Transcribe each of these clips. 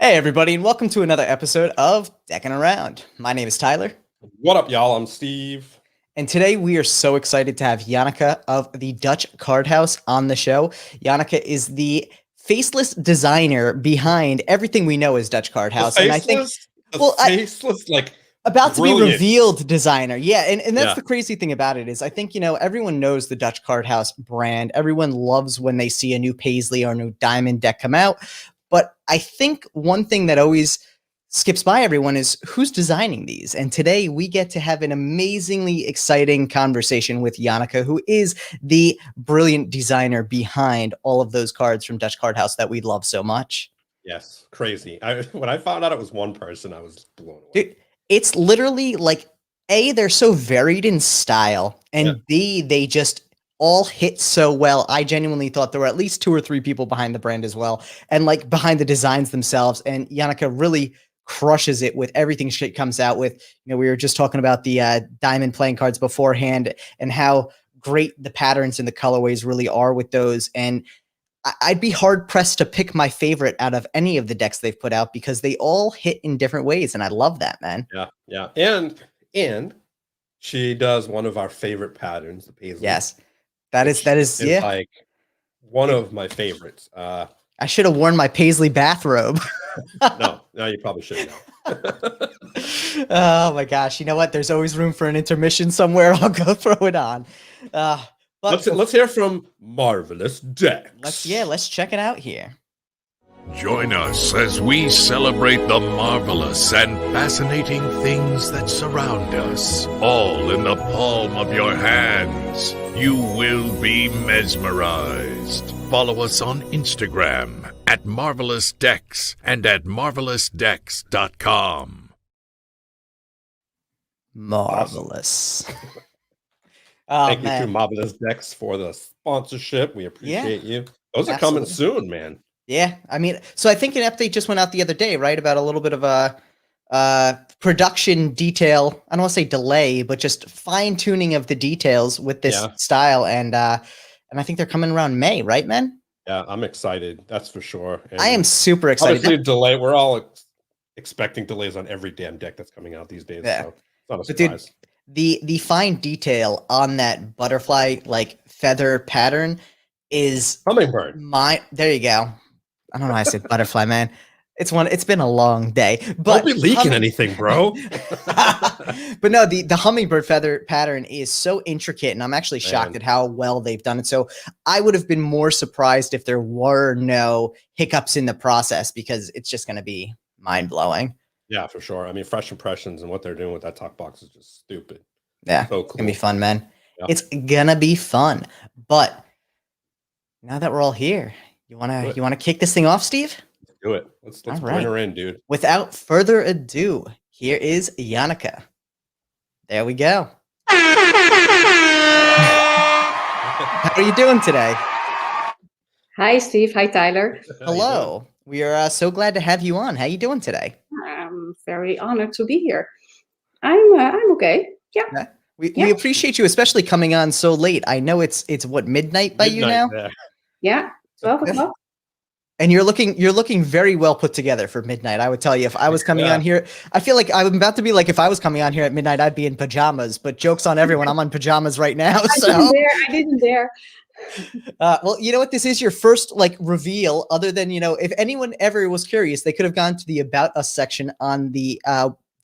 Hey, everybody, and welcome to another episode of Deckin Around. My name is Tyler, What up, y'all? I'm Steve. and today we are so excited to have Jannieke of the Dutch Card House on the show. Jannieke is the faceless designer behind everything we know as Dutch Card House, The and I think, faceless, the well, faceless, like about to be brilliant. revealed designer. Yeah, and that's Yeah. the crazy thing about it is I think, everyone knows the Dutch Card House brand. Everyone loves when they see a new Paisley or a new Diamond deck come out. But I think one thing that always skips by everyone is who's designing these. And today we get to have an amazingly exciting conversation with Jannieke, who is the brilliant designer behind all of those cards from Dutch Card House that we love so much. Yes, crazy. When I found out it was one person, I was blown away. Dude, it's literally like, A, they're so varied in style, and Yeah. B, they just all hit so well. I genuinely thought there were at least 2 or 3 people behind the brand as well, and like behind the designs themselves. And Jannieke really crushes it with everything she comes out with. We were just talking about the Diamond Playing Cards beforehand and how great the patterns and the colorways really are with those. And I'd be hard pressed to pick my favorite out of any of the decks they've put out because they all hit in different ways, and I love that, man. Yeah. And she does one of our favorite patterns, the Paisley. Yes, that is yeah. Like one of my favorites. I should have worn my Paisley bathrobe. No, you probably shouldn't have. Oh my gosh! You know what? There's always room for an intermission somewhere. I'll go throw it on. But Let's hear from Marvelous Decks. Let's check it out here. Join us as we celebrate the marvelous and fascinating things that surround us, all in the palm of your hands. You will be mesmerized. Follow us on Instagram at Marvelous Decks and at marvelousdecks.com. Marvelous. Thank you to Marvelous Decks for the sponsorship. We appreciate you. Those are coming soon, man. Yeah, I mean, so I think an update just went out the other day, right? About a little bit of a production detail. I don't want to say delay, but just fine tuning of the details with this style, and I think they're coming around May, right, man? Yeah, I'm excited. That's for sure. And I am super excited. Obviously, delay. We're all expecting delays on every damn deck that's coming out these days. Yeah. So it's not a surprise. Dude, the fine detail on that butterfly like feather pattern is hummingbird. There you go. I don't know why I said butterfly, man. It's been a long day. But don't be leaking anything, bro. But no, the hummingbird feather pattern is so intricate, and I'm actually shocked at how well they've done it. So I would have been more surprised if there were no hiccups in the process, because it's just going to be mind-blowing. Yeah, for sure. I mean, fresh impressions and what they're doing with that talk box is just stupid. Yeah, so cool. It's gonna be fun, man. Yeah. It's gonna be fun. But now that we're all here, you wanna kick this thing off, Steve? Let's do it. Let's bring her in, dude. Without further ado, here is Jannieke. There we go. How are you doing today? Hi, Steve. Hi, Tyler. Hello. We are so glad to have you on. How you doing today? I'm very honored to be here. I'm okay. Yeah. We appreciate you, especially coming on so late. I know it's what, midnight by you now? Yeah, 12 o'clock. And you're looking very well put together for midnight. I would tell you, if I was coming on here, I feel like I'm about to be like, if I was coming on here at midnight, I'd be in pajamas. But joke's on everyone, I'm on pajamas right now. I didn't dare. Well, you know what? This is your first like reveal. Other than, if anyone ever was curious, they could have gone to the About Us section on the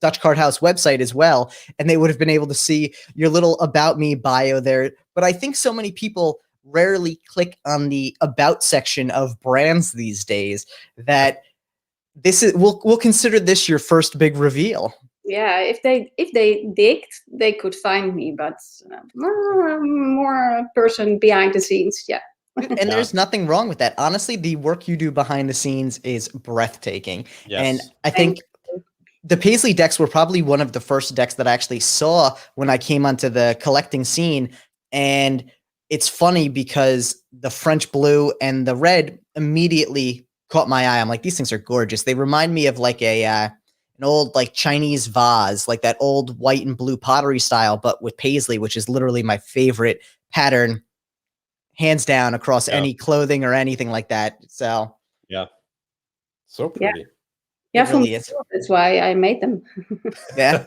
Dutch Card House website as well, and they would have been able to see your little About Me bio there. But I think so many people rarely click on the About section of brands these days that we'll consider this your first big reveal. Yeah, if they digged, they could find me, but more a person behind the scenes. Yeah. And there's nothing wrong with that. Honestly, the work you do behind the scenes is breathtaking. Yes. And I think the Paisley decks were probably one of the first decks that I actually saw when I came onto the collecting scene. And it's funny because the French blue and the red immediately caught my eye. I'm like, these things are gorgeous. They remind me of like an old like Chinese vase, like that old white and blue pottery style, but with Paisley, which is literally my favorite pattern, hands down, across any clothing or anything like that. So so pretty. Yeah, It really is. That's why I made them. Yeah.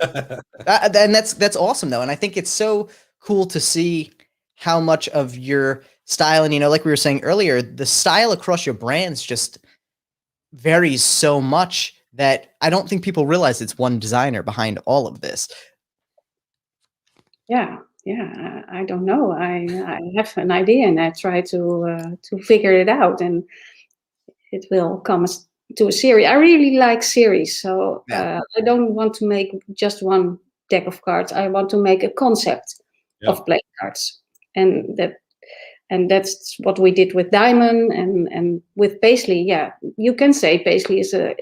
And that's awesome though. And I think it's so cool to see how much of your style, and like we were saying earlier, the style across your brands just varies so much that I don't think people realize it's one designer behind all of this. Yeah, I don't know. I have an idea and I try to figure it out, and it will come to a series. I really like series, so I don't want to make just one deck of cards. I want to make a concept of playing cards, and that's what we did with Diamond and with Paisley. Yeah, you can say Paisley is a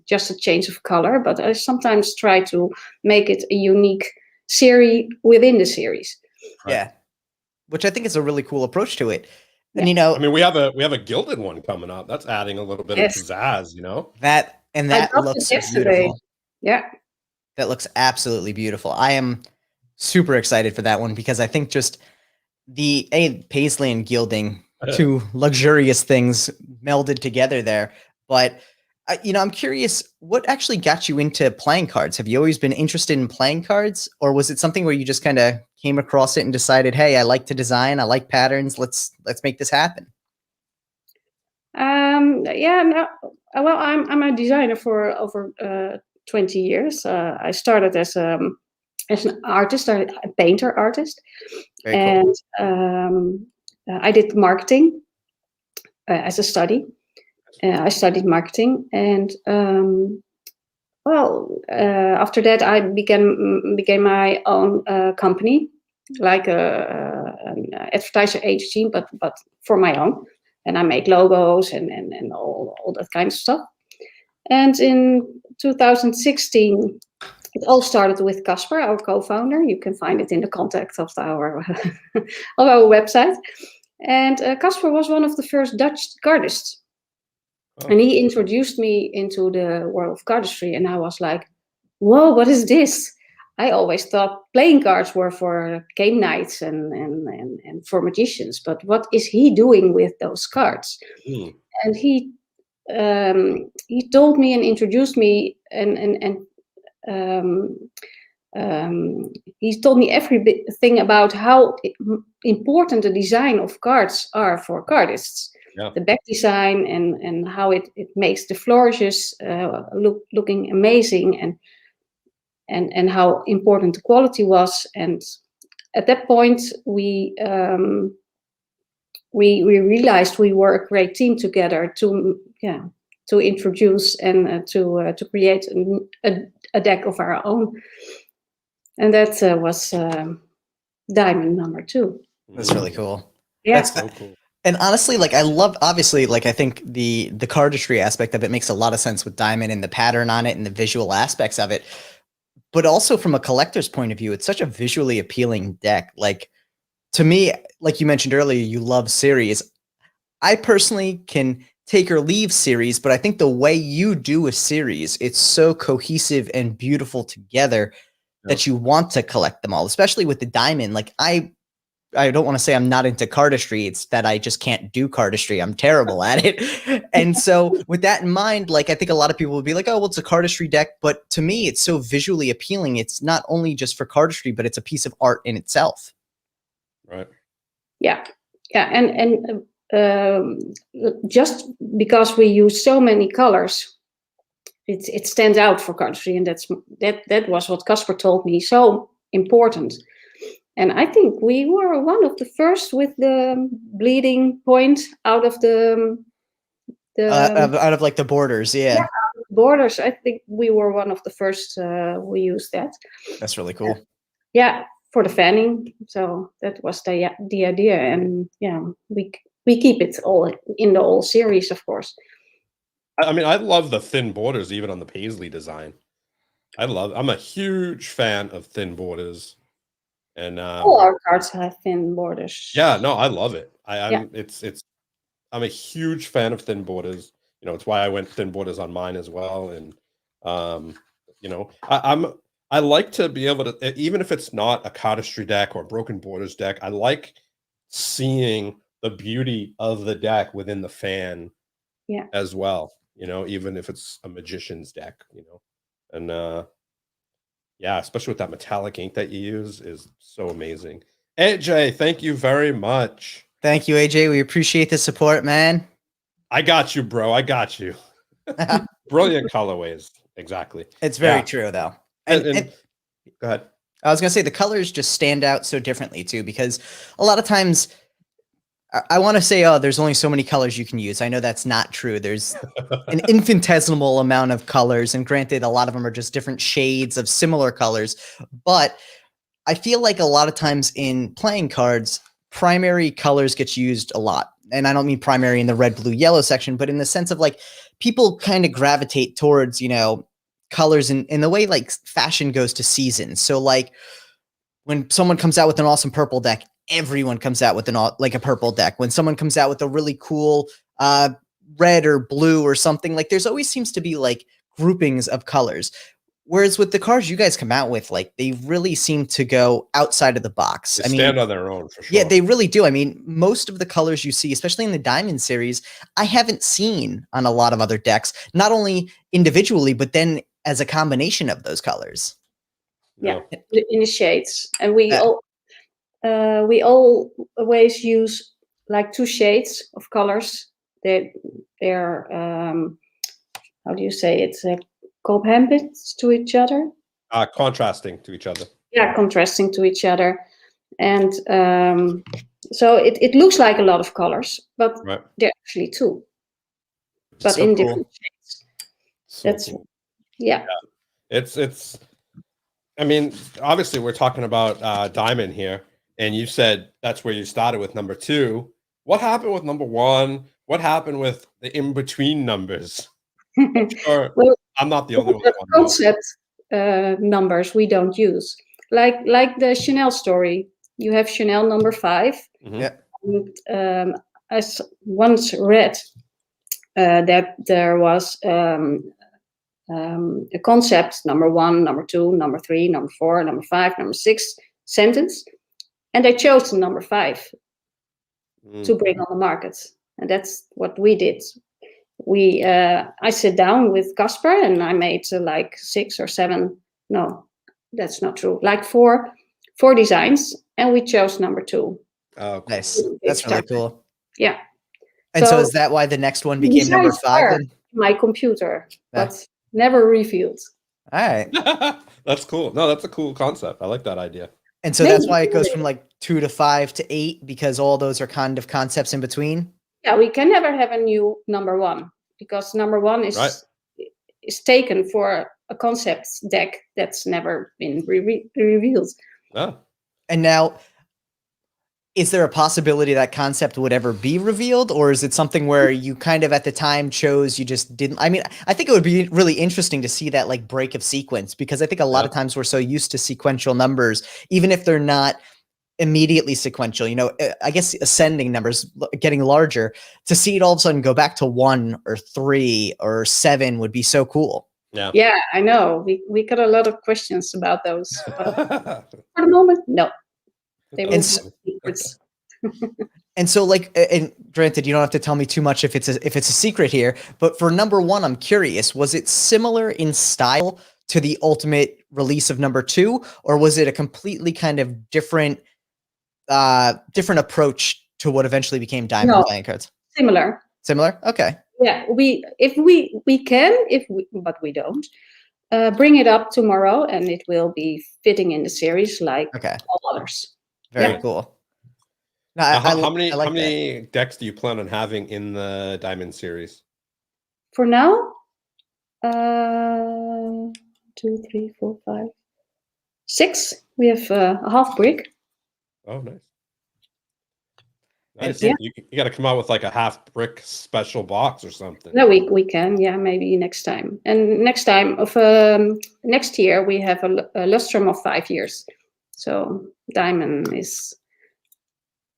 just a change of color, but I sometimes try to make it a unique series within the series. Yeah, which I think is a really cool approach to it. And I mean, we have a gilded one coming up. That's adding a little bit of pizzazz, That looks beautiful. Yeah, that looks absolutely beautiful. I am super excited for that one because I think just the Paisley and gilding, two luxurious things melded together there. But I'm curious, what actually got you into playing cards? Have you always been interested in playing cards, or was it something where you just kind of came across it and decided, hey, I like to design, I like patterns, let's make this happen? Yeah, no, well, I'm a designer for over 20 years. I started as an artist, a painter artist. Very and cool. I did marketing as a study. I studied marketing, and after that, I became my own company, like an advertiser agency, but for my own. And I make logos and all that kind of stuff. And in 2016, it all started with Casper, our co-founder. You can find it in the contact of our of our website. And Casper was one of the first Dutch cardists. Oh. And he introduced me into the world of cardistry. And I was like, whoa, what is this? I always thought playing cards were for game nights and for magicians. But what is he doing with those cards? Mm. And he told me and introduced me he told me everything about how important the design of cards are for cardists. Yeah. The back design and how it makes the flourishes looking amazing, and how important the quality was. And at that point, we realized we were a great team together to introduce and to create a deck of our own. And that was Diamond number 2. That's really cool. Yeah. That's so cool. And honestly, like I love, obviously, like I think the cardistry aspect of it makes a lot of sense with Diamond and the pattern on it and the visual aspects of it. But also from a collector's point of view, it's such a visually appealing deck. Like to me, like you mentioned earlier, you love series. I personally can take or leave series, but I think the way you do a series, it's so cohesive and beautiful together that you want to collect them all, especially with the Diamond. Like I don't want to say I'm not into cardistry. It's that I just can't do cardistry. I'm terrible at it. And so with that in mind, like I think a lot of people would be like, oh, well, it's a cardistry deck. But to me, it's so visually appealing. It's not only just for cardistry, but it's a piece of art in itself. Right. Yeah. Yeah. And just because we use so many colors, it stands out for cardistry, and that was what Casper told me, so important. And I think we were one of the first with the bleeding point out of the out of like the borders, yeah, borders. I think we were one of the first who used that. That's really cool. Yeah, for the fanning. So that was the idea, and yeah, we keep it all in the whole series, of course. I mean, I love the thin borders even on the Paisley design. I'm a huge fan of thin borders. And all our cards have thin borders. Yeah, no, I love it. I'm a huge fan of thin borders. It's why I went thin borders on mine as well. And I like to be able to, even if it's not a cardistry deck or a broken borders deck, I like seeing the beauty of the deck within the fan as well. you know, even if it's a magician's deck, you know. And yeah, especially with that metallic ink that you use is so amazing. AJ, thank you very much. Thank you, AJ. We appreciate the support, man. I got you, bro. I got you. Brilliant colorways. Exactly. It's very Yeah. true, though. And go ahead. I was going to say the colors just stand out so differently, too, because a lot of times I want to say, oh, there's only so many colors you can use. I know that's not true. There's an infinitesimal amount of colors. And granted, a lot of them are just different shades of similar colors. But I feel like a lot of times in playing cards, primary colors get used a lot. And I don't mean primary in the red, blue, yellow section, but in the sense of like people kind of gravitate towards, you know, colors in the way like fashion goes to seasons. So like when someone comes out with an awesome purple deck, everyone comes out with like a purple deck. When someone comes out with a really cool red or blue or something, like there's always seems to be like groupings of colors. Whereas with the cards you guys come out with, like they really seem to go outside of the box. They stand on their own for sure. Yeah, they really do. I mean, most of the colors you see, especially in the Diamond series, I haven't seen on a lot of other decks, not only individually, but then as a combination of those colors. Yeah, in the shades. And we always use like 2 shades of colors. They're how do you say it? Complements to each other. Contrasting to each other. Yeah, contrasting to each other. And so it looks like a lot of colors, but they're actually 2. But so in cool. different shades. So That's cool. Yeah. It's I mean, obviously we're talking about Diamond here, and you said that's where you started with number 2. What happened with number 1? What happened with the in-between numbers? Sure, Well, I'm not the only one. Concept numbers we don't use. Like the Chanel story. You have Chanel number 5. Mm-hmm. Yeah. And, I once read that there was a concept, number 1, number 2, number 3, number 4, number 5, number 6 sentence, and they chose the number 5 to bring on the market, and that's what we did. I sit down with Casper and I made like 6 or 7. No, that's not true. Like 4 designs, and we chose number 2. Oh, cool. Nice. That's really cool. Yeah. And so is that why the next one became number 5? Then? My computer, but never revealed. All right. That's cool. No, that's a cool concept. I like that idea. And so that's why it goes from like 2 to 5 to 8, because all those are kind of concepts in between. Yeah, we can never have a new number 1 because number 1 is taken for a concept deck that's never been revealed. Oh. And now, is there a possibility that concept would ever be revealed, or is it something where you kind of at the time chose, you just didn't? I mean, I think it would be really interesting to see that like break of sequence, because I think a lot of times we're so used to sequential numbers, even if they're not immediately sequential, you know, I guess ascending numbers getting larger, to see it all of a sudden go back to 1 or 3 or 7 would be so cool. Yeah, I know. We got a lot of questions about those. For the moment, no. They will be secrets. And so like, and granted, you don't have to tell me too much if it's a secret here, but for number 1, I'm curious, was it similar in style to the ultimate release of number 2, or was it a completely kind of different approach to what eventually became Diamond Playing Cards? Similar. Okay. Yeah, we can, but we don't. Bring it up tomorrow, and it will be fitting in the series like all others. Very cool. No, how many decks do you plan on having in the Diamond series? For now, 2, 3, 4, 5, 6. We have a half brick. Oh, nice. Nice. You got to come out with like a half brick special box or something. No, we can. Yeah, maybe next time. And next year we have a lustrum of 5 years. So Diamond is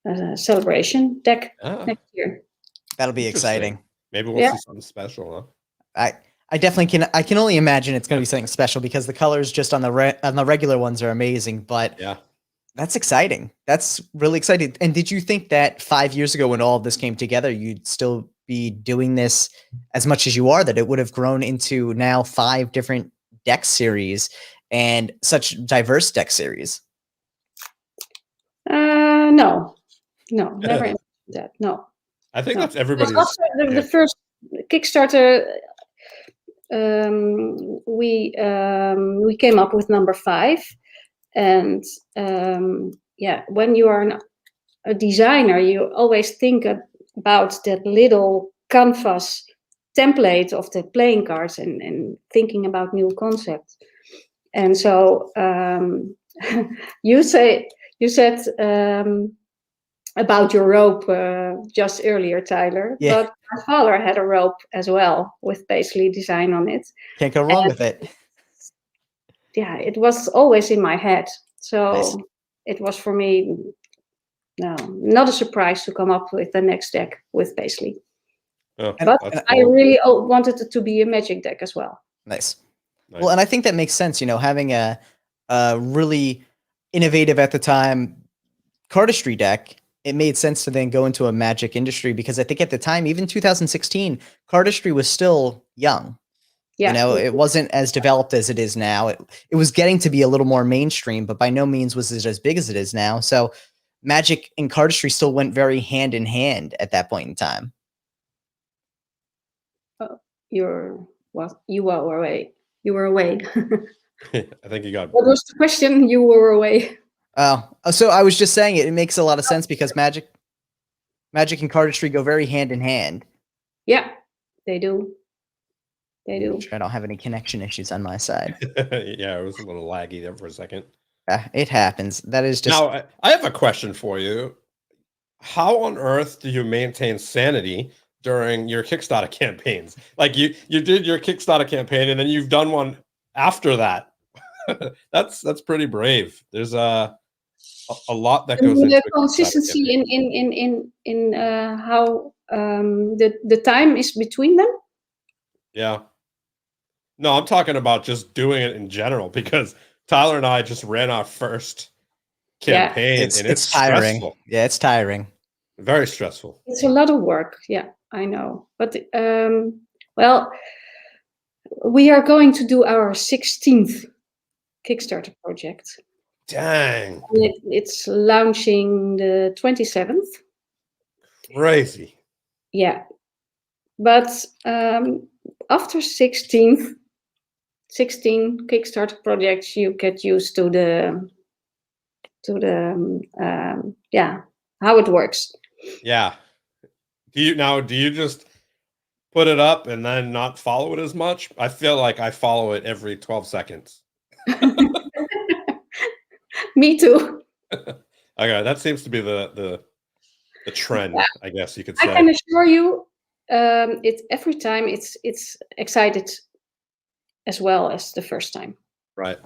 a celebration deck next year. That'll be exciting. Maybe we'll see something special, huh? I definitely can. I can only imagine it's going to be something special, because the colors just on the regular ones are amazing. But that's exciting. That's really exciting. And did you think that 5 years ago, when all of this came together, you'd still be doing this as much as you are, that it would have grown into now 5 different deck series and such diverse deck series? No, never imagined that. No. I think No. that's everybody's. Also, the first Kickstarter, we came up with number 5, and when you are a designer, you always think about that little canvas template of the playing cards and thinking about new concepts. And so you said about your rope just earlier, Tyler. Yeah. But my father had a rope as well with Paisley design on it. Can't go wrong with it. Yeah, it was always in my head. So Nice. it was for me not a surprise to come up with the next deck with Paisley. Oh, But that's I cool. really wanted it to be a magic deck as well. Nice. Nice. Well, and I think that makes sense, having a really innovative at the time cardistry deck. It made sense to then go into a magic industry, because I think at the time, even 2016, cardistry was still young. Yeah. It wasn't as developed as it is now. It was getting to be a little more mainstream, but by no means was it as big as it is now. So magic and cardistry still went very hand in hand at that point in time. You were away. You were away. I think you got. What was the question? You were away. Oh, so I was just saying it makes a lot of sense, because magic and cardistry go very hand in hand. Yeah, they do. They do. I'm sure I don't have any connection issues on my side. Yeah, it was a little laggy there for a second. It happens. That is just. Now, I have a question for you. How on earth do you maintain sanity during your Kickstarter campaigns? Like you did your Kickstarter campaign, and then you've done one after that. That's pretty brave. There's a lot that goes into the a consistency Kickstarter in how the time is between them. Yeah. No, I'm talking about just doing it in general, because Tyler and I just ran our first campaign, and it's tiring. stressful. Yeah, it's tiring. Very stressful. It's a lot of work. Yeah, I know. But well, we are going to do our 16th Kickstarter project. Dang. It's launching the 27th. Crazy. Yeah. But after 16 Kickstarter projects, you get used to the how it works. Yeah. Do you just put it up and then not follow it as much? I feel like I follow it every 12 seconds. Me too. Okay, that seems to be the trend, yeah. I guess you could say. I can assure you, it's every time it's excited as well as the first time. Right.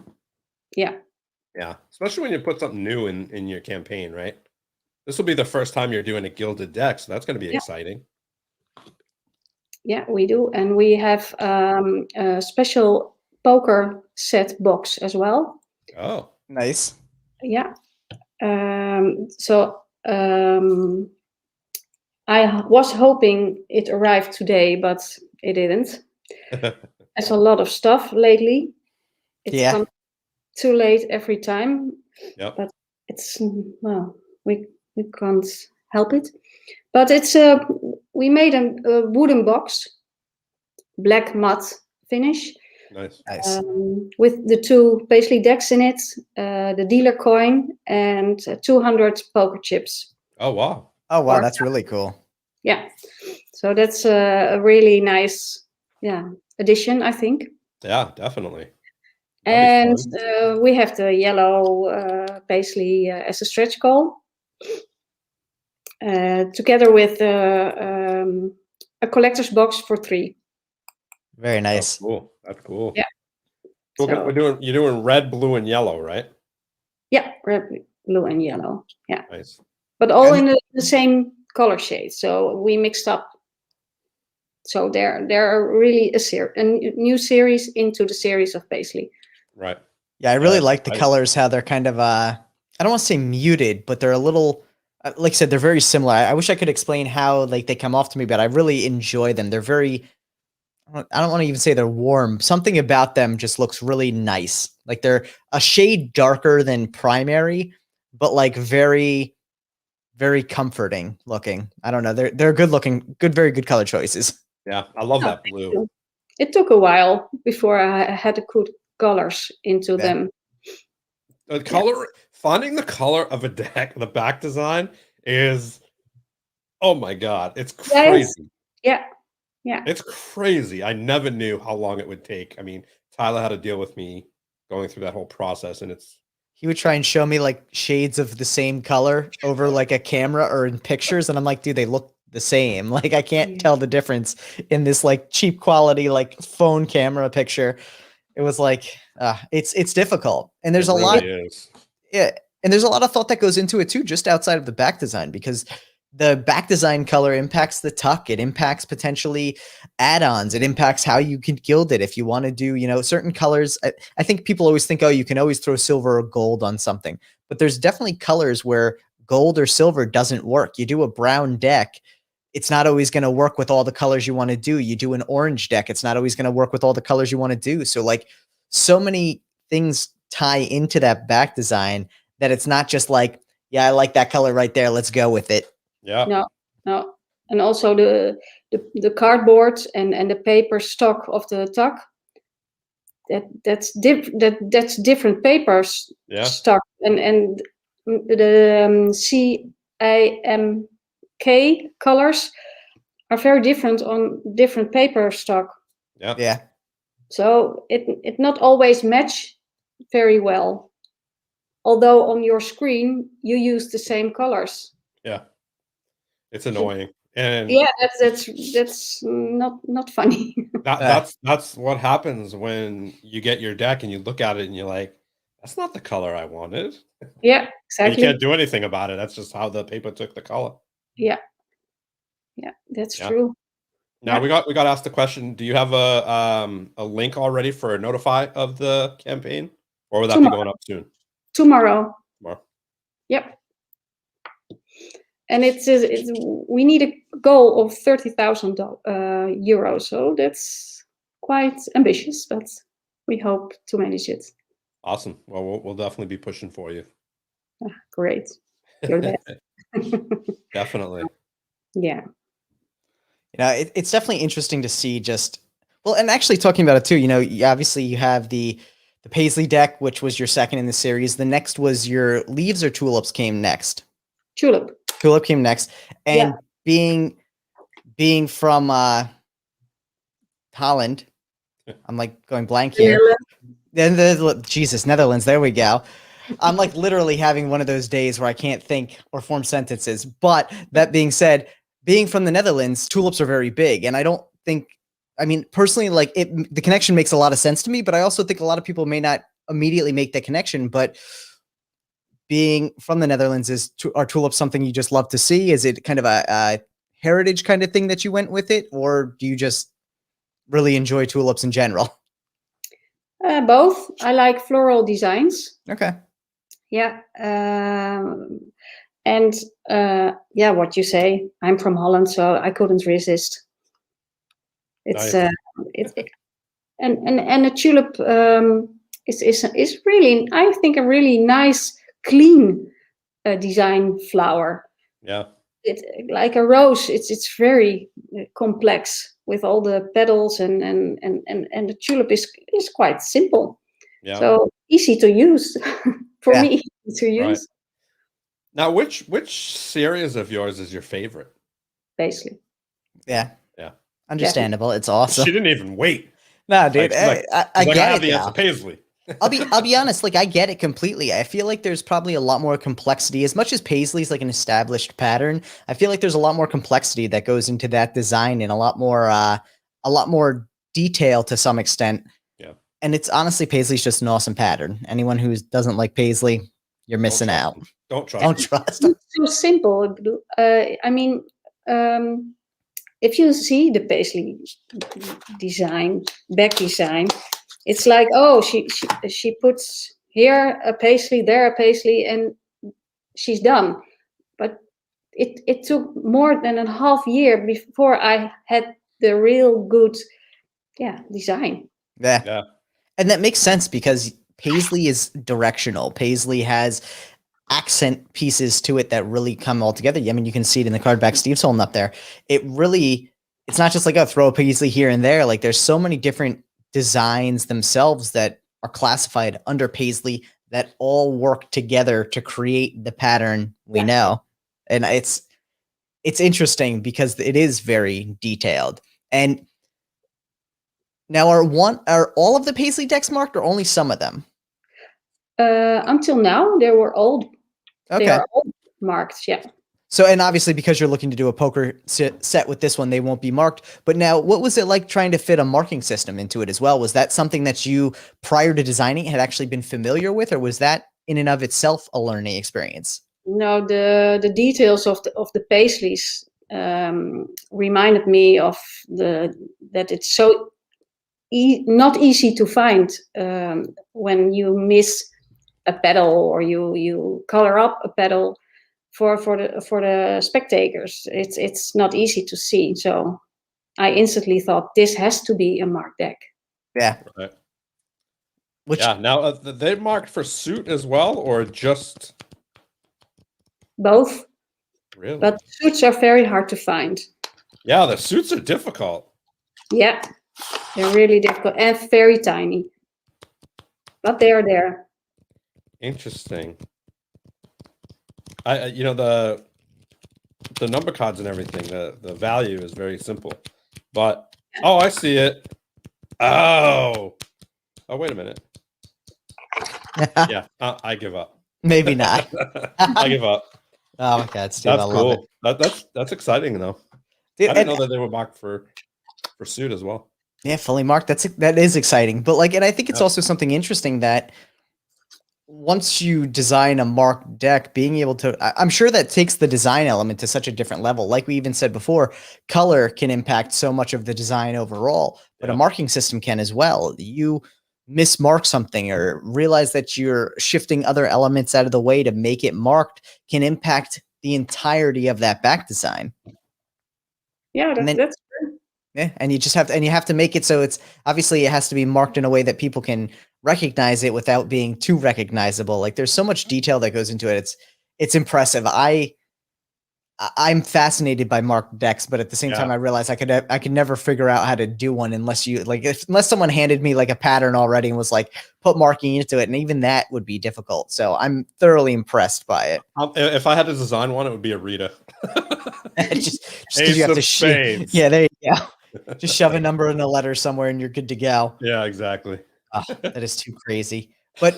Yeah. Yeah. Especially when you put something new in your campaign, right? This will be the first time you're doing a gilded deck, so that's going to be exciting. Yeah, we do. And we have a special poker set box as well. Oh. Nice. Yeah. I was hoping it arrived today, but it didn't. There's a lot of stuff lately. It's come too late every time. Yep. But it's we can't help it. But it's we made a wooden box, black matte finish. Nice. With the 2 Paisley decks in it, the dealer coin, and 200 poker chips. Oh wow! Oh wow, that's really cool. Yeah, so that's a really nice, addition, I think. Yeah, definitely. And we have the yellow Paisley as a stretch goal, together with a collector's box for 3. Very nice. That's cool. That's cool. Yeah. You're doing red, blue, and yellow, right? Yeah, red, blue, and yellow. Yeah. Nice. But all in the same color shade. So we mixed up. So they're really a new series into the series of Paisley. Right. Yeah, I really like the colors, how they're kind of I don't want to say muted, but they're a little Like I said, they're very similar. I wish I could explain how like they come off to me, but I really enjoy them. They're very, I don't want to even say they're warm. Something about them just looks really nice. Like they're a shade darker than primary, but like very, very comforting looking. I don't know. They're good looking, very good color choices. Yeah, I love Oh, that blue. it took a while before I had to put colors into them. The color, finding the color of a deck, the back design is, oh my God, it's crazy. Yeah. It's crazy. I never knew how long it would take. I mean, Tyler had to deal with me going through that whole process, and He would try and show me like shades of the same color over like a camera or in pictures, and I'm like, dude, they look the same. Like I can't tell the difference in this like cheap quality like phone camera picture. It was like it's difficult, and there's it a really lot. is. Yeah, and there's a lot of thought that goes into it too, just outside of the back design, because the back design color impacts the tuck. It impacts potentially add-ons. It impacts how you can gild it. If you want to do, you know, certain colors, I think people always think, oh, you can always throw silver or gold on something, but there's definitely colors where gold or silver doesn't work. You do a brown deck, it's not always going to work with all the colors you want to do. You do an orange deck, it's not always going to work with all the colors you want to do. So like so many things tie into that back design that it's not just like, yeah, I like that color right there, let's go with it. Yeah. No. And also the cardboard and the paper stock of the tuck. That's different papers stock, and the CAMK colors are very different on different paper stock. Yeah. So it not always match very well. Although on your screen you use the same colors. Yeah. It's annoying. And yeah, that's not funny. that's what happens when you get your deck and you look at it and you're like, that's not the color I wanted. Yeah, exactly. And you can't do anything about it. That's just how the paper took the color. Yeah, that's true. Now we got asked the question, do you have a link already for a notify of the campaign, or will that be going up soon? Tomorrow. Yep. And we need a goal of 30,000 euros, so that's quite ambitious, but we hope to manage it. Awesome. Well, we'll definitely be pushing for you. Great. You're the best. Definitely. Yeah. You know, it's definitely interesting to see just, well, and actually talking about it too, you know, obviously you have the Paisley deck, which was your second in the series. The next was your Leaves or Tulips came next? Tulip came next. And being from Holland, I'm like going blank here. Netherlands, there we go. I'm like literally having one of those days where I can't think or form sentences. But that being said, being from the Netherlands, tulips are very big. And I don't think, I mean, personally, like the connection makes a lot of sense to me, but I also think a lot of people may not immediately make that connection. But being from the Netherlands, are tulips something you just love to see? Is it kind of a heritage kind of thing that you went with it? Or do you just really enjoy tulips in general? Both. I like floral designs. Okay. Yeah. And what you say, I'm from Holland, so I couldn't resist. It's nice. And a tulip is really, I think, a really nice, clean design flower. Yeah. It's like a rose. It's very complex with all the petals, and the tulip is quite simple. Yeah. So easy to use for me to use. Right. Now, which series of yours is your favorite? Paisley. Yeah. Yeah. Understandable. It's awesome. She didn't even wait. No, dude. I get have it the now. answer, Paisley. I'll be honest, like I get it completely. I feel like there's probably a lot more complexity. As much as Paisley's like an established pattern, I feel like there's a lot more complexity that goes into that design, and a lot more detail to some extent. Yeah. And it's honestly, Paisley's just an awesome pattern. Anyone who doesn't like Paisley, you're missing out. Don't trust. Don't trust them. It's so simple. I mean, if you see the Paisley design, back design, it's like, oh, she puts here a Paisley, there a Paisley, and she's done. But it took more than a half year before I had the real good design. Yeah. And that makes sense because Paisley is directional. Paisley has accent pieces to it that really come all together. I mean, you can see it in the card back Steve's holding up there. It's not just like, throw a Paisley here and there. Like, there's so many different designs themselves that are classified under Paisley that all work together to create the pattern we know. And it's interesting because it is very detailed. And now, are all of the Paisley decks marked, or only some of them? Until now, they were all Okay. they are all marked. Yeah. So, and obviously, because you're looking to do a poker set with this one, they won't be marked. But now, what was it like trying to fit a marking system into it as well? Was that something that you, prior to designing, had actually been familiar with, or was that in and of itself a learning experience? No, the details of the Paisleys reminded me of that it's so not easy to find when you miss a petal or you color up a petal for the spectators. It's not easy to see. So I instantly thought this has to be a marked deck. Yeah. Right. Yeah. Now they marked for suit as well, or just both? Really? But suits are very hard to find. Yeah, the suits are difficult. Yeah, they're really difficult and very tiny. But they are there. Interesting. The number cards and everything, the value is very simple. But I see it. Oh, wait a minute. Yeah, I give up. Maybe not. I give up. Oh my God, Steve, That's I cool. love it. That's exciting though. Dude, I didn't know that they were marked for suit as well. Yeah, fully marked. That is exciting. But and I think it's also something interesting that once you design a marked deck, being able to, I'm sure that takes the design element to such a different level. Like we even said before, color can impact so much of the design overall, but a marking system can as well. You mismark something or realize that you're shifting other elements out of the way to make it marked can impact the entirety of that back design. Yeah, that's true. Yeah, and you just have to make it so it's obviously it has to be marked in a way that people can recognize it without being too recognizable. Like there's so much detail that goes into it. It's impressive. I'm fascinated by marked decks, but at the same time, I realize I could never figure out how to do one unless someone handed me like a pattern already and was like, put marking into it. And even that would be difficult. So I'm thoroughly impressed by it. If I had to design one, it would be a Rita. just because you have to yeah, there you go. Just shove a number in a letter somewhere and you're good to go. Yeah, exactly. Oh, that is too crazy. But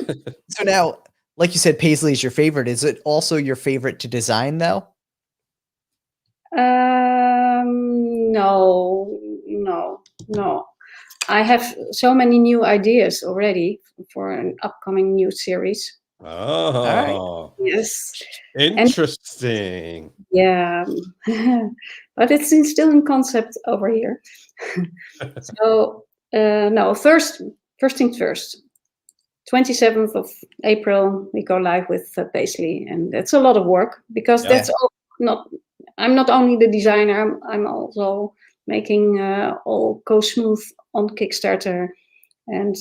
so now, like you said, Paisley is your favorite. Is it also your favorite to design though? No. I have so many new ideas already for an upcoming new series. Oh, yes. Interesting. Yeah, but it's still in concept over here. So, first things first. 27th of April, we go live with Paisley, and that's a lot of work because that's all I'm not only the designer, I'm also making all go smooth on Kickstarter, and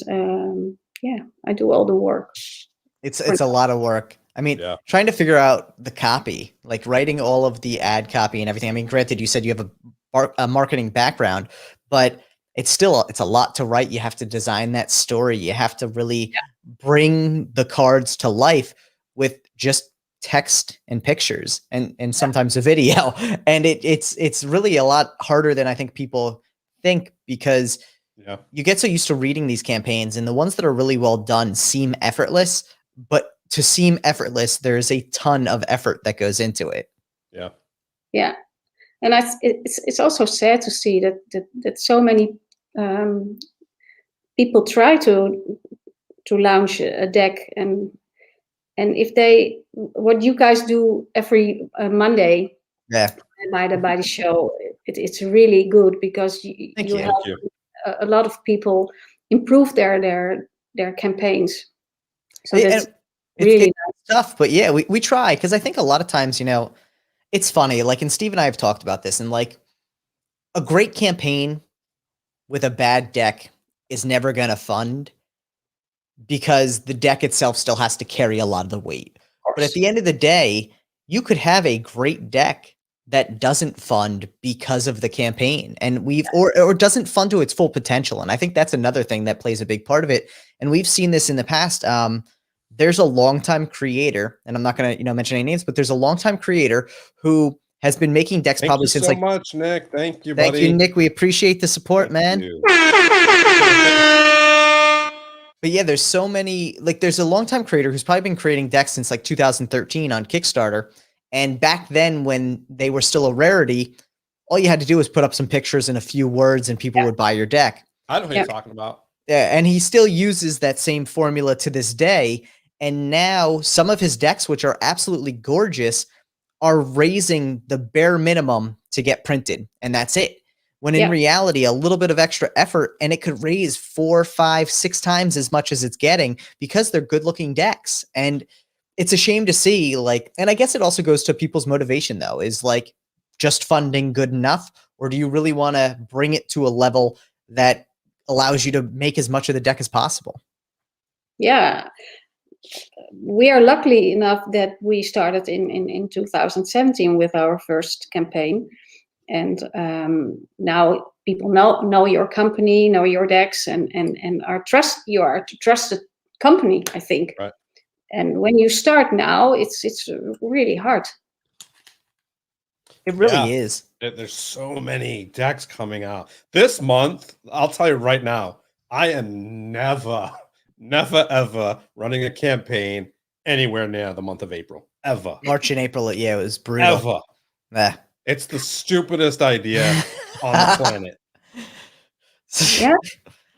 I do all the work. It's a lot of work. I mean, trying to figure out the copy, like writing all of the ad copy and everything. I mean, granted, you said you have a marketing background, but it's a lot to write. You have to design that story. You have to really bring the cards to life with just text and pictures and sometimes a video. And it's really a lot harder than I think people think because you get so used to reading these campaigns, and the ones that are really well done seem effortless, but to seem effortless, there's a ton of effort that goes into it. Yeah. And it's also sad to see that so many people try to launch a deck, and if what you guys do every Monday by the show, it's really good because you help a lot of people improve their campaigns. So that's really nice stuff. But yeah, we try, because I think a lot of times, It's funny, like, and Steve and I have talked about this, and like a great campaign with a bad deck is never going to fund because the deck itself still has to carry a lot of the weight. But at the end of the day, you could have a great deck that doesn't fund because of the campaign, and or doesn't fund to its full potential. And I think that's another thing that plays a big part of it. And we've seen this in the past. There's a longtime creator, and I'm not going to mention any names, but there's a longtime creator who has been making decks Thank probably you since so like much, Nick. Thank you, Thank buddy. you, Nick. We appreciate the support, man. You. But yeah, there's so many, like there's a longtime creator who's probably been creating decks since like 2013 on Kickstarter. And back then when they were still a rarity, all you had to do was put up some pictures and a few words and people would buy your deck. I know who you're talking about. Yeah, and he still uses that same formula to this day. And now some of his decks, which are absolutely gorgeous, are raising the bare minimum to get printed. And that's it. When in reality, a little bit of extra effort and it could raise 4, 5, 6 times as much as it's getting because they're good looking decks. And it's a shame to see, like, and I guess it also goes to people's motivation though, is like just funding good enough? Or do you really want to bring it to a level that allows you to make as much of the deck as possible? Yeah. We are lucky enough that we started in 2017 with our first campaign. And now people know your company, know your decks, and you are a trusted company, I think. Right. And when you start now, it's really hard. It really is. There's so many decks coming out this month. I'll tell you right now, I am never ever running a campaign anywhere near the month of April. Ever. March and April, yeah, it was brutal. Ever. It's the stupidest idea on the planet. Yeah.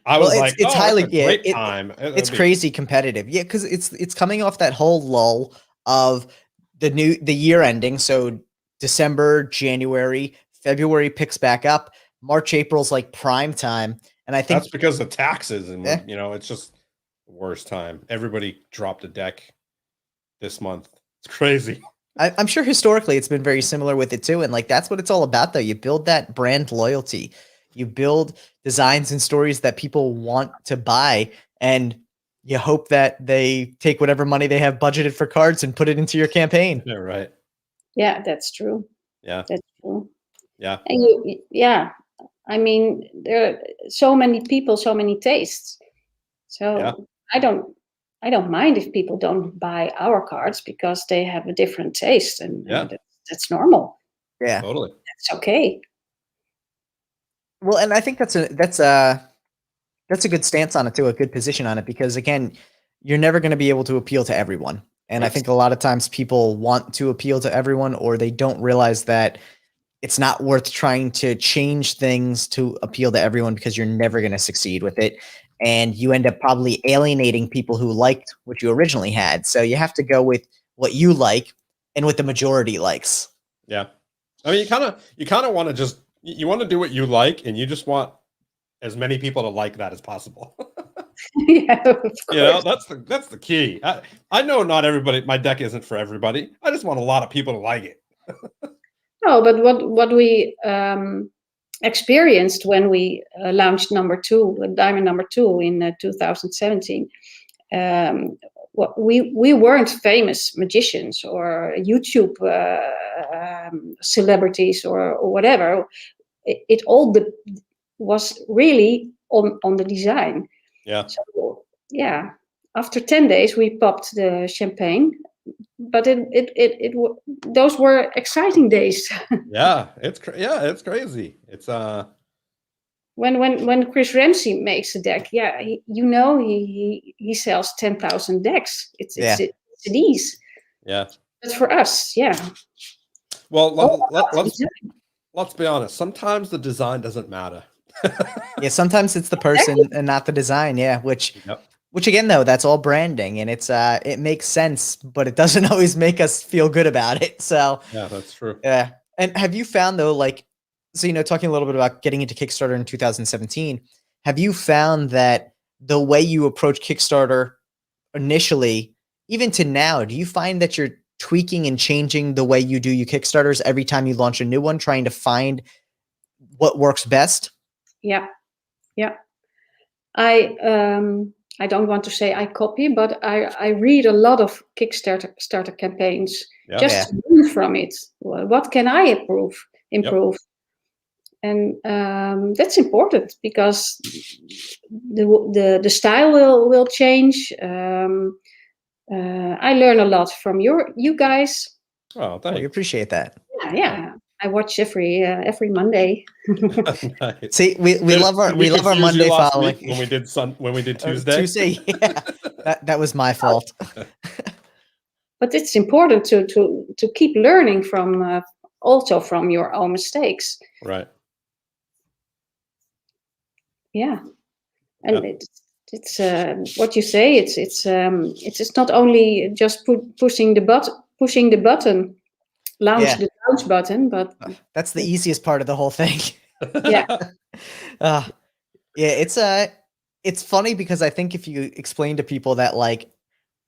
I was like, it's highly great time. It's crazy competitive. Yeah, because it's coming off that whole lull of the year ending. So December, January, February picks back up. March, April's like prime time. And I think that's because of taxes and it's just the worst time. Everybody dropped a deck this month. It's crazy. I'm sure historically it's been very similar with it too. And like, that's what it's all about though. You build that brand loyalty, you build designs and stories that people want to buy, and you hope that they take whatever money they have budgeted for cards and put it into your campaign. Yeah. Right. Yeah, that's true. Yeah. That's true. Yeah. And I mean, there are so many people, so many tastes. So I don't mind if people don't buy our cards because they have a different taste, and that's normal. Yeah, totally. That's okay. Well, and I think that's a good stance on it too, a good position on it, because again, you're never going to be able to appeal to everyone. And I think a lot of times people want to appeal to everyone, or they don't realize that it's not worth trying to change things to appeal to everyone, because you're never going to succeed with it. And you end up probably alienating people who liked what you originally had. So you have to go with what you like and what the majority likes. Yeah. I mean, you kind of want to just, you want to do what you like, and you just want as many people to like that as possible. Yeah, that's the key. I know not everybody, my deck isn't for everybody. I just want a lot of people to like it. No, but what we experienced when we launched Diamond number 2 in 2017, we weren't famous magicians or YouTube celebrities or whatever. It all was really on the design. Yeah. So after 10 days we popped the champagne, but those were exciting days. Yeah, it's crazy. It's when Chris Ramsey makes a deck, he sells 10,000 decks. It's CDs. Yeah. But for us, Well, let's be honest. Sometimes the design doesn't matter. Yeah, sometimes it's the person and not the design. Yeah, which again though, that's all branding, and it's it makes sense, but it doesn't always make us feel good about it. So yeah, that's true. Yeah. And have you found though, like, so talking a little bit about getting into Kickstarter in 2017, have you found that the way you approach Kickstarter initially, even to now, do you find that you're tweaking and changing the way you do your Kickstarters every time you launch a new one, trying to find what works best? Yeah. I don't want to say I copy, but I read a lot of Kickstarter campaigns just to learn from it. What can I improve? And that's important because the style will change. I learn a lot from you guys. Oh, thanks. We appreciate that. Yeah. I watch every Monday. Nice. See, we love our Monday following when we did Tuesday. Tuesday, yeah, that was my fault. But it's important to keep learning from also from your own mistakes. Right. Yeah, and it's what you say. It's not only just pushing the button. Launch the launch button, but that's the easiest part of the whole thing. Yeah. It's funny because I think if you explain to people that like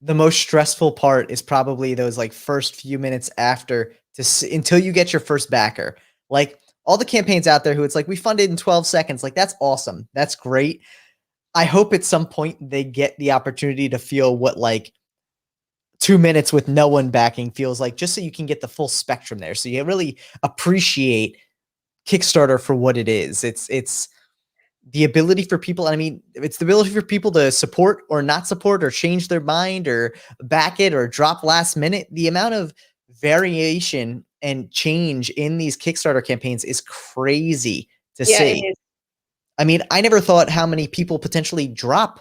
the most stressful part is probably those like first few minutes after until you get your first backer. Like all the campaigns out there who it's like we funded in 12 seconds, like that's awesome. That's great. I hope at some point they get the opportunity to feel what like 2 minutes with no one backing feels like, just so you can get the full spectrum there. So you really appreciate Kickstarter for what it is. It's the ability for people. I mean, it's the ability for people to support or not support or change their mind or back it or drop last minute. The amount of variation and change in these Kickstarter campaigns is crazy to see. I mean, I never thought how many people potentially drop.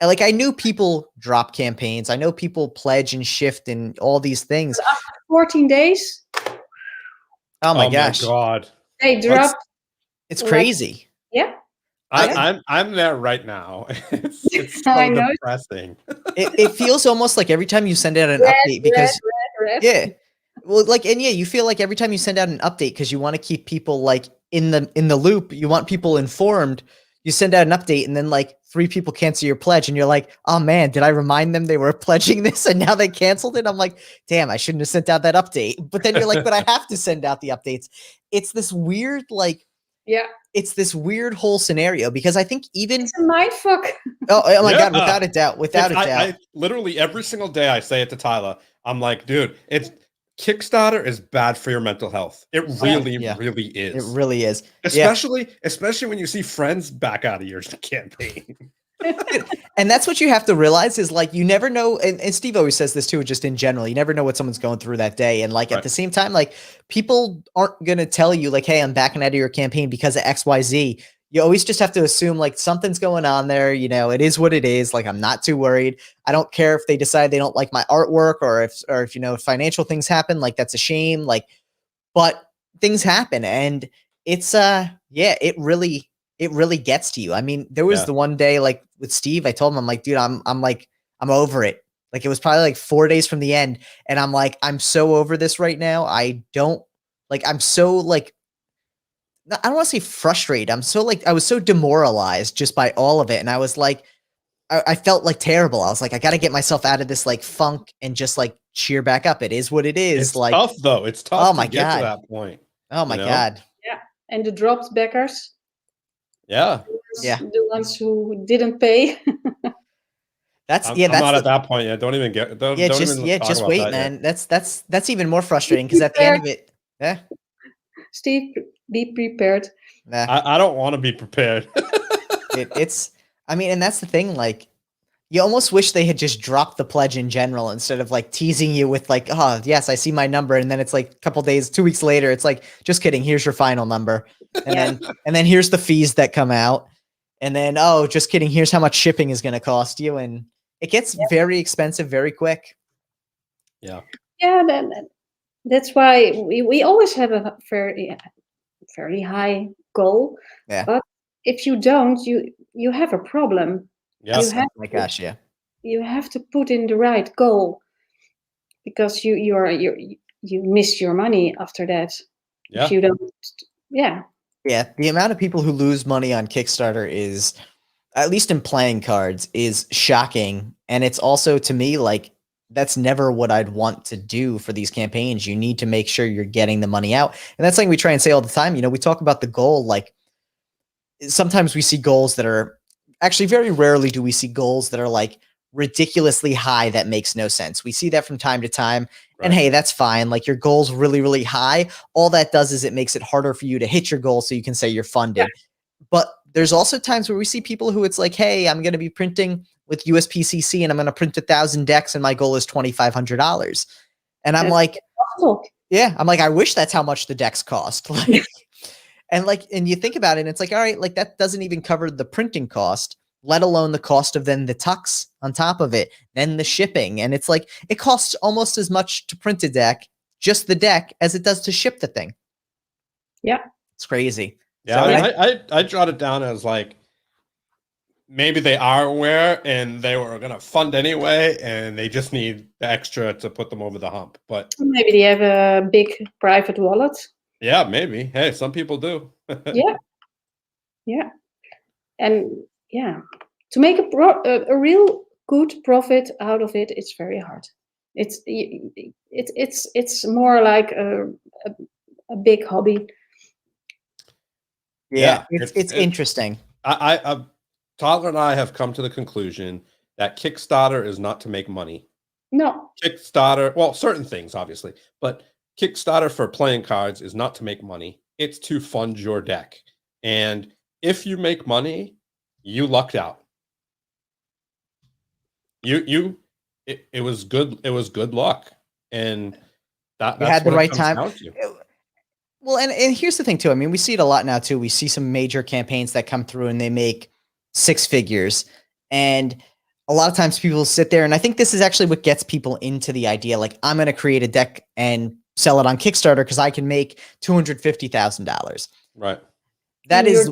Like I knew people drop campaigns. I know people pledge and shift and all these things. After 14 days. Oh my gosh. My God. They dropped. It's crazy. Yeah. I'm there right now. It's so depressing. It feels almost like every time you send out an update because well, like, and you feel like every time you send out an update because you want to keep people like in the loop, you want people informed. You send out an update and then like 3 people cancel your pledge and you're like, oh man, did I remind them they were pledging this and now they canceled it? I'm like, damn, I shouldn't have sent out that update. But then you're like, but I have to send out the updates. It's this weird, like, it's this weird whole scenario because I think even it's a mindfuck. Oh my God, without a doubt. I literally every single day I say it to Tyler. I'm like, dude, Kickstarter is bad for your mental health. It really, really is. It really is. Especially when you see friends back out of your campaign. And that's what you have to realize is like, you never know. And Steve always says this too, just in general, you never know what someone's going through that day. And like, at the same time, like people aren't going to tell you like, hey, I'm backing out of your campaign because of XYZ. You always just have to assume like something's going on there. You know, it is what it is. Like, I'm not too worried. I don't care if they decide they don't like my artwork or if, you know, financial things happen, like that's a shame. Like, but things happen and it's, it really gets to you. I mean, there was the one day like with Steve, I told him, I'm like, dude, I'm over it. Like it was probably like 4 days from the end. And I'm like, I'm so over this right now. I'm so like, I don't want to say frustrated. I'm so like, I was so demoralized just by all of it. And I was like, I felt like terrible. I was like, I got to get myself out of this like funk and just like cheer back up. It is what it is. It's like tough though. It's tough oh my to get God. to that point. Oh my God. Yeah. And the dropped backers. Yeah. The ones who didn't pay. I'm not at that point yet. Don't even get. Just wait, man. That's even more frustrating because at the end of it, Steve, be prepared. I don't want to be prepared. I mean, and that's the thing. Like, you almost wish they had just dropped the pledge in general instead of like teasing you with like, oh yes, I see my number, and then it's like a couple days, 2 weeks later, it's like, just kidding. Here's your final number, and then here's the fees that come out, and then oh, just kidding. Here's how much shipping is going to cost you, and it gets very expensive very quick. Yeah. That's why we always have a very high goal. Yeah. But if you don't, you have a problem. Yes. Oh my gosh, yeah. You have to put in the right goal because you miss your money after that. Yeah. If you don't. Yeah. Yeah. The amount of people who lose money on Kickstarter is, at least in playing cards, is shocking. And it's also to me like that's never what I'd want to do for these campaigns. You need to make sure you're getting the money out. And that's something we try and say all the time. We talk about the goal, like sometimes we see goals that are actually, very rarely do we see goals that are like ridiculously high that makes no sense. We see that from time to time. Right. And hey, that's fine. Like your goal's really, really high. All that does is it makes it harder for you to hit your goal so you can say you're funded. But there's also times where we see people who it's like, hey, I'm going to be printing with USPCC and I'm going to print 1,000 decks and my goal is $2,500. And I'm like, yeah, I'm like, I wish that's how much the decks cost. Like, and you think about it and it's like, all right, like that doesn't even cover the printing cost, let alone the cost of then the tux on top of it, then the shipping. And it's like, it costs almost as much to print a deck, just the deck, as it does to ship the thing. Yeah. It's crazy. Yeah, So I jot it down as like maybe they are aware and they were going to fund anyway, and they just need the extra to put them over the hump. But maybe they have a big private wallet. yeah, maybe. Hey, some people do. Yeah, yeah, and yeah, to make a real good profit out of it, it's very hard. It's more like a big hobby. yeah, it's interesting. Tyler and I have come to the conclusion that Kickstarter is not to make money. No. Kickstarter, well, certain things, obviously, but Kickstarter for playing cards is not to make money. It's to fund your deck. And if you make money, you lucked out. It was good luck. And that's you had the what right it time. comes down to. Well, and here's the thing too. I mean, we see it a lot now too. We see some major campaigns that come through and they make 6 figures. And a lot of times people sit there, and I think this is actually what gets people into the idea. Like, I'm going to create a deck and sell it on Kickstarter because I can make $250,000. Right. That is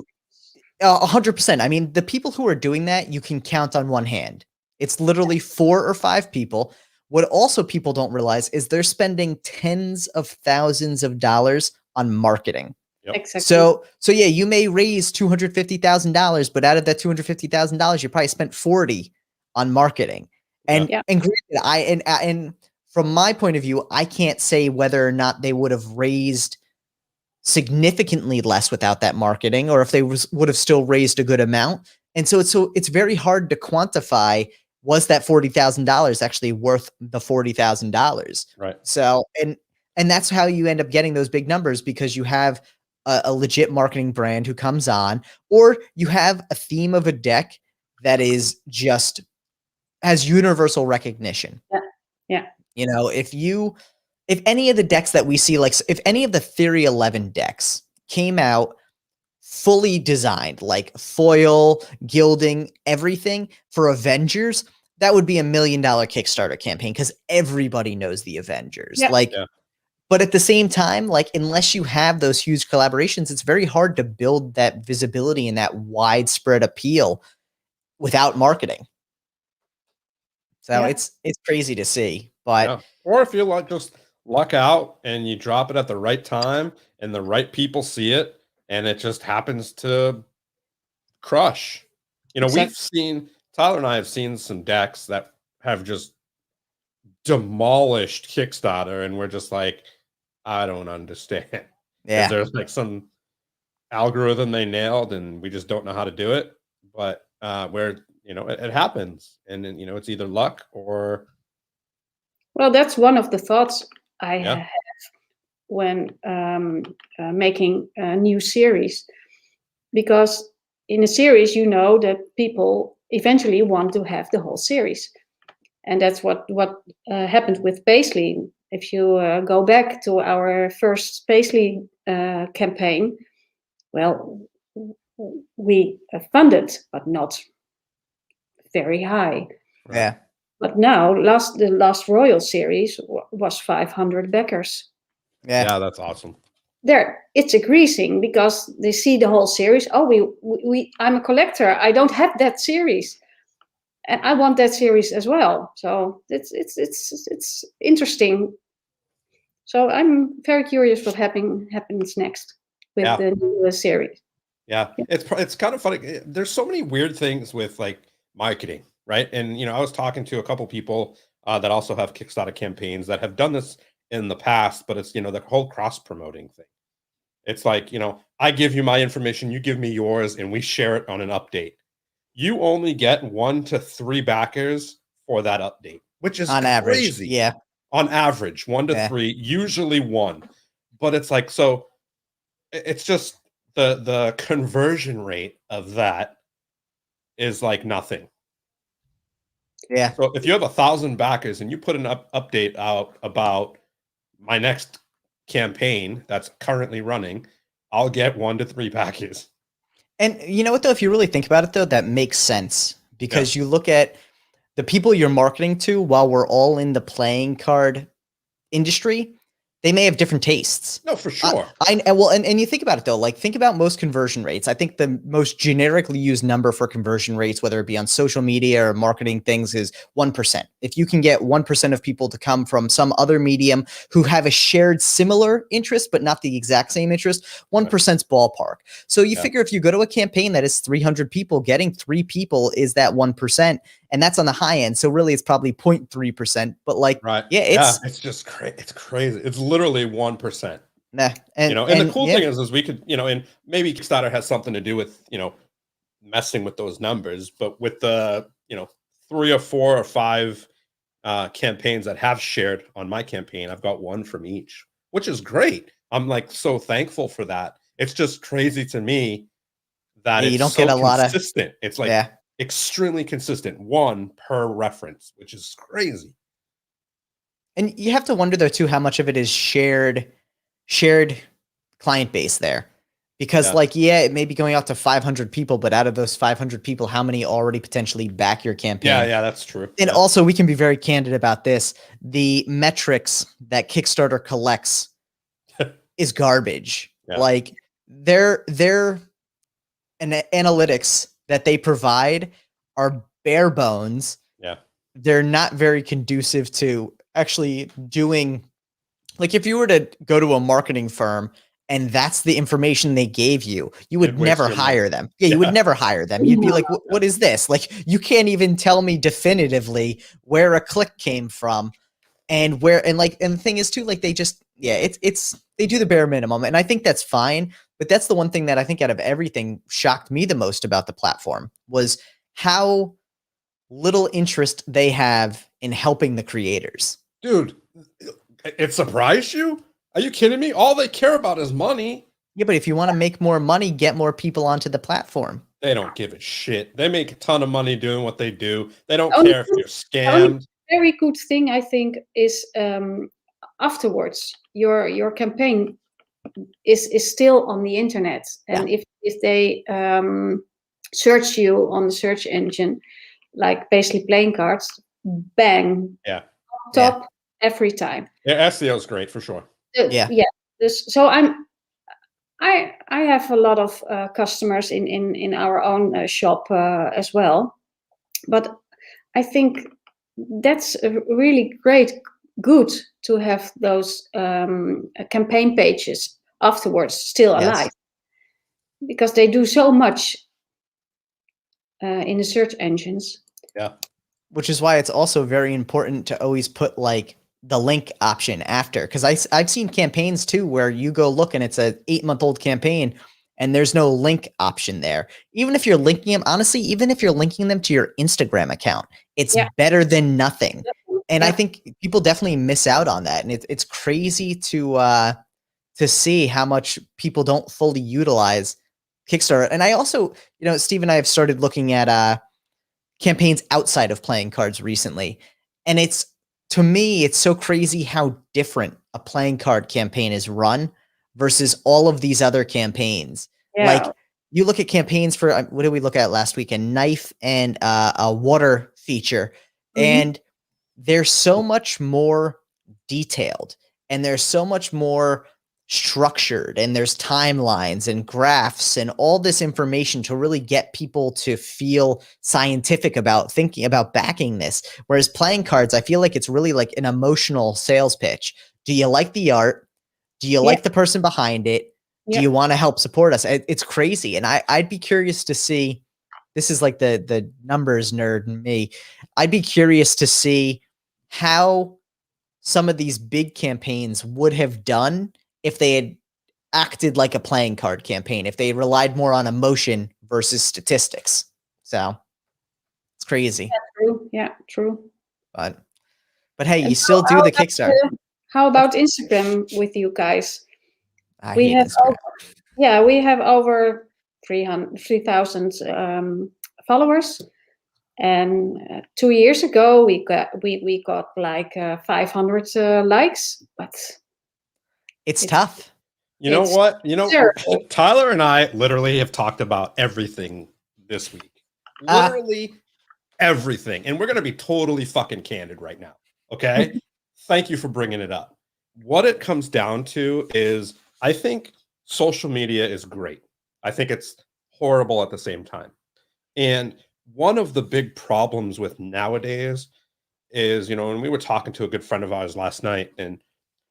100%. I mean, the people who are doing that, you can count on one hand. It's literally 4 or 5 people. What also people don't realize is they're spending tens of thousands of dollars on marketing. Yep. Exactly. So yeah, you may raise $250,000, but out of that $250,000, you probably spent 40 on marketing. And and granted, and from my point of view, I can't say whether or not they would have raised significantly less without that marketing, or if they would have still raised a good amount. And so it's very hard to quantify, was that $40,000 actually worth the $40,000? Right. So and that's how you end up getting those big numbers, because you have a legit marketing brand who comes on, or you have a theme of a deck that is just has universal recognition. Yeah. If any of the decks that we see, like if any of the Theory 11 decks came out fully designed, like foil, gilding, everything for Avengers, that would be $1 million Kickstarter campaign, because everybody knows the Avengers. But at the same time, like, unless you have those huge collaborations, it's very hard to build that visibility and that widespread appeal without marketing. So it's crazy to see. But or if you just luck out and you drop it at the right time and the right people see it and it just happens to crush. Tyler and I have seen some decks that have just demolished Kickstarter, and we're just like, I don't understand. Yeah. There's like some algorithm they nailed and we just don't know how to do it. But it happens, and then it's either luck or. Well, that's one of the thoughts I have when making a new series, because in a series, that people eventually want to have the whole series, and that's what happened with Paisley. If you go back to our first Paisley campaign, well, we funded, but not very high. Yeah. But now, the last Royal series was 500 backers. Yeah, that's awesome. It's increasing because they see the whole series. Oh, I'm a collector. I don't have that series, and I want that series as well. So it's interesting. So I'm very curious what happens next with the new series. Yeah, it's kind of funny. There's so many weird things with like marketing, right? And I was talking to a couple people that also have Kickstarter campaigns that have done this in the past, but it's, the whole cross promoting thing. It's like, I give you my information, you give me yours, and we share it on an update. You only get 1 to 3 backers for that update, which is on average. crazy. Yeah. On average, 1 to 3, usually 1. But it's like, so it's just the conversion rate of that is like nothing. Yeah. So if you have 1,000 backers and you put an update out about my next campaign that's currently running, I'll get 1 to 3 backers. And you know what, though, if you really think about it, though, that makes sense, because you look at the people you're marketing to, while we're all in the playing card industry, they may have different tastes. No, for sure. And you think about it, though, like, think about most conversion rates. I think the most generically used number for conversion rates, whether it be on social media or marketing things, is 1%. If you can get 1% of people to come from some other medium who have a shared similar interest, but not the exact same interest, 1%'s ballpark. So you figure if you go to a campaign that is 300 people, getting 3 people is that 1%. And that's on the high end. So really it's probably 0.3%, but like, it's just crazy. It's crazy. It's literally 1%. Nah. And the cool thing is we could, and maybe Kickstarter has something to do with, messing with those numbers, but with the, 3 or 4 or 5 campaigns that have shared on my campaign, I've got 1 from each, which is great. I'm like so thankful for that. It's just crazy to me that you don't get a lot of consistent. It's like extremely consistent, 1 per reference, which is crazy. And you have to wonder, though, too, how much of it is shared client base there, because it may be going out to 500 people, but out of those 500 people, how many already potentially back your campaign? Yeah, that's true. And also, we can be very candid about this. The metrics that Kickstarter collects is garbage. Like their analytics that they provide are bare bones. They're not very conducive to actually doing, like, if you were to go to a marketing firm and that's the information they gave you, you would never hire them. You would never hire them. You'd be like, what is this? Like, you can't even tell me definitively where a click came from and where, and the thing is too, like, they just, they do the bare minimum. And I think that's fine. But that's the one thing that I think out of everything shocked me the most about the platform was how little interest they have in helping the creators. Dude, it surprised you? Are you kidding me? All they care about is money. Yeah, but if you want to make more money, get more people onto the platform. They don't give a shit. They make a ton of money doing what they do. They don't care if you're scammed. Very good thing, I think, is afterwards your campaign is still on the internet, and if they search you on the search engine, like Paisley Playing Cards, bang, top every time. SEO is great for sure. So I have a lot of customers in our own shop as well, but I think that's really good to have those campaign pages afterwards still alive, because they do so much in the search engines. Which is why it's also very important to always put like the link option after, because I've seen campaigns too where you go look and it's a 8-month-old campaign and there's no link option there. Even if you're linking them, honestly, even if you're linking them to your Instagram account, it's better than nothing. And I think people definitely miss out on that. And it's crazy to see how much people don't fully utilize Kickstarter. And I also, Steve and I have started looking at campaigns outside of playing cards recently. And to me, it's so crazy how different a playing card campaign is run versus all of these other campaigns. Like, you look at campaigns for, what did we look at last week? A knife and a water feature. And they're so much more detailed and they're so much more structured, and there's timelines and graphs and all this information to really get people to feel scientific about thinking about backing this. Whereas playing cards, I feel like it's really like an emotional sales pitch. Do you like the art? Do you like the person behind it? Do you want to help support us? It's crazy. And I'd be curious to see, this is like the numbers nerd in me. I'd be curious to see how some of these big campaigns would have done if they had acted like a playing card campaign, if they relied more on emotion versus statistics. So it's crazy. True. Yeah, true. But hey, And you still do the Kickstarter. How about Instagram with you guys? I We hate have Instagram. we have over 3,000 followers. And 2 years ago, we got like 500 likes, but It's tough. You know It's what? You know, sure. Tyler and I literally have talked about everything this week. Literally everything. And we're going to be totally fucking candid right now. Okay? Thank you for bringing it up. What it comes down to is I think social media is great. I think it's horrible at the same time. And one of the big problems with nowadays is, you know, and we were talking to a good friend of ours last night, and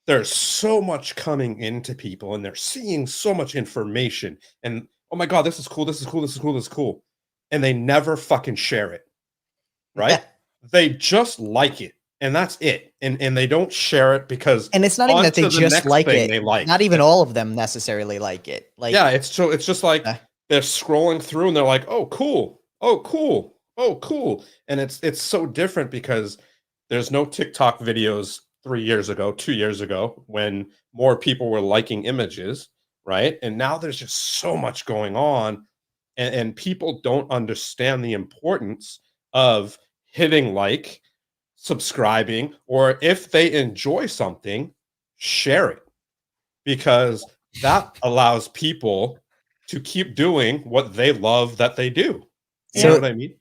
there's so much coming into people and they're seeing so much information and, oh my God, this is cool. This is cool. This is cool. This is cool. And they never fucking share it. Right. They just like it. And that's it. And they don't share it because, and it's not even that they just like it. They like. Not even all of them necessarily like it. Like, yeah, it's just like they're scrolling through and they're like, oh, cool. Oh, cool. Oh, cool. And it's so different because there's no TikTok videos 3 years ago, 2 years ago, when more people were liking images, right? And now there's just so much going on, and people don't understand the importance of hitting like, subscribing, or if they enjoy something, share it, because that allows people to keep doing what they love that they do. You know what I mean?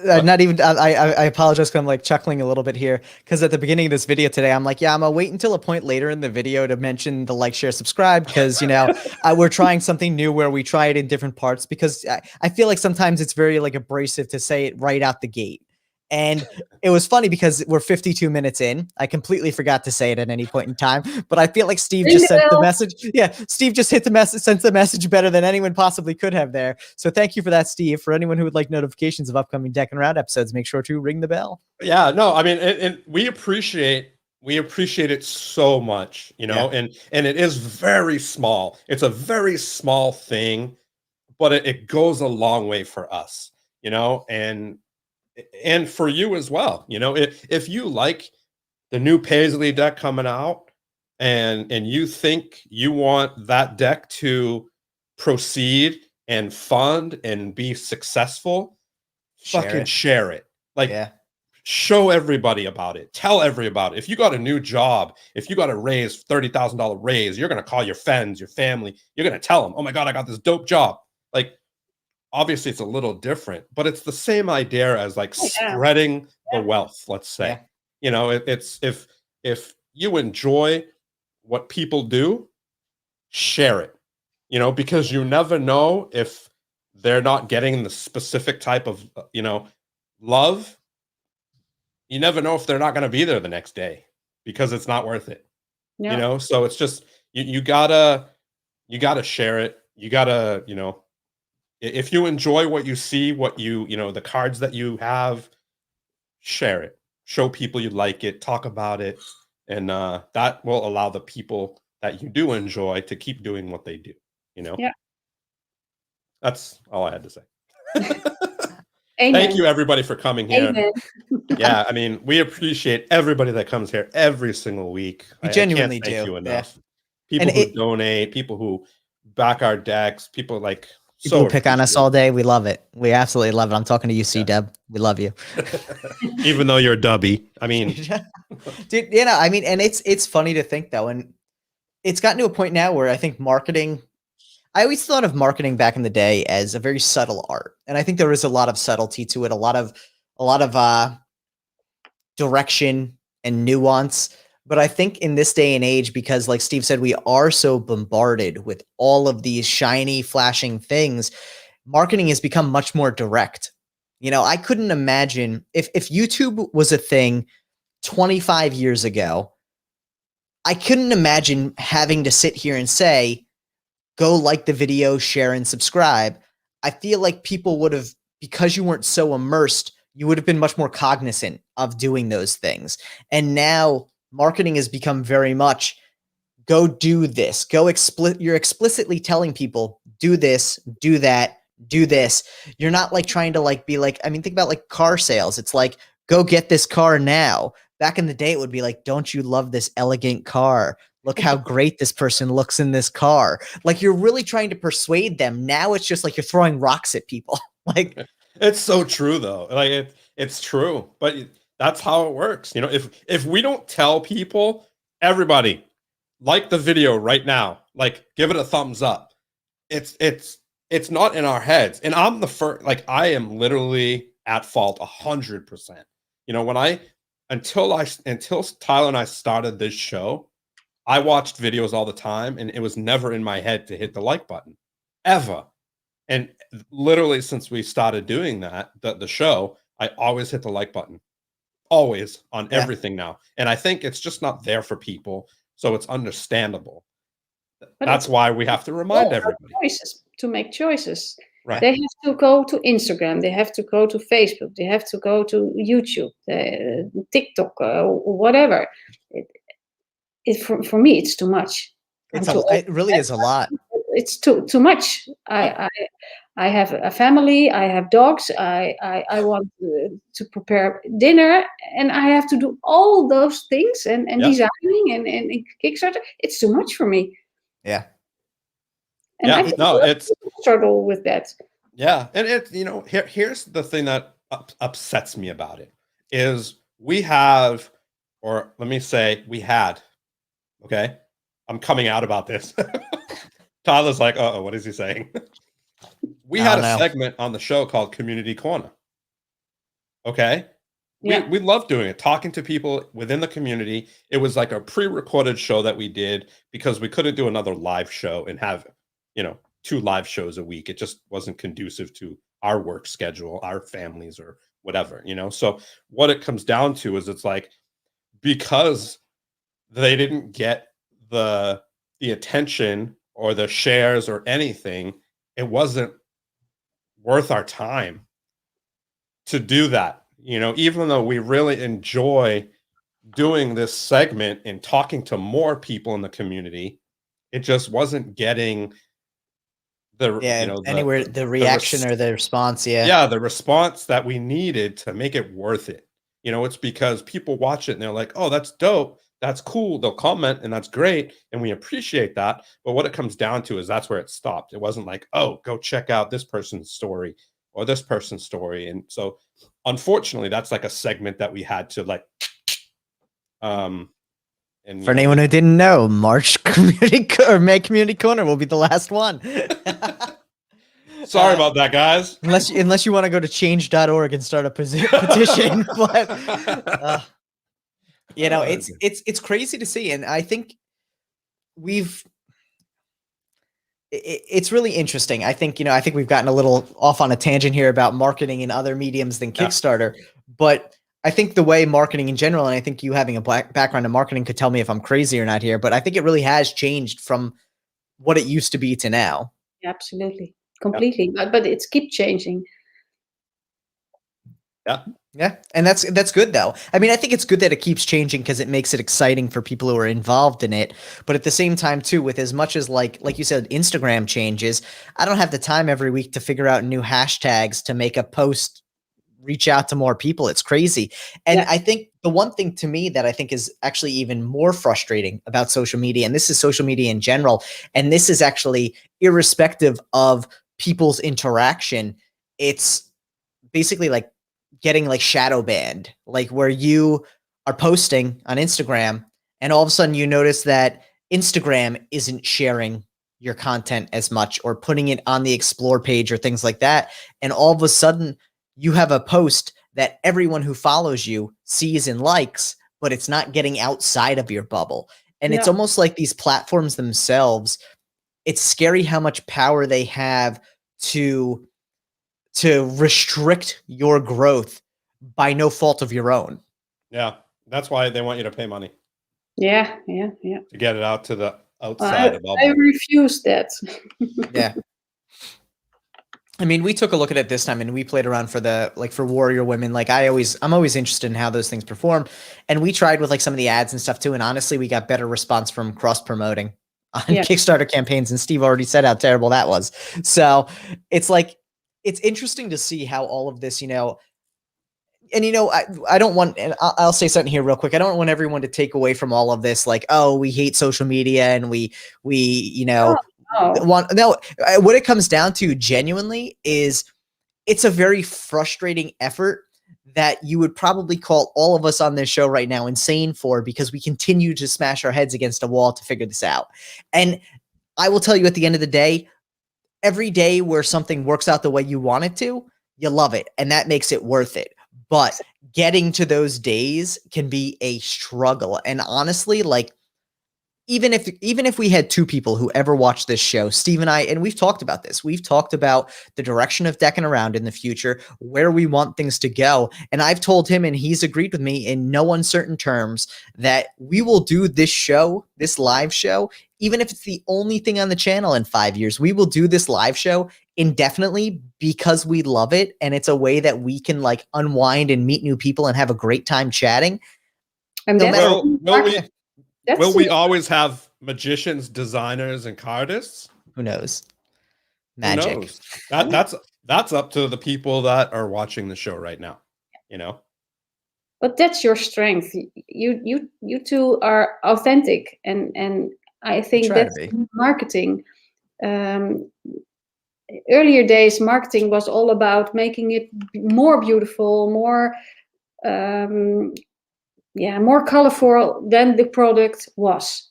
Not even I apologize because I'm like chuckling a little bit here, because at the beginning of this video today I'm like, yeah, I'm gonna wait until a point later in the video to mention the like, share, subscribe, because, you know, we're trying something new where we try it in different parts, because I feel like sometimes it's very like abrasive to say it right out the gate. And it was funny because we're 52 minutes in. I completely forgot to say it at any point in time, but I feel like Steve just sent the message. Yeah, Steve just hit the message, sent the message better than anyone possibly could have there. So thank you for that, Steve. For anyone who would like notifications of upcoming Deckin Around episodes, make sure to ring the bell. Yeah, no, I mean, and we appreciate it so much, you know, and it is very small. It's a very small thing, but it goes a long way for us, you know, and for you as well. You know, if you like the new Paisley deck coming out and you think you want that deck to proceed and fund and be successful, fucking share it. Like, show everybody about it. Tell everybody about it. If you got a new job, if you got a raise, $30,000 raise, you're going to call your friends, your family. You're going to tell them, oh my God, I got this dope job. Like, obviously it's a little different, but it's the same idea as like spreading the wealth, let's say. You know, it's if you enjoy what people do, share it, you know, because you never know if they're not getting the specific type of, you know, love. You never know if they're not going to be there the next day because it's not worth it. You know, so it's just, you gotta share it. You gotta, you know, if you enjoy what you see, what you know, the cards that you have, share it. Show people you like it, talk about it, and that will allow the people that you do enjoy to keep doing what they do, you know? Yeah. That's all I had to say. Amen. Thank you, everybody, for coming here. Amen. Yeah, I mean, we appreciate everybody that comes here every single week. We genuinely I can't thank do. you enough. Yeah. People who donate, people who back our decks, people like... People who pick on us all day. We love it. We absolutely love it. I'm talking to you, C-Dub. We love you. Even though you're Dubby. I mean, dude, you know, I mean, and it's funny to think though, and it's gotten to a point now where I think marketing, I always thought of marketing back in the day as a very subtle art. And I think there is a lot of subtlety to it, a lot of direction and nuance. But I think in this day and age, because like Steve said, we are so bombarded with all of these shiny, flashing things, marketing has become much more direct. You know, I couldn't imagine if YouTube was a thing 25 years ago, I couldn't imagine having to sit here and say, go like the video, share and subscribe. I feel like people would have, because you weren't so immersed, you would have been much more cognizant of doing those things. And now marketing has become very much go do this, you're explicitly telling people do this, do that, do this. You're not like trying to like be like, I mean, think about like car sales. It's like, go get this car now. Back in the day, it would be like, don't you love this elegant car? Look how great this person looks in this car. Like you're really trying to persuade them. Now it's just like you're throwing rocks at people. Like it's so true though. Like it's true, but that's how it works. You know, if we don't tell people, everybody like the video right now, like give it a thumbs up. It's not in our heads. And I'm the first, like I am literally at fault 100%. You know, until Tyler and I started this show, I watched videos all the time and it was never in my head to hit the like button ever. And literally since we started doing that, the show, I always hit the like button, always on everything now. And I think it's just not there for people. So it's understandable. But that's why we have to remind everybody to make choices. Right. They have to go to Instagram. They have to go to Facebook. They have to go to YouTube, TikTok, whatever. For me, it's too much. It really is a lot. It's too much. I have a family. I have dogs. I want to prepare dinner, and I have to do all those things and designing and Kickstarter. It's too much for me. Yeah. And it's struggle with that. Yeah, and here's the thing that upsets me about it is we have, or let me say we had. Okay, I'm coming out about this. Tyler's like, uh-oh, what is he saying? We had a segment on the show called Community Corner. Okay. We love doing it, talking to people within the community. It was like a pre-recorded show that we did because we couldn't do another live show and have, 2 live shows a week. It just wasn't conducive to our work schedule, our families, or whatever, So what it comes down to is it's like, because they didn't get the attention or the shares or anything, it wasn't worth our time to do that. Even though we really enjoy doing this segment and talking to more people in the community, it just wasn't getting the reaction or the response. The response that we needed to make it worth it. It's because people watch it and they're like, oh, that's dope, that's cool, they'll comment, and that's great, and we appreciate that. But what it comes down to is that's where it stopped. It wasn't like, oh, go check out this person's story or this person's story. And so unfortunately that's like a segment that we had to like and for anyone who didn't know, March May Community Corner will be the last one. Sorry about that, guys. Unless you want to go to change.org and start a petition. But it's crazy to see. And I think it's really interesting. I think we've gotten a little off on a tangent here about marketing in other mediums than Kickstarter, but I think the way marketing in general, and I think you having a background in marketing could tell me if I'm crazy or not here, but I think it really has changed from what it used to be to now. Absolutely. Completely. But it's keep changing. Yeah. And that's good though. I mean, I think it's good that it keeps changing because it makes it exciting for people who are involved in it. But at the same time too, with as much as like you said, Instagram changes, I don't have the time every week to figure out new hashtags to make a post reach out to more people. It's crazy. And I think the one thing to me that I think is actually even more frustrating about social media, and this is social media in general, and this is actually irrespective of people's interaction, it's basically like getting like shadow banned, like where you are posting on Instagram and all of a sudden you notice that Instagram isn't sharing your content as much or putting it on the explore page or things like that. And all of a sudden you have a post that everyone who follows you sees and likes, but it's not getting outside of your bubble. And it's almost like these platforms themselves, it's scary how much power they have to restrict your growth by no fault of your own. Yeah. That's why they want you to pay money. Yeah. To get it out to the outside of bubble. I refuse that. Yeah. I mean, we took a look at it this time and we played around for for Warrior Women. Like I'm always interested in how those things perform. And we tried with like some of the ads and stuff too. And honestly, we got better response from cross promoting on Yeah. Kickstarter campaigns. And Steve already said how terrible that was. So it's like, it's interesting to see how all of this, and I don't want, and I'll say something here real quick. I don't want everyone to take away from all of this, like, oh, we hate social media and we Oh, no, what it comes down to genuinely is it's a very frustrating effort that you would probably call all of us on this show right now insane for, because we continue to smash our heads against a wall to figure this out. And I will tell you, at the end of the day, every day where something works out the way you want it to, you love it. And that makes it worth it. But getting to those days can be a struggle. And honestly, like, even if we had two people who ever watched this show, Steve and I, and we've talked about this, we've talked about the direction of Deckin Around in the future, where we want things to go. And I've told him, and he's agreed with me in no uncertain terms, that we will do this show, this live show, even if it's the only thing on the channel in 5 years. We will do this live show indefinitely because we love it. And it's a way that we can like unwind and meet new people and have a great time chatting. and No that's matter, Will we always have magicians, designers, and cardists? who knows? Who Magic. knows? That's up to the people that are watching the show right now. but that's your strength. You two are authentic, and I think try to that's be. marketing. Earlier days, marketing was all about making it more beautiful, more more colorful than the product was.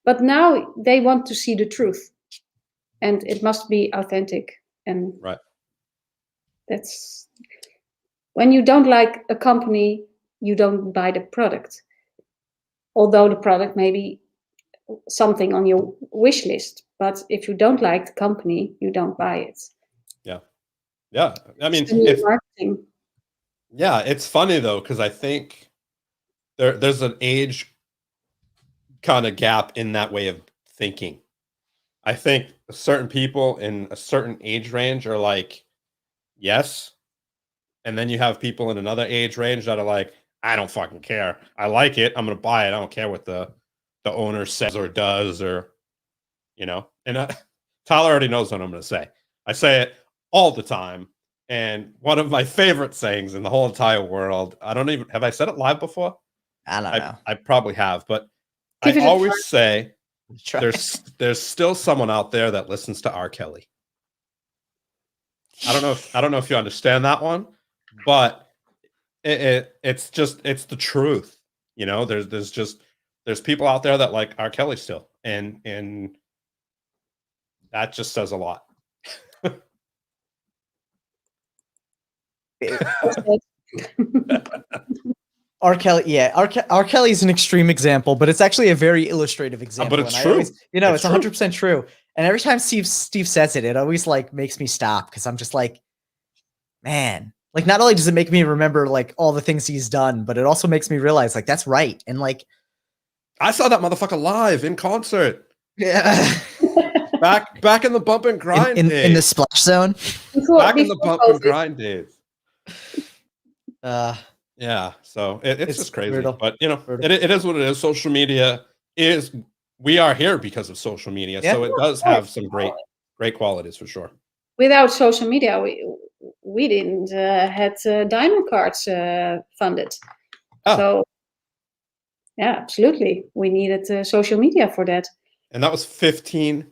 But now they want to see the truth, and it must be authentic. And Right. that's when you don't like a company, you don't buy the product. Although the product may be something on your wish list, but if you don't like the company, you don't buy it. Yeah. I mean, Marketing. yeah, it's funny though, because I think there's an age kind of gap in that way of thinking. I think certain people in a certain age range are like, yes. And then you have people in another age range that are like, I don't fucking care. I like it. I'm going to buy it. I don't care what the owner says or does, or, and Tyler already knows what I'm going to say. I say it all the time. And one of my favorite sayings in the whole entire world, have I said it live before? I don't know. I probably have, but Give I it a always say Try. there's still someone out there that listens to R. Kelly. I don't know if you understand that one, but it's the truth. There's people out there that like R. Kelly still, and that just says a lot. R. Kelly, yeah, R. Kelly is an extreme example, but it's actually a very illustrative example. But it's and true. It's 100% true. And every time Steve says it, it always like makes me stop, because I'm just like, man, like not only does it make me remember like all the things he's done, but it also makes me realize like that's right. And like, I saw that motherfucker live in concert. yeah, back in the bump and grind days. in the splash zone. Back in the bump and grind days. Yeah, so it's just crazy, brutal. But it is what it is. Social media we are here because of social media, so it does have some great qualities for sure. Without social media, we didn't had Diamond Cards funded. Oh. So yeah, absolutely, we needed social media for that. And that was 15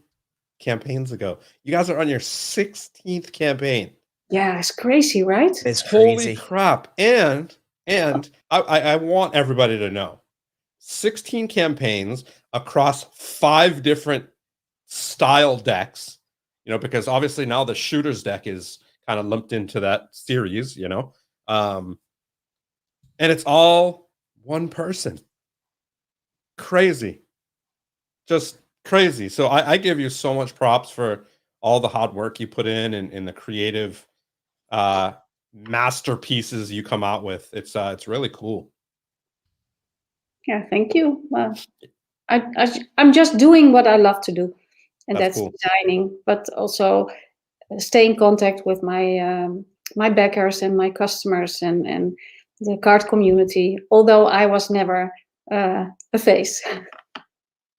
campaigns ago. You guys are on your 16th campaign. Yeah, it's crazy, right? It's crazy. Holy crap. And I want everybody to know 16 campaigns across 5 different style decks, because obviously now the shooter's deck is kind of lumped into that series, and it's all one person. Crazy. Just crazy. So I give you so much props for all the hard work you put in the creative masterpieces you come out with. It's really cool. Yeah, thank you. Well, I'm just doing what I love to do, and That's that's cool. designing, but also stay in contact with my my backers and my customers and the card community. Although I was never a face.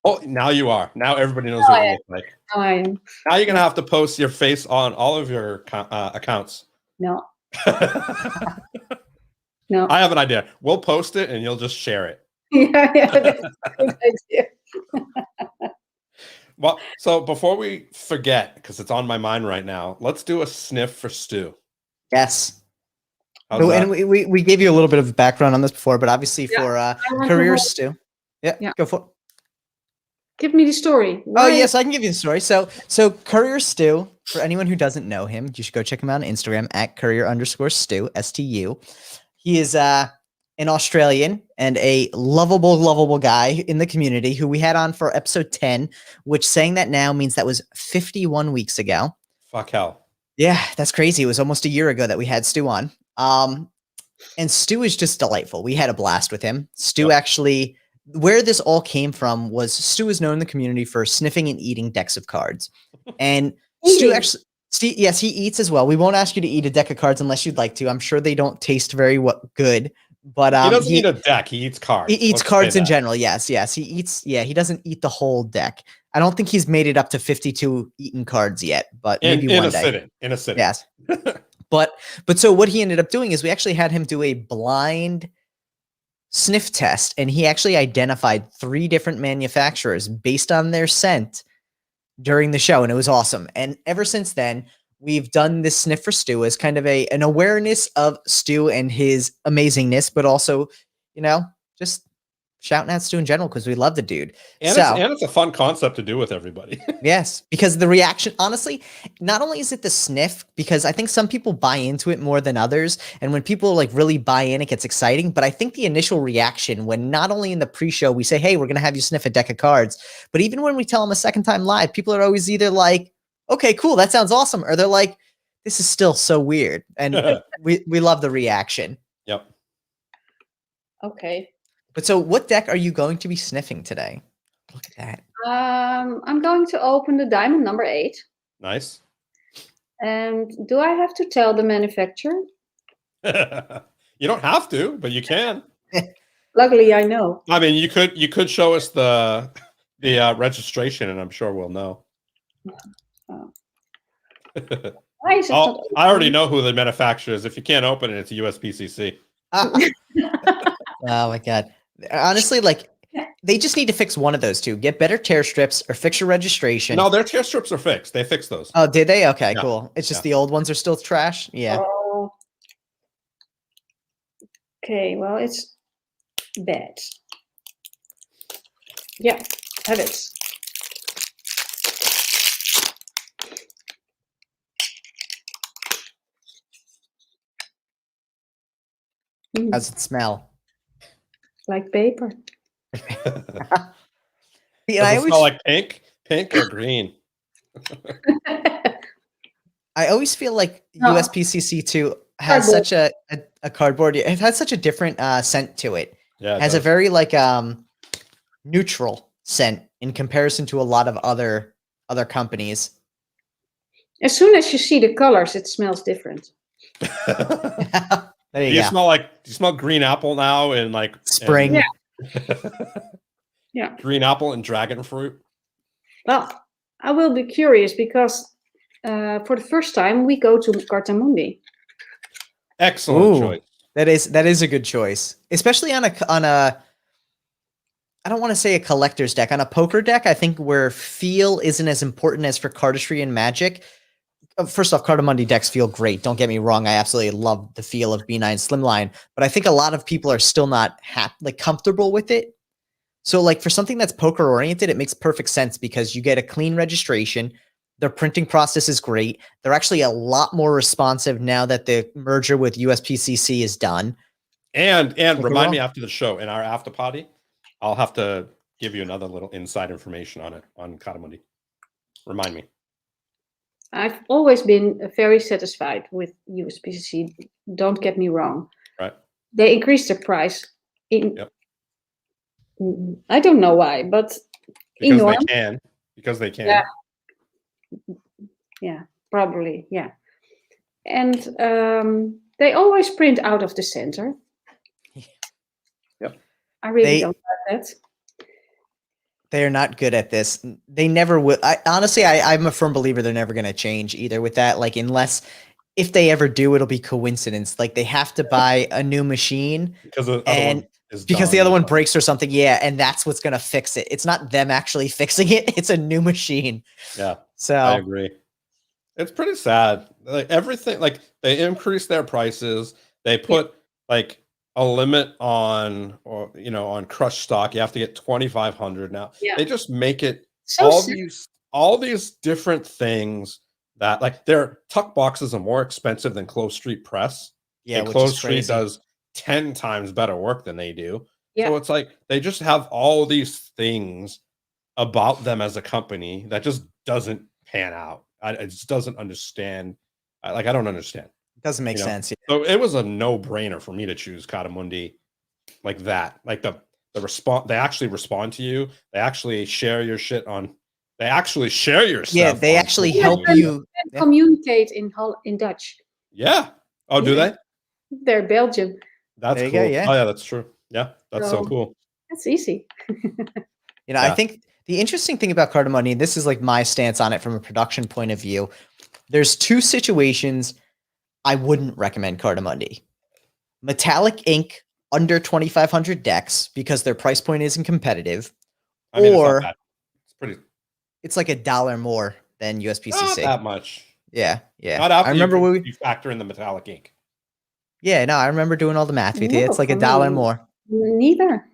Oh, now you are. Now everybody knows what you look like. I am. Now you're gonna have to post your face on all of your accounts. No, I no. have an idea. We'll post it and you'll just share it. Yeah, that's a good idea. Well, so before we forget, because it's on my mind right now, let's do a sniff for Stu. Yes. How's that? And we gave you a little bit of background on this before, but obviously for want career to- Stu. Yeah, Yeah. go for it. Give me the story. Oh Why- yes, I can give you the story. So Courier Stu, for anyone who doesn't know him, you should go check him out on Instagram at courier_Stu, STU. He is an Australian and a lovable guy in the community who we had on for episode 10, which saying that now means that was 51 weeks ago. Fuck hell. Yeah, that's crazy. It was almost a year ago that we had Stu on. And Stu is just delightful. We had a blast with him. Stu actually, where this all came from was Stu is known in the community for sniffing and eating decks of cards. And Stu Eating. actually, yes, he eats as well. We won't ask you to eat a deck of cards unless you'd like to. I'm sure they don't taste very good. But He doesn't eat a deck. He eats cards. he eats Let's cards say in that. general. Yes. He eats. Yeah, he doesn't eat the whole deck. I don't think he's made it up to 52 eaten cards yet, but maybe in one a day. sitting. In a sitting. Yes. But so what he ended up doing is we actually had him do a blind sniff test, and he actually identified 3 different manufacturers based on their scent during the show, and it was awesome. And ever since then, we've done this sniff for Stu as kind of an awareness of Stu and his amazingness, but also, just shouting at Stu in general because we love the dude. And, it's a fun concept to do with everybody. Yes, because the reaction, honestly, not only is it the sniff, because I think some people buy into it more than others. And when people like really buy in, it gets exciting. But I think the initial reaction when not only in the pre-show, we say, hey, we're going to have you sniff a deck of cards, but even when we tell them a second time live, people are always either like, okay, cool, that sounds awesome. Or they're like, this is still so weird. And we love the reaction. Yep. Okay. But so what deck are you going to be sniffing today? Look at that. I'm going to open the Diamond number 8. Nice. And do I have to tell the manufacturer? You don't have to, but you can. Luckily, I know. I mean, you could show us the registration, and I'm sure we'll know. Why is it not I already know who the manufacturer is. If you can't open it, it's a USPCC. Oh my god. Honestly, like they just need to fix one of those two. Get better tear strips or fix your registration. No, their tear strips are fixed. They fixed those. Oh, did they? Okay, Yeah. cool. It's just Yeah. the old ones are still trash. Yeah. Oh. Okay, well, it's bad. Yeah, have it. How's it smell? Like paper. Yeah, Does I it always, smell like pink or green? I always feel like No. USPCC2 has Cardboard. such a cardboard. It has such a different scent to it. Yeah, It has a very like neutral scent in comparison to a lot of other companies. As soon as you see the colors, it smells different. There Do you you go. smell green apple now and like Spring. Yeah. Yeah. green apple and dragon fruit? Well, I will be curious because for the first time we go to Cartamundi. Excellent Ooh. choice. That is a good choice, especially on a. I don't want to say a collector's deck. On a poker deck, I think where feel isn't as important as for cardistry and Magic. First off, Cartamundi decks feel great. Don't get me wrong. I absolutely love the feel of B9 Slimline, but I think a lot of people are still not comfortable with it. So like for something that's poker oriented, it makes perfect sense because you get a clean registration. Their printing process is great. They're actually a lot more responsive now that the merger with USPCC is done. And Take remind a me after the show in our after party, I'll have to give you another little inside information on it on Cartamundi. Remind me. I've always been very satisfied with USPCC. Don't get me wrong. Right. They increased the price. Yep. I don't know why, but Because Enorm. they can. Because they can. Yeah. Yeah, probably. Yeah. And they always print out of the center. Yep. I really don't like that. They're not good at this. They never will. Honestly, I'm a firm believer they're never going to change either with that. Like, unless if they ever do, it'll be coincidence. Like, they have to buy a new machine Because the other one is because done the other or one something. breaks or something. Yeah, and that's what's going to fix it. It's not them actually fixing it. It's a new machine. Yeah, So I agree. It's pretty sad. Like everything, like they increase their prices. They put like a limit on, or on crush stock. You have to get 2,500 now. Yeah. They just make it So sad. all these different things that, like, their tuck boxes are more expensive than Clove Street Press. yeah, And which Clove is Street crazy. does 10 times better work than they do. Yeah. So it's like they just have all these things about them as a company that just doesn't pan out. It just doesn't understand. I don't understand. Doesn't make sense. Yeah. So it was a no-brainer for me to choose Cotamundi like that. Like the response, they actually respond to you. They actually share your shit on. They actually share your stuff. Yeah, they on actually social help media. you. And communicate in Dutch. Yeah. Oh, do Yeah. they? They're Belgian. That's There you cool. go, yeah. Oh, yeah, that's true. Yeah, that's so So- cool. That's easy. I Yeah. think the interesting thing about Cardamundi, and this is like my stance on it from a production point of view, there's two situations I wouldn't recommend Cardamundi. Metallic ink under 2,500 decks because their price point isn't competitive. I mean, Or- it's not bad. It's pretty. It's like $1 more than Not USPCC. that much. Yeah, yeah. Not after I remember you factor in the metallic ink. Yeah, no, I remember doing all the math with you. No, It's like for $1 me- more. Neither.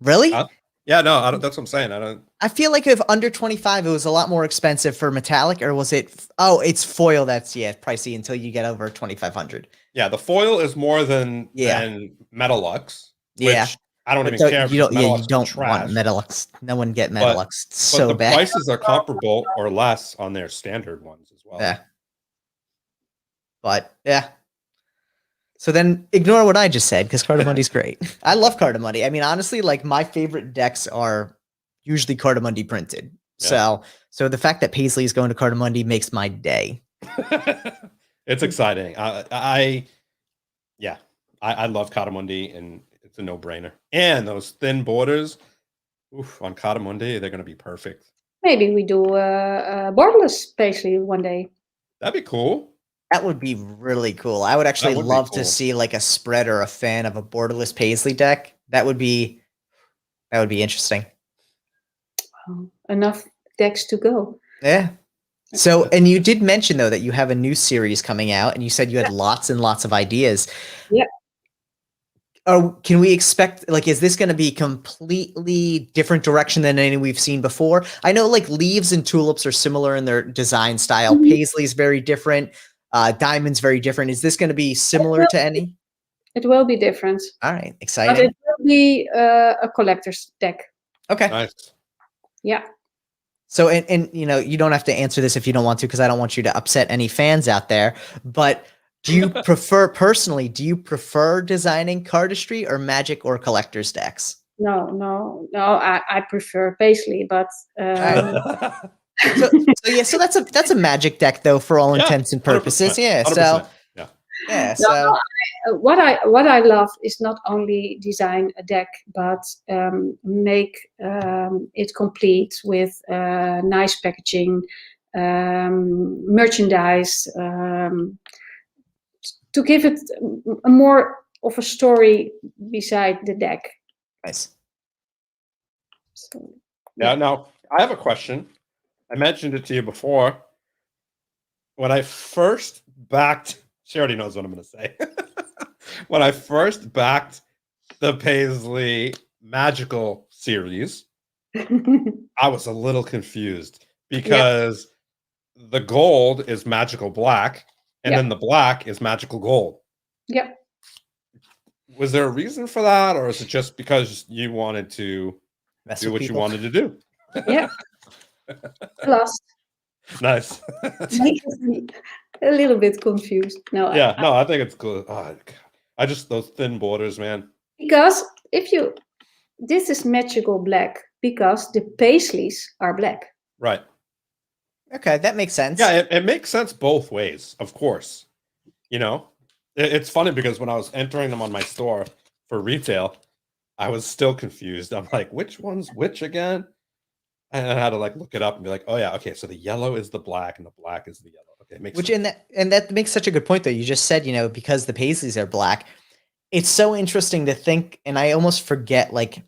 Really? Huh? Yeah, no, I don't, that's what I'm saying. I don't. I feel like if under 25, it was a lot more expensive for metallic, or was it? Oh, it's foil. That's pricey until you get over 2,500. Yeah, the foil is more than Metalux. Yeah. Which I don't even So care. you don't. because Yeah, Metalux you is don't trash. want Metalux. No one get But- Metalux. It's so but the bad. prices are comparable or less on their standard ones as well. Yeah. But yeah. So then ignore what I just said because Cardamundi's great. I love Cardamundi. I mean, honestly, like my favorite decks are usually Cardamundi printed. Yeah. So the fact that Paisley is going to Cardamundi makes my day. It's exciting. I love Cotamundi, and it's a no-brainer. And those thin borders, on Cotamundi, they're going to be perfect. Maybe we do borderless Paisley one day. That'd be cool. That would be really cool. I would actually would be love cool. to see like a spread or a fan of a borderless Paisley deck. That would be interesting. Enough decks to go. Yeah. So, and you did mention though that you have a new series coming out, and you said you had lots and lots of ideas. Yeah. Oh, can we expect, like, is this going to be completely different direction than any we've seen before? I know like Leaves and Tulips are similar in their design style. Mhm. Paisley's very different. Diamond's very different. Is this going to be similar to any? It will be different. All right. But Exciting. it will be a collector's deck. Okay. Nice. Yeah. So, and you don't have to answer this if you don't want to, because I don't want you to upset any fans out there, but do you prefer designing cardistry or magic or collector's decks? No. I prefer Paisley, but So that's a magic deck though, for all Yeah, intents and purposes. 100%, Yeah. 100%. Yeah. No, So what I love is not only design a deck, but make it complete with nice packaging, merchandise, to give it a more of a story beside the deck. nice. So, Yeah. Now, I have a question. I mentioned it to you before. When I first backed, she already knows what I'm going to say. When I first backed the Paisley Magical series, I was a little confused because the gold is magical black, and Yeah. then the black is magical gold. Yep. Was there a reason for that, or is it just because you wanted to Mess do with what you people. wanted to do? Yeah. Last. Nice. Makes me a little bit confused. No, Yeah, no, I think it's cool. Oh, God. I just, those thin borders, man. because this is magical black because the paisleys are black. Right. Okay, that makes sense. Yeah, it makes sense both ways, of course. You know, it's funny because when I was entering them on my store for retail, I was still confused. I'm like, which one's which again? And I had to like look it up and be like, oh yeah, okay, so the yellow is the black and the black is the yellow. Okay, it makes Which sense. and that makes such a good point though. You just said, because the paisleys are black, it's so interesting to think, and I almost forget like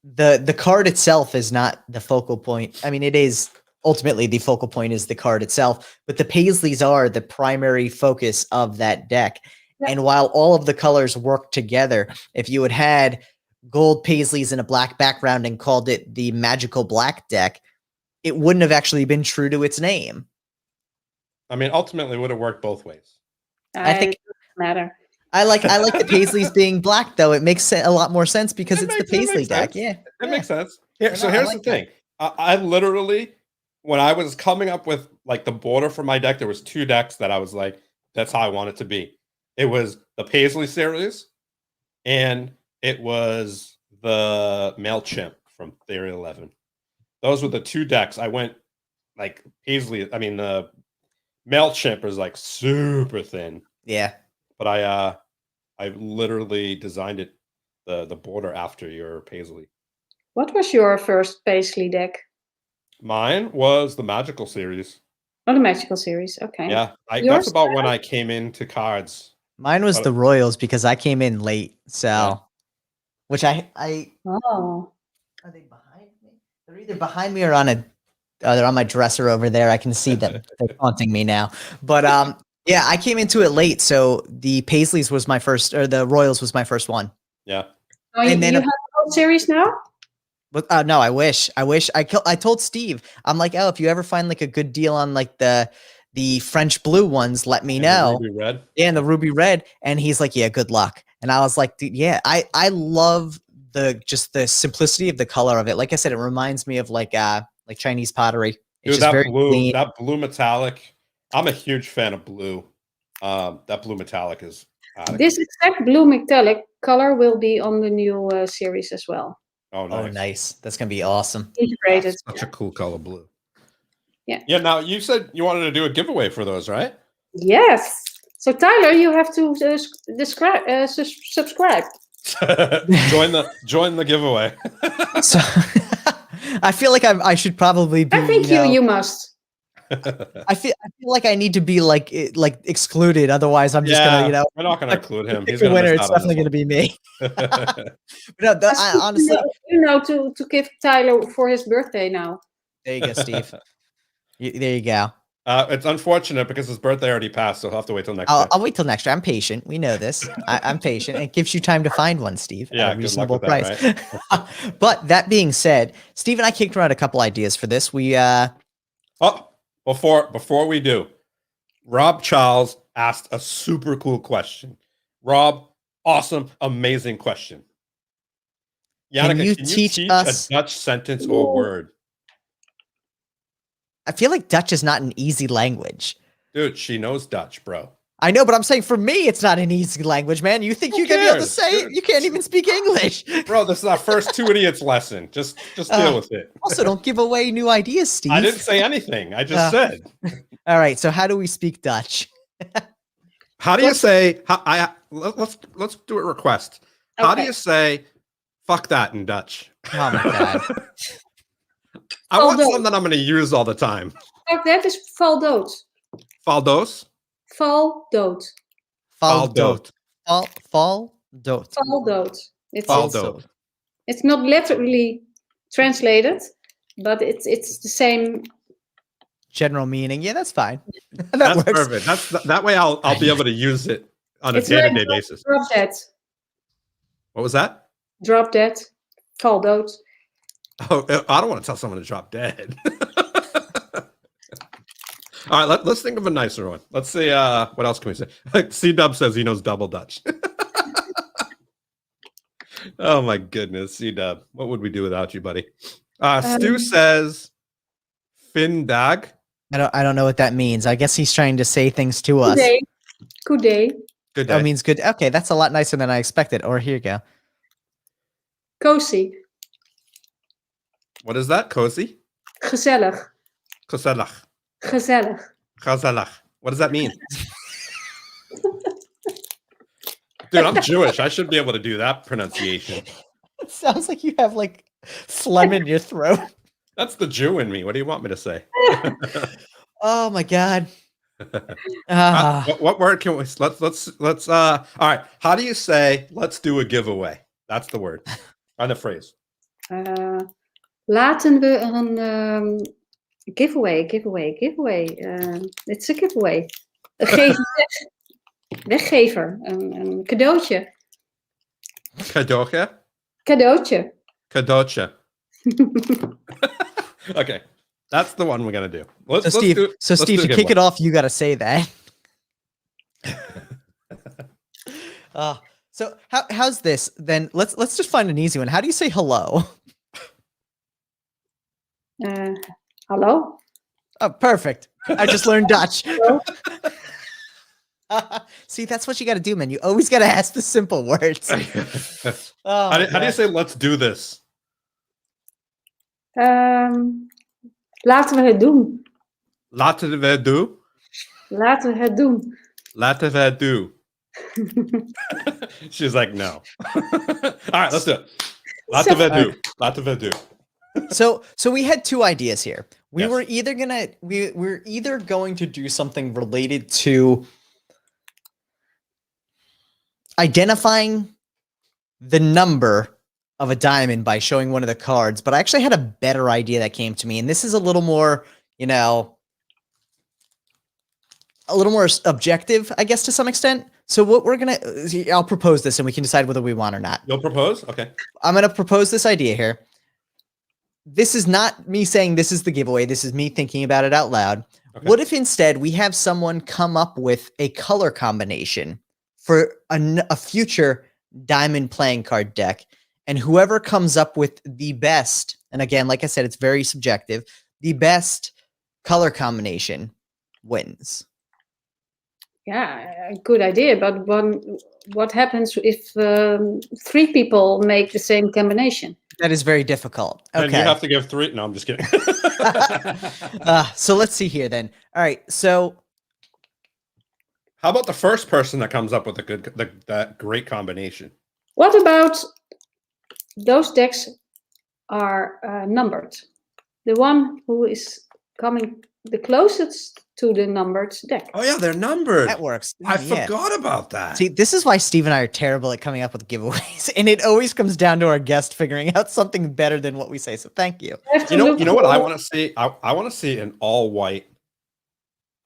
the card itself is not the focal point. I mean, it is ultimately the focal point is the card itself, but the paisleys are the primary focus of that deck. Yeah. And while all of the colors work together, if you had gold paisleys in a black background and called it the magical black deck, it wouldn't have actually been true to its name. I mean, ultimately, it would have worked both ways. I think it doesn't matter. I like the paisleys being black though. It makes a lot more sense because it's the paisley deck. Sense. Yeah, It makes sense. Here, so I here's like the thing. I literally, when I was coming up with like the border for my deck, there was 2 decks that I was like, that's how I want it to be. It was the Paisley series, and it was the MailChimp from Theory 11. Those were the 2 decks. I went like Paisley. I mean, the MailChimp is like super thin. Yeah. But I literally designed it the border after your Paisley. What was your first Paisley deck? Mine was the Magical series. Oh, the Magical series. Okay. Yeah, Yours, that's about when I came into cards. Mine was But- the Royals because I came in late. So, Yeah. which I Oh. are they behind me? They're either behind me or they're on my dresser over there. I can see them. They're haunting me now. But yeah, I came into it late. So the Paisleys was my first, or the Royals was my first one. Yeah. Oh, And then you have the whole series now? But no, I wish I told Steve, I'm like, oh, if you ever find like a good deal on like the French blue ones, let me And the know. Ruby Red. Yeah, and the ruby red. And he's like, yeah, good luck. And I was like, dude, yeah, I love just the simplicity of the color of it. Like I said, it reminds me of like Chinese pottery. It's Dude, just that very blue, clean. that blue metallic. I'm a huge fan of blue. That blue metallic is adequate. This exact blue metallic color will be on the new series as well. Oh, nice. Oh, nice. That's gonna be awesome. Integrated. Such a cool color blue. Yeah. Yeah. Now you said you wanted to do a giveaway for those, right? Yes. So Tyler, you have to subscribe. join the giveaway. So I feel like I should probably be. I think you must. I feel like I need to be like excluded. Otherwise, I'm just gonna we're not gonna include him. He's pick a gonna winner. miss It's out on definitely this gonna be me. one. No, honestly, to give Tyler for his birthday now. there you go, Steve. There you go. It's unfortunate because his birthday already passed, so he'll have to wait till next year. I'll wait till next year. I'm patient. We know this. I'm patient. It gives you time to find one, Steve. Yeah, at a good luck reasonable with that, price. But that being said, Steve and I kicked around a couple ideas for this. We Oh, before we do, Rob Charles asked a super cool question. Rob, awesome, amazing question. Jannieke, Can you teach us a Dutch sentence or word? I feel like Dutch is not an easy language. Dude, she knows Dutch, bro. I know, but I'm saying for me, it's not an easy language, man. You think you're gonna be able to cares, say it? dude? You can't even speak English. Bro, this is our first 2 idiots lesson. Just deal with it. Also, don't give away new ideas, Steve. I didn't say anything. I just said. All right. So how do we speak Dutch? How do you say? Let's do a request. How do Okay. you say "fuck that" in Dutch? Oh my god. I want Valdoos. something I'm going to use all the time. Fuck, that is val dood. Valdoos. Val dood. Fall Valdood. dood. Fall dood. Val dood. It's Valdood. it's not literally translated, but it's the same. General meaning. Yeah, that's fine. that That's works. perfect. That way I'll be able to use it on a It's like day-to-day basis. Drop that. What was that? Drop that. Val dood. Oh, I don't want to tell someone to drop dead. All right, let's think of a nicer one. Let's see. What else can we say? C-Dub says he knows double Dutch. Oh my goodness, C-Dub. What would we do without you, buddy? Stu says fin dag. I don't know what that means. I guess he's trying to say things to us. Good day. Good day. Good That day. means good. Okay, that's a lot nicer than I expected. Or here you go. Cozy. What is that? Cozy? Gezellig. Gezellig. Gezellig. Gezellig. What does that mean? Dude, I'm Jewish. I should be able to do that pronunciation. It sounds like you have like phlegm in your throat. That's the Jew in me. What do you want me to say? Oh my God. What word can we let's all right. How do you say let's do a giveaway? That's the word. And the phrase. Laten we een giveaway. It's a giveaway. Weggever. Een cadeautje. Cadeautje? Cadeautje. Cadeautje. Okay. That's the one we're gonna do. Steve, to kick it off, you gotta say that. So how's this? Then let's just find an easy one. How do you say hello? Hallo. Oh, perfect. I just learned Dutch. See, that's what you got to do, man. You always got to ask the simple words. How do you say let's do this? Laten we het doen. Laten we het doen. Laten we het doen. Laten we het doen. She's like, no. All right, let's do it. Laten we het doen. Laten we het doen. So we had two ideas here. Yes. We're either going to do something related to identifying the number of a diamond by showing one of the cards, but I actually had a better idea that came to me, and this is a little more, you know, a little more objective, I guess, to some extent. So what we're gonna, I'll propose this, and we can decide whether we want or not. You'll propose? Okay. I'm gonna propose this idea here. This is not me saying this is the giveaway. This is me thinking about it out loud. Okay. What if instead we have someone come up with a color combination for a future Diamond playing card deck, and whoever comes up with the best, and again, like I said, it's very subjective, the best color combination wins. Yeah, good idea. But what happens if 3 people make the same combination? That is very difficult. Okay. And you have to give 3. No, I'm just kidding. So let's see here then. All right. So how about the first person that comes up with that great combination? What about those decks are numbered? The one who is coming the closest to the numbered deck. Oh yeah, they're numbered. That works. I forgot about that. See, this is why Steve and I are terrible at coming up with giveaways, and it always comes down to our guest figuring out something better than what we say. So thank you. You know what I want to see? I want to see an all white.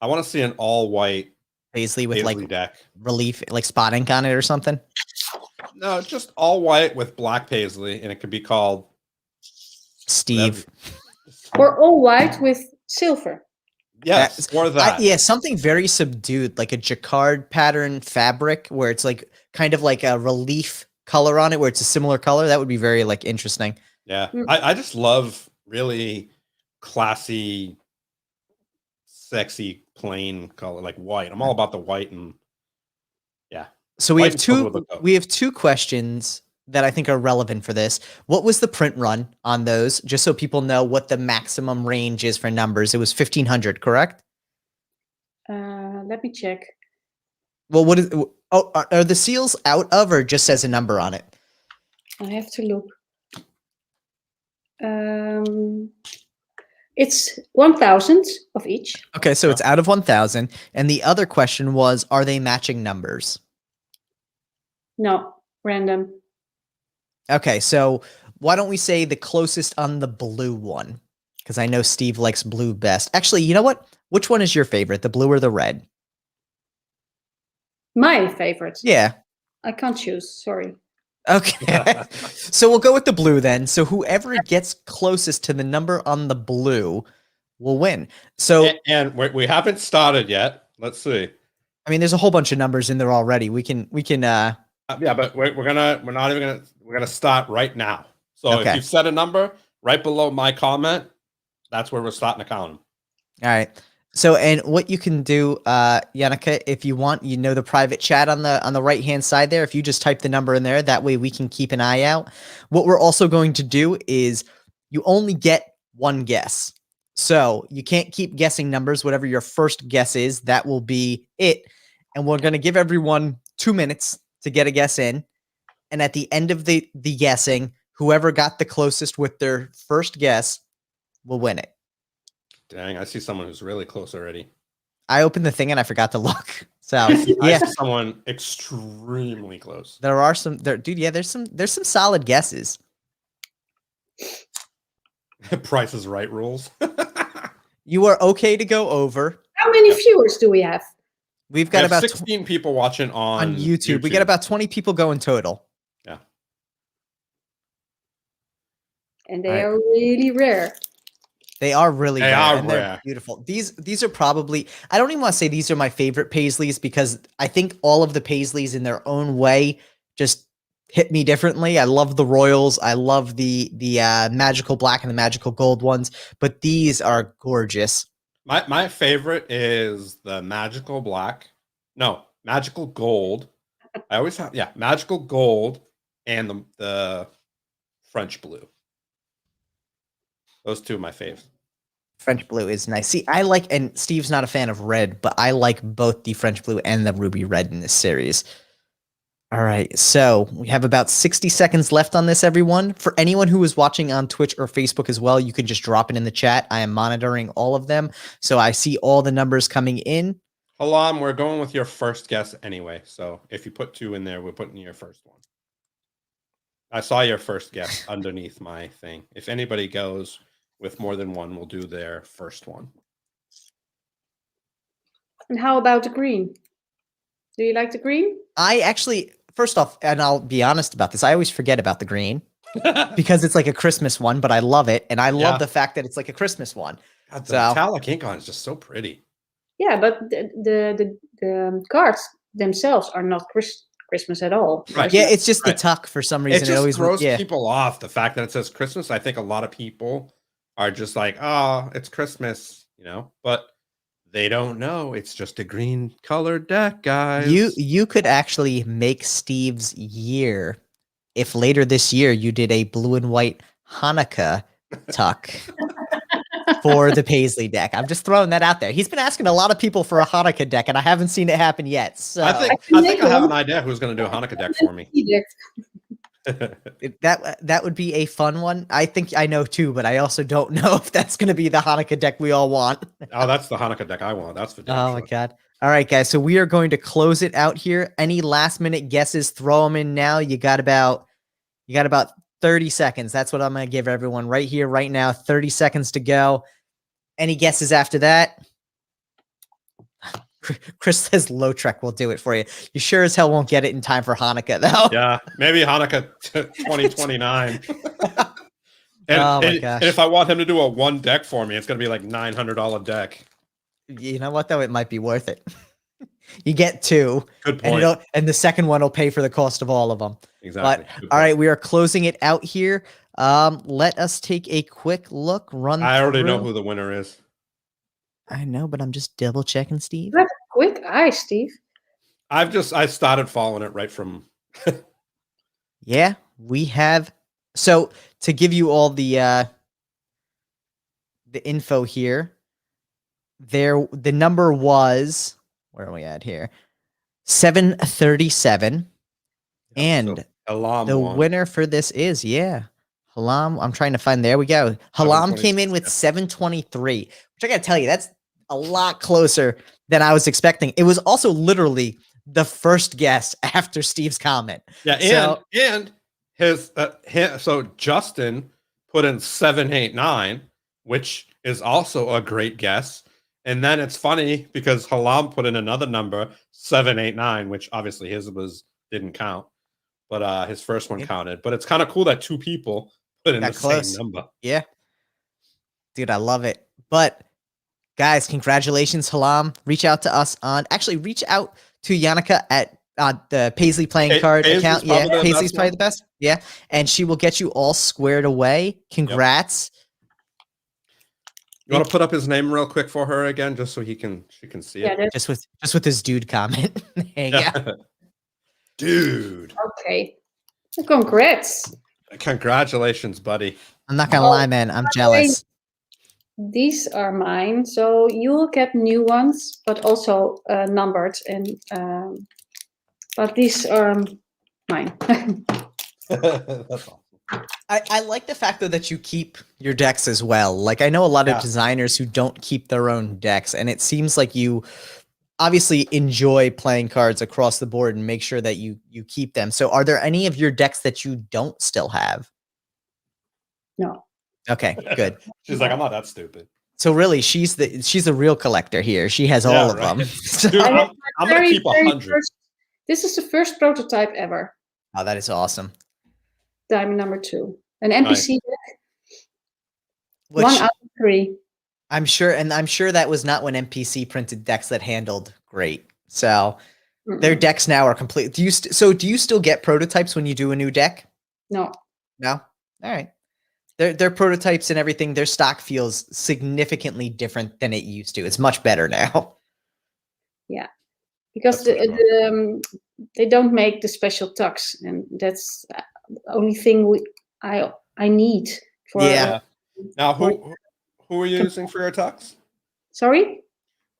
I want to see an all white Paisley with like deck relief, like spot ink on it or something. No, just all white with black Paisley, and it could be called Steve. Or all white with silver. Yes, or that. Yeah, something very subdued, like a jacquard pattern fabric, where it's like kind of like a relief color on it, where it's a similar color. That would be very like interesting. Yeah, I just love really classy, sexy, plain color, like white. I'm all about the white, and yeah. So we have two questions that I think are relevant for this. What was the print run on those? Just so people know what the maximum range is for numbers. It was 1,500, correct? Let me check. Well, what is? Oh, are the seals out of, or just says a number on it? I have to look. It's 1,000 of each. Okay, so it's out of 1,000. And the other question was, are they matching numbers? No, random. Okay, so why don't we say the closest on the blue one? Because I know Steve likes blue best. Actually, you know what? Which one is your favorite, the blue or the red? My favorite. Yeah. I can't choose, sorry. Okay. So we'll go with the blue then. So whoever gets closest to the number on the blue will win. So and we haven't started yet. Let's see. I mean, there's a whole bunch of numbers in there already. We can yeah, but we're gonna start right now. So if you've set a number right below my comment, that's where we're starting to count them. All right. So, and what you can do, Jannieke, if you want, the private chat on the right hand side there. If you just type the number in there, that way we can keep an eye out. What we're also going to do is you only get one guess. So you can't keep guessing numbers. Whatever your first guess is, that will be it. And we're going to give everyone 2 minutes to get a guess in. And at the end of the guessing, whoever got the closest with their first guess will win it. Dang, I see someone who's really close already. I opened the thing and I forgot to look. So I yeah, see someone extremely close. there are some there, dude. Yeah, there's some solid guesses. Price is Right rules. You are okay to go over. How many viewers do we have? We've got We have about 16 people watching on YouTube. We got about 20 people going total. Yeah. And they are really rare. They are really They rare, are and they're rare. beautiful. These are probably, I don't even want to say these are my favorite Paisleys because I think all of the Paisleys in their own way just hit me differently. I love the Royals. I love the magical black and the magical gold ones, but these are gorgeous. My favorite is the magical black. No, magical gold. I always have, yeah, magical gold and the French blue. Those two are my faves. French blue is nice. See, I like, and Steve's not a fan of red, but I like both the French blue and the ruby red in this series. All right, so we have about 60 seconds left on this, everyone. For anyone who is watching on Twitch or Facebook as well, you can just drop it in the chat. I am monitoring all of them, so I see all the numbers coming in. Halam, we're going with your first guess anyway. So if you put 2 in there, we're putting your first one. I saw your first guess underneath my thing. If anybody goes with more than one, we'll do their first one. And how about the green? Do you like the green? I actually, first off, and I'll be honest about this, I always forget about the green because it's like a Christmas one, but I love it. And I love the fact that it's like a Christmas one. God, the metallic ink on is just so pretty. Yeah, but the cards themselves are not Christmas at all. Right. Yeah, it's just the tuck for some reason. It just always throws people off, the fact that it says Christmas. I think a lot of people are just like, oh, it's Christmas, you know, but they don't know it's just a green colored deck, guys. You could actually make Steve's year if later this year you did a blue and white Hanukkah tuck for the Paisley deck. I'm just throwing that out there. He's been asking a lot of people for a Hanukkah deck, and I haven't seen it happen yet. So I think I have an idea who's going to do a Hanukkah deck for me. That would be a fun one. I think I know too, but I also don't know if that's going to be the Hanukkah deck we all want. Oh, that's the Hanukkah deck I want. That's for damn Oh sure. my god. All right, guys. So we are going to close it out here. Any last minute guesses, throw them in now. You got about 30 seconds. That's what I'm going to give everyone right here, right now. 30 seconds to go. Any guesses after that? Chris says Lautrec will do it for you. You sure as hell won't get it in time for Hanukkah, though. Yeah, maybe Hanukkah 2029. Oh my And gosh. if I want him to do a one deck for me, it's going to be like $900 deck. You know what, though? It might be worth it. You get 2. Good point. And the second one will pay for the cost of all of them. Exactly. But, all right, we are closing it out here. Let us take a quick look. I already know who the winner is. I know, but I'm just double checking, Steve. You have quick eyes, Steve. I started following it right from. Yeah, we have. So to give you all the info here, the number was, where are we at here? 737, and Halam the won. winner for this is Halam. I'm trying to find. There we go. Halam came in with 723, which I gotta tell you, that's a lot closer than I was expecting. It was also literally the first guess after Steve's comment. Yeah, and his so Justin put in 789, which is also a great guess. And then it's funny because Halam put in another number, 789, which obviously his didn't count, but his first one counted. But it's kind of cool that 2 people put in the same number. Yeah, dude, I love it. But guys, congratulations, Halam. Reach out to us reach out to Jannieke at the Paisley Playing Card account. Yeah, Paisley's probably the best. Yeah, and she will get you all squared away. Congrats. Yep. You want to put up his name real quick for her again, just so she can see it? Just with his dude comment. Yeah. Dude. Okay. Congrats. Congratulations, buddy. I'm not gonna lie, man. I'm jealous. these are mine. So you will get new ones, but also numbered. And but these are mine. That's awesome. I like the fact though that you keep your decks as well. Like I know a lot of Yeah. designers who don't keep their own decks, and it seems like you obviously enjoy playing cards across the board and make sure that you keep them. So are there any of your decks that you don't still have? No. Okay, good. She's like, I'm not that stupid. So really, she's a real collector here. She has all of right. them. Dude, I have I'm my gonna keep very 100. first- This is the first prototype ever. Oh, that is awesome. Diamond number 2. An NPC deck. Which 1 out of 3. I'm sure that was not when NPC printed decks that handled great. So their decks now are complete. Do you still get prototypes when you do a new deck? No. No? All right. Their prototypes and everything, their stock feels significantly different than it used to. It's much better now. Yeah. Because they don't make the special tucks, and that's the only thing I need for. Yeah. Now, who are you using for your tucks? Sorry?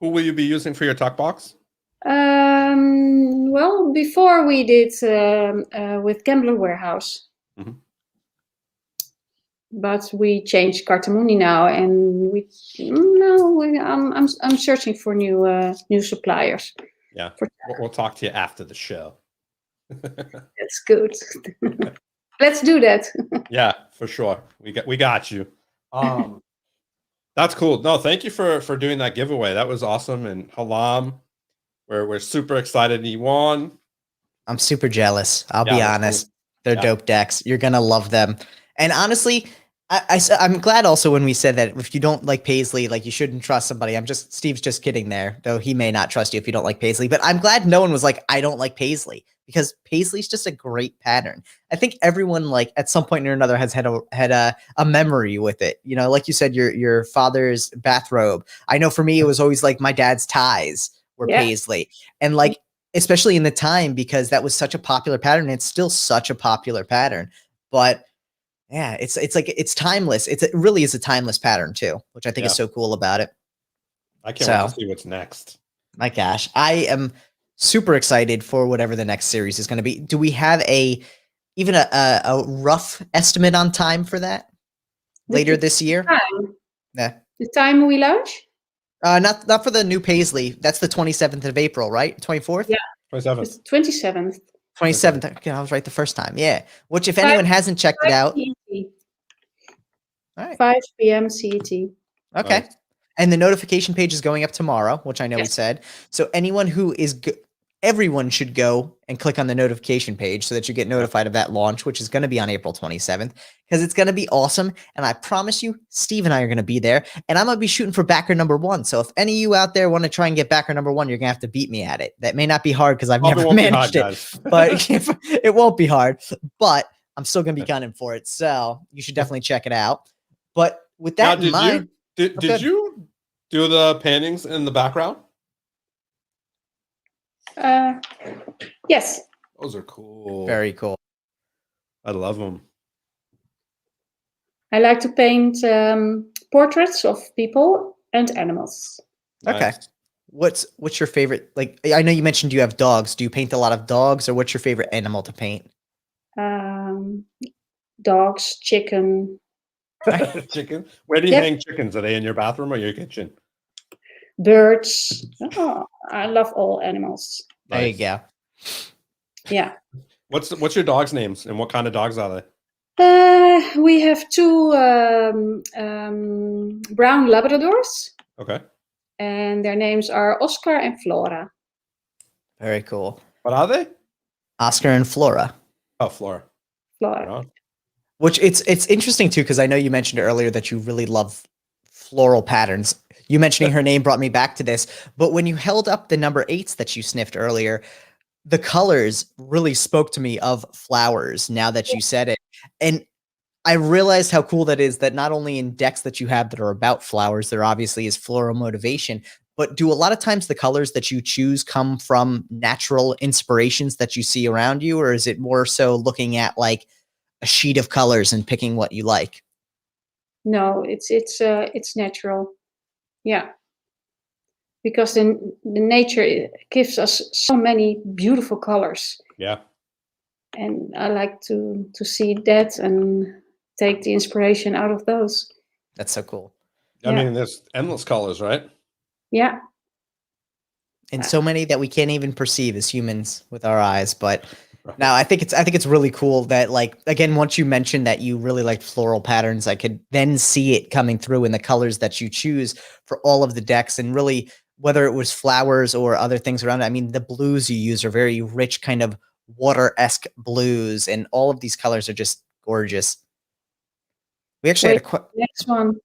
Who will you be using for your tuck box? Well, before we did with Gambler Warehouse. Mhm. But we changed Cartamuni now, and I'm searching for new suppliers. Yeah, we'll talk to you after the show. That's good. Let's do that. Yeah, for sure. We got you. That's cool. No, thank you for doing that giveaway. That was awesome. And Halam, we're super excited he won. I'm super jealous. I'll be honest. Cool. They're dope decks. You're gonna love them. And honestly, I'm glad also when we said that if you don't like Paisley, like you shouldn't trust somebody. Steve's just kidding there, though he may not trust you if you don't like Paisley. But I'm glad no one was like, I don't like Paisley, because Paisley's just a great pattern. I think everyone, like at some point or another, has had a memory with it. You know, like you said, your father's bathrobe. I know for me, it was always like my dad's ties were Paisley, and like especially in the time, because that was such a popular pattern. It's still such a popular pattern, but yeah, it's like it's timeless. It really is a timeless pattern too, which I think is so cool about it. I can't wait to see what's next. My gosh, I am super excited for whatever the next series is going to be. Do we have even a rough estimate on time for that later this year? The time we launch? Not for the new Paisley. That's the 27th of April, right? 24th? Yeah. 27th. 27th. 27th. Okay, I was right the first time. Yeah. Which, if anyone hasn't checked it out. CET. All right. 5 p.m. CET. Okay. Nice. And the notification page is going up tomorrow, which I know we said. So anyone who is everyone should go and click on the notification page so that you get notified of that launch, which is going to be on April 27th, because it's going to be awesome. And I promise you, Steve and I are going to be there, and I'm going to be shooting for backer number 1. So if any of you out there want to try and get backer number 1, you're going to have to beat me at it. That may not be hard because I've never managed it, but it won't be hard, but I'm still going to be gunning for it. So you should definitely check it out. But with that in mind, did you do the paintings in the background? Yes. Those are cool. Very cool. I love them. I like to paint portraits of people and animals. Okay. Nice. What's your favorite? Like, I know you mentioned you have dogs. Do you paint a lot of dogs, or what's your favorite animal to paint? Dogs, chicken. Chicken? Where do you hang chickens? Are they in your bathroom or your kitchen? Birds. Oh, I love all animals. There you go. Yeah. What's your dogs' names, and what kind of dogs are they? We have 2 brown Labradors. Okay. And their names are Oscar and Flora. Very cool. What are they? Oscar and Flora. Oh, Flora. Flora. Which it's interesting too, because I know you mentioned earlier that you really love floral patterns. You mentioning her name brought me back to this. But when you held up the number 8s that you sniffed earlier, the colors really spoke to me of flowers now that you said it. And I realized how cool that is, that not only in decks that you have that are about flowers, there obviously is floral motivation, but do a lot of times the colors that you choose come from natural inspirations that you see around you? Or is it more so looking at like a sheet of colors and picking what you like? No, it's natural. Yeah, because the nature gives us so many beautiful colors, Yeah. and I like to see that and take the inspiration out of those. That's so cool. I Yeah. mean, there's endless colors, right? Yeah. And so many that we can't even perceive as humans with our eyes. But now I think it's really cool that, like, again, once you mentioned that you really like floral patterns, I could then see it coming through in the colors that you choose for all of the decks, and really whether it was flowers or other things around it. I mean, the blues you use are very rich, kind of water-esque blues, and all of these colors are just gorgeous. We actually had a Next one.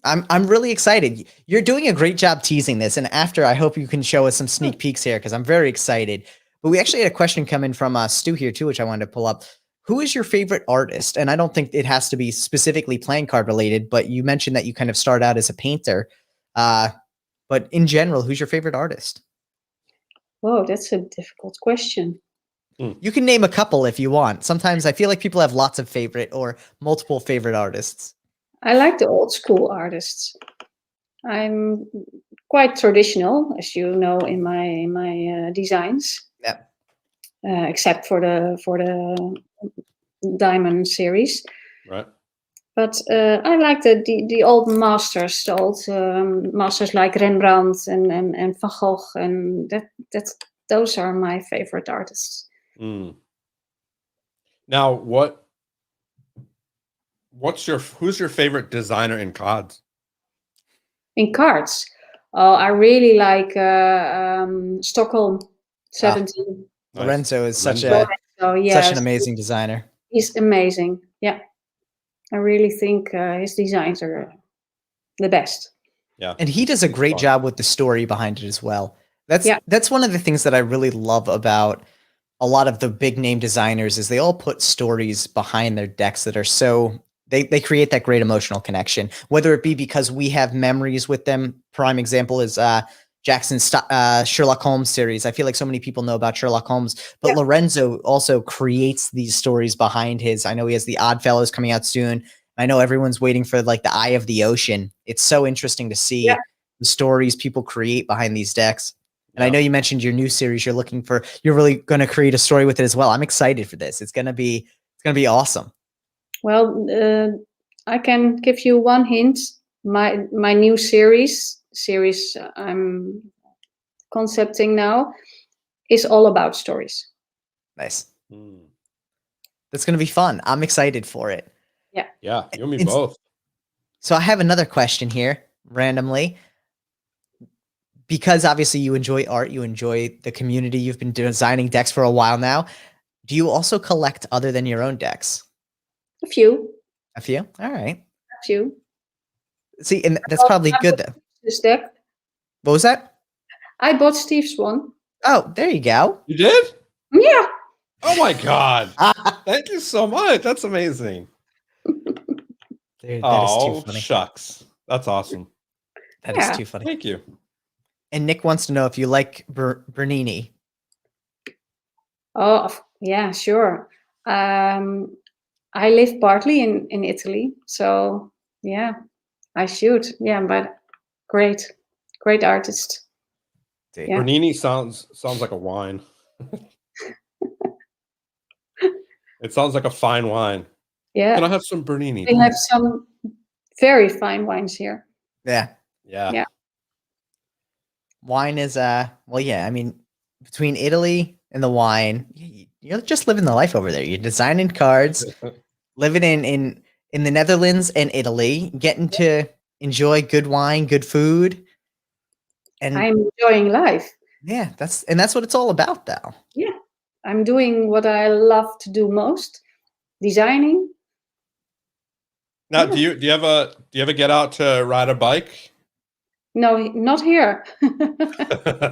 I'm really excited. You're doing a great job teasing this, and after, I hope you can show us some sneak peeks here, because I'm very excited. But we actually had a question come in from Stu here too, which I wanted to pull up. Who is your favorite artist? And I don't think it has to be specifically playing card related, but you mentioned that you kind of start out as a painter. But in general, who's your favorite artist? Whoa, that's a difficult question. You can name a couple if you want. Sometimes I feel like people have lots of favorite or multiple favorite artists. I like the old school artists. I'm quite traditional, as you know, in my designs. Yeah. Except for the Diamond series. Right. But I like the old masters, the old masters like Rembrandt and Van Gogh, and those are my favorite artists. Now, who's your favorite designer in cards? In cards, oh, I really like Stockholm 17. Nice. Lorenzo is such Yes, an amazing designer. He's amazing. Yeah, I really think his designs are the best. Yeah, and he does a great job with the story behind it as well. That's one of the things that I really love about a lot of the big name designers, is they all put stories behind their decks that are so they create that great emotional connection, whether it be because we have memories with them. Prime example is Jackson's Sherlock Holmes series. I feel like so many people know about Sherlock Holmes, but Lorenzo also creates these stories behind his. I know he has the Oddfellows coming out soon. I know everyone's waiting for like the Eye of the Ocean. It's so interesting to see the stories people create behind these decks. And I know you mentioned your new series you're looking for. You're really going to create a story with it as well. I'm excited for this. It's going to be awesome. Well, I can give you one hint. My new series I'm concepting now is all about stories. Nice. That's going to be fun. I'm excited for it. Yeah. Yeah, you and me both. So I have another question here randomly. Because obviously you enjoy art, you enjoy the community, you've been designing decks for a while now. Do you also collect other than your own decks? A few. A few? All right. A few. See, and that's probably good though. This deck. What was that? I bought Steve's one. Oh, there you go. You did? Yeah. Oh my God. Thank you so much. That's amazing. Dude, that is too funny. Shucks. That's awesome. That is too funny. Thank you. And Nick wants to know if you like Bernini. Oh, yeah, sure. I live partly in Italy, so yeah, I should. Yeah, but great artist. Yeah. Bernini sounds like a wine. It sounds like a fine wine. Yeah. Can I have some Bernini? They have some very fine wines here. Yeah. Yeah. Wine is well, yeah, I mean, between Italy and the wine, you're just living the life over there. You're designing cards, living in the Netherlands and Italy, getting to enjoy good wine, good food. And I'm enjoying life. Yeah, that's what it's all about though. Yeah. I'm doing what I love to do most, designing. Now, do you ever get out to ride a bike? No, not here.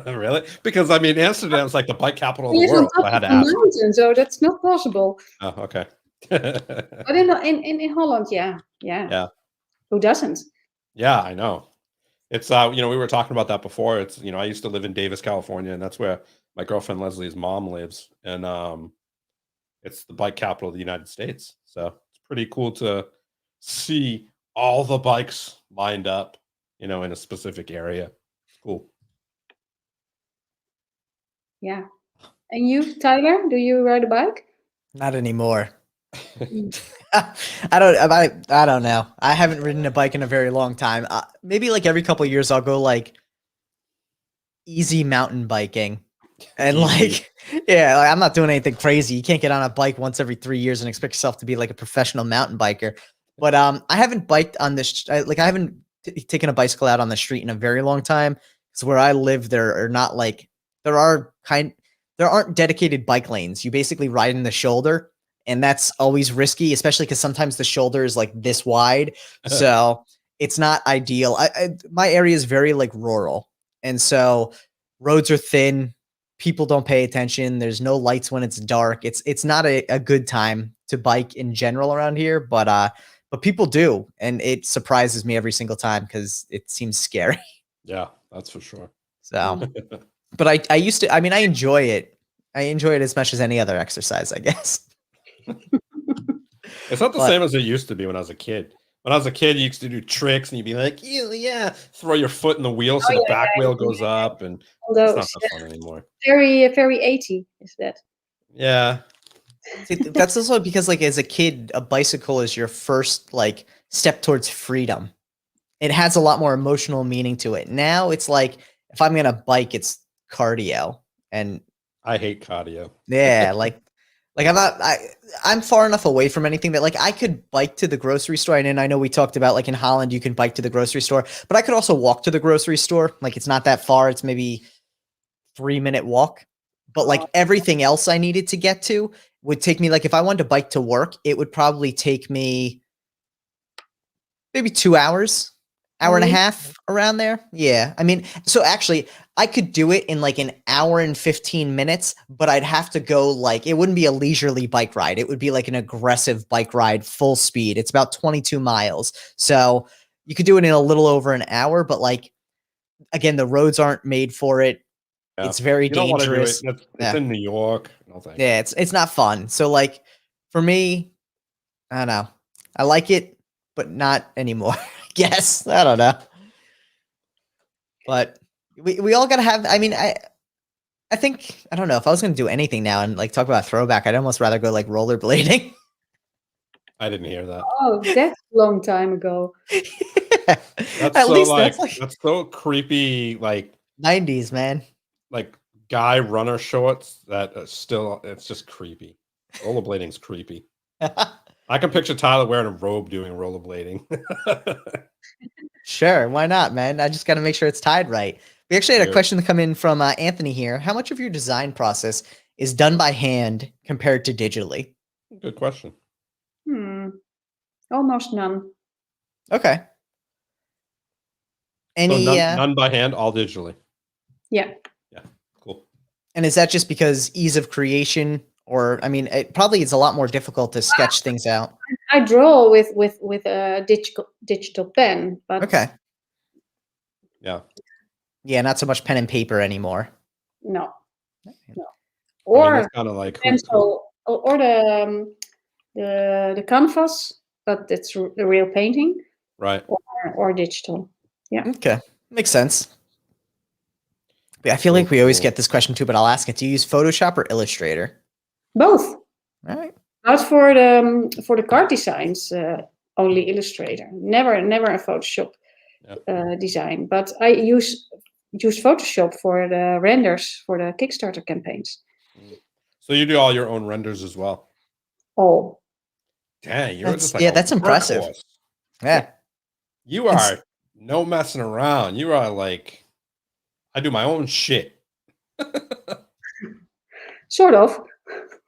Really? Because I mean, Amsterdam's like the bike capital of the It's world. on top I had to of the ask. mountain, so that's not possible. Oh, okay. But in Holland, yeah. Who doesn't? Yeah, I know. It's we were talking about that before. It's I used to live in Davis, California, and that's where my girlfriend Leslie's mom lives, and it's the bike capital of the United States. So it's pretty cool to see all the bikes lined up, in a specific area. Cool. Yeah. And you, Tyler, do you ride a bike? Not anymore. Mm. I don't know. I haven't ridden a bike in a very long time. Maybe like every couple of years I'll go like easy mountain biking. And like, yeah, like, I'm not doing anything crazy. You can't get on a bike once every 3 years and expect yourself to be like a professional mountain biker. But I haven't biked on this. I haven't taken a bicycle out on the street in a very long time. Because where I live, there are not like there aren't dedicated bike lanes. You basically ride in the shoulder, and that's always risky, especially because sometimes the shoulder is like this wide, so it's not ideal. My area is very like rural, and so roads are thin. People don't pay attention. There's no lights when it's dark. It's not a good time to bike in general around here, but people do, and it surprises me every single time because it seems scary. Yeah, that's for sure. So, but I used to. I mean, I enjoy it. I enjoy it as much as any other exercise, I guess. It's not the same as it used to be when I was a kid. When I was a kid, you used to do tricks and you'd be like, yeah, throw your foot in the wheel so the back wheel goes up, and it's not that fun anymore. Very, very 80 is that. Yeah. See, that's also because like as a kid, a bicycle is your first like step towards freedom. It has a lot more emotional meaning to it. Now it's like if I'm gonna bike, it's cardio, and I hate cardio. yeah, like I'm far enough away from anything that like I could bike to the grocery store. And I know we talked about like in Holland, you can bike to the grocery store, but I could also walk to the grocery store. Like it's not that far. It's maybe 3-minute walk, but like everything else I needed to get to would take me, like if I wanted to bike to work, it would probably take me maybe 2 hours, hour and a half around there. Yeah. I mean, so actually I could do it in like an hour and 15 minutes, but I'd have to go like, it wouldn't be a leisurely bike ride. It would be like an aggressive bike ride, full speed. It's about 22 miles. So you could do it in a little over an hour, but like, again, the roads aren't made for it. Yeah. It's very dangerous. It's in New York. No thanks. Yeah, it's not fun. So like for me, I don't know. I like it, but not anymore. Yes, I don't know. But we all gotta have. I mean, I think I don't know if I was gonna do anything now and like talk about throwback. I'd almost rather go like rollerblading. I didn't hear that. Oh, that's a long time ago. Yeah. That's so creepy. Like 90s, man. Like guy runner shorts that still, it's just creepy. Rollerblading's creepy. I can picture Tyler wearing a robe doing rollerblading. Sure, why not, man? I just got to make sure it's tied right. We actually had a question come in from Anthony here. How much of your design process is done by hand compared to digitally? Good question. Almost none. Okay. Any so none by hand, all digitally. Yeah. Yeah. Cool. And is that just because ease of creation, or I mean, it probably is a lot more difficult to sketch things out? I draw with a digital pen, but okay. Yeah. Yeah, not so much pen and paper anymore. No. Or kind of like pencil, or the canvas, but it's the real painting. Right. Or digital. Yeah. Okay. Makes sense. I feel like we always get this question too, but I'll ask it. Do you use Photoshop or Illustrator? Both. All right. Not for the card designs, only Illustrator. Never a Photoshop design. But I use Photoshop for the renders for the Kickstarter campaigns. So you do all your own renders as well? All. Dang, you're just like that's impressive. Horse. Yeah. You are no messing around. You are like, I do my own shit. Sort of.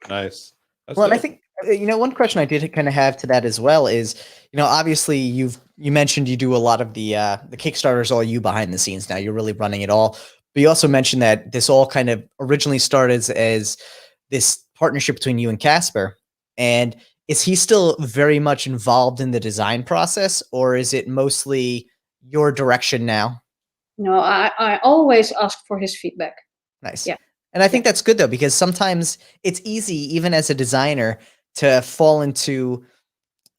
Nice. Well, and I think, one question I did kind of have to that as well is, obviously you mentioned you do a lot of the Kickstarters, all you behind the scenes now. You're really running it all. But you also mentioned that this all kind of originally started as this partnership between you and Casper. And is he still very much involved in the design process, or is it mostly your direction now? No, I always ask for his feedback. Nice. Yeah. And I think that's good though, because sometimes it's easy, even as a designer, to fall into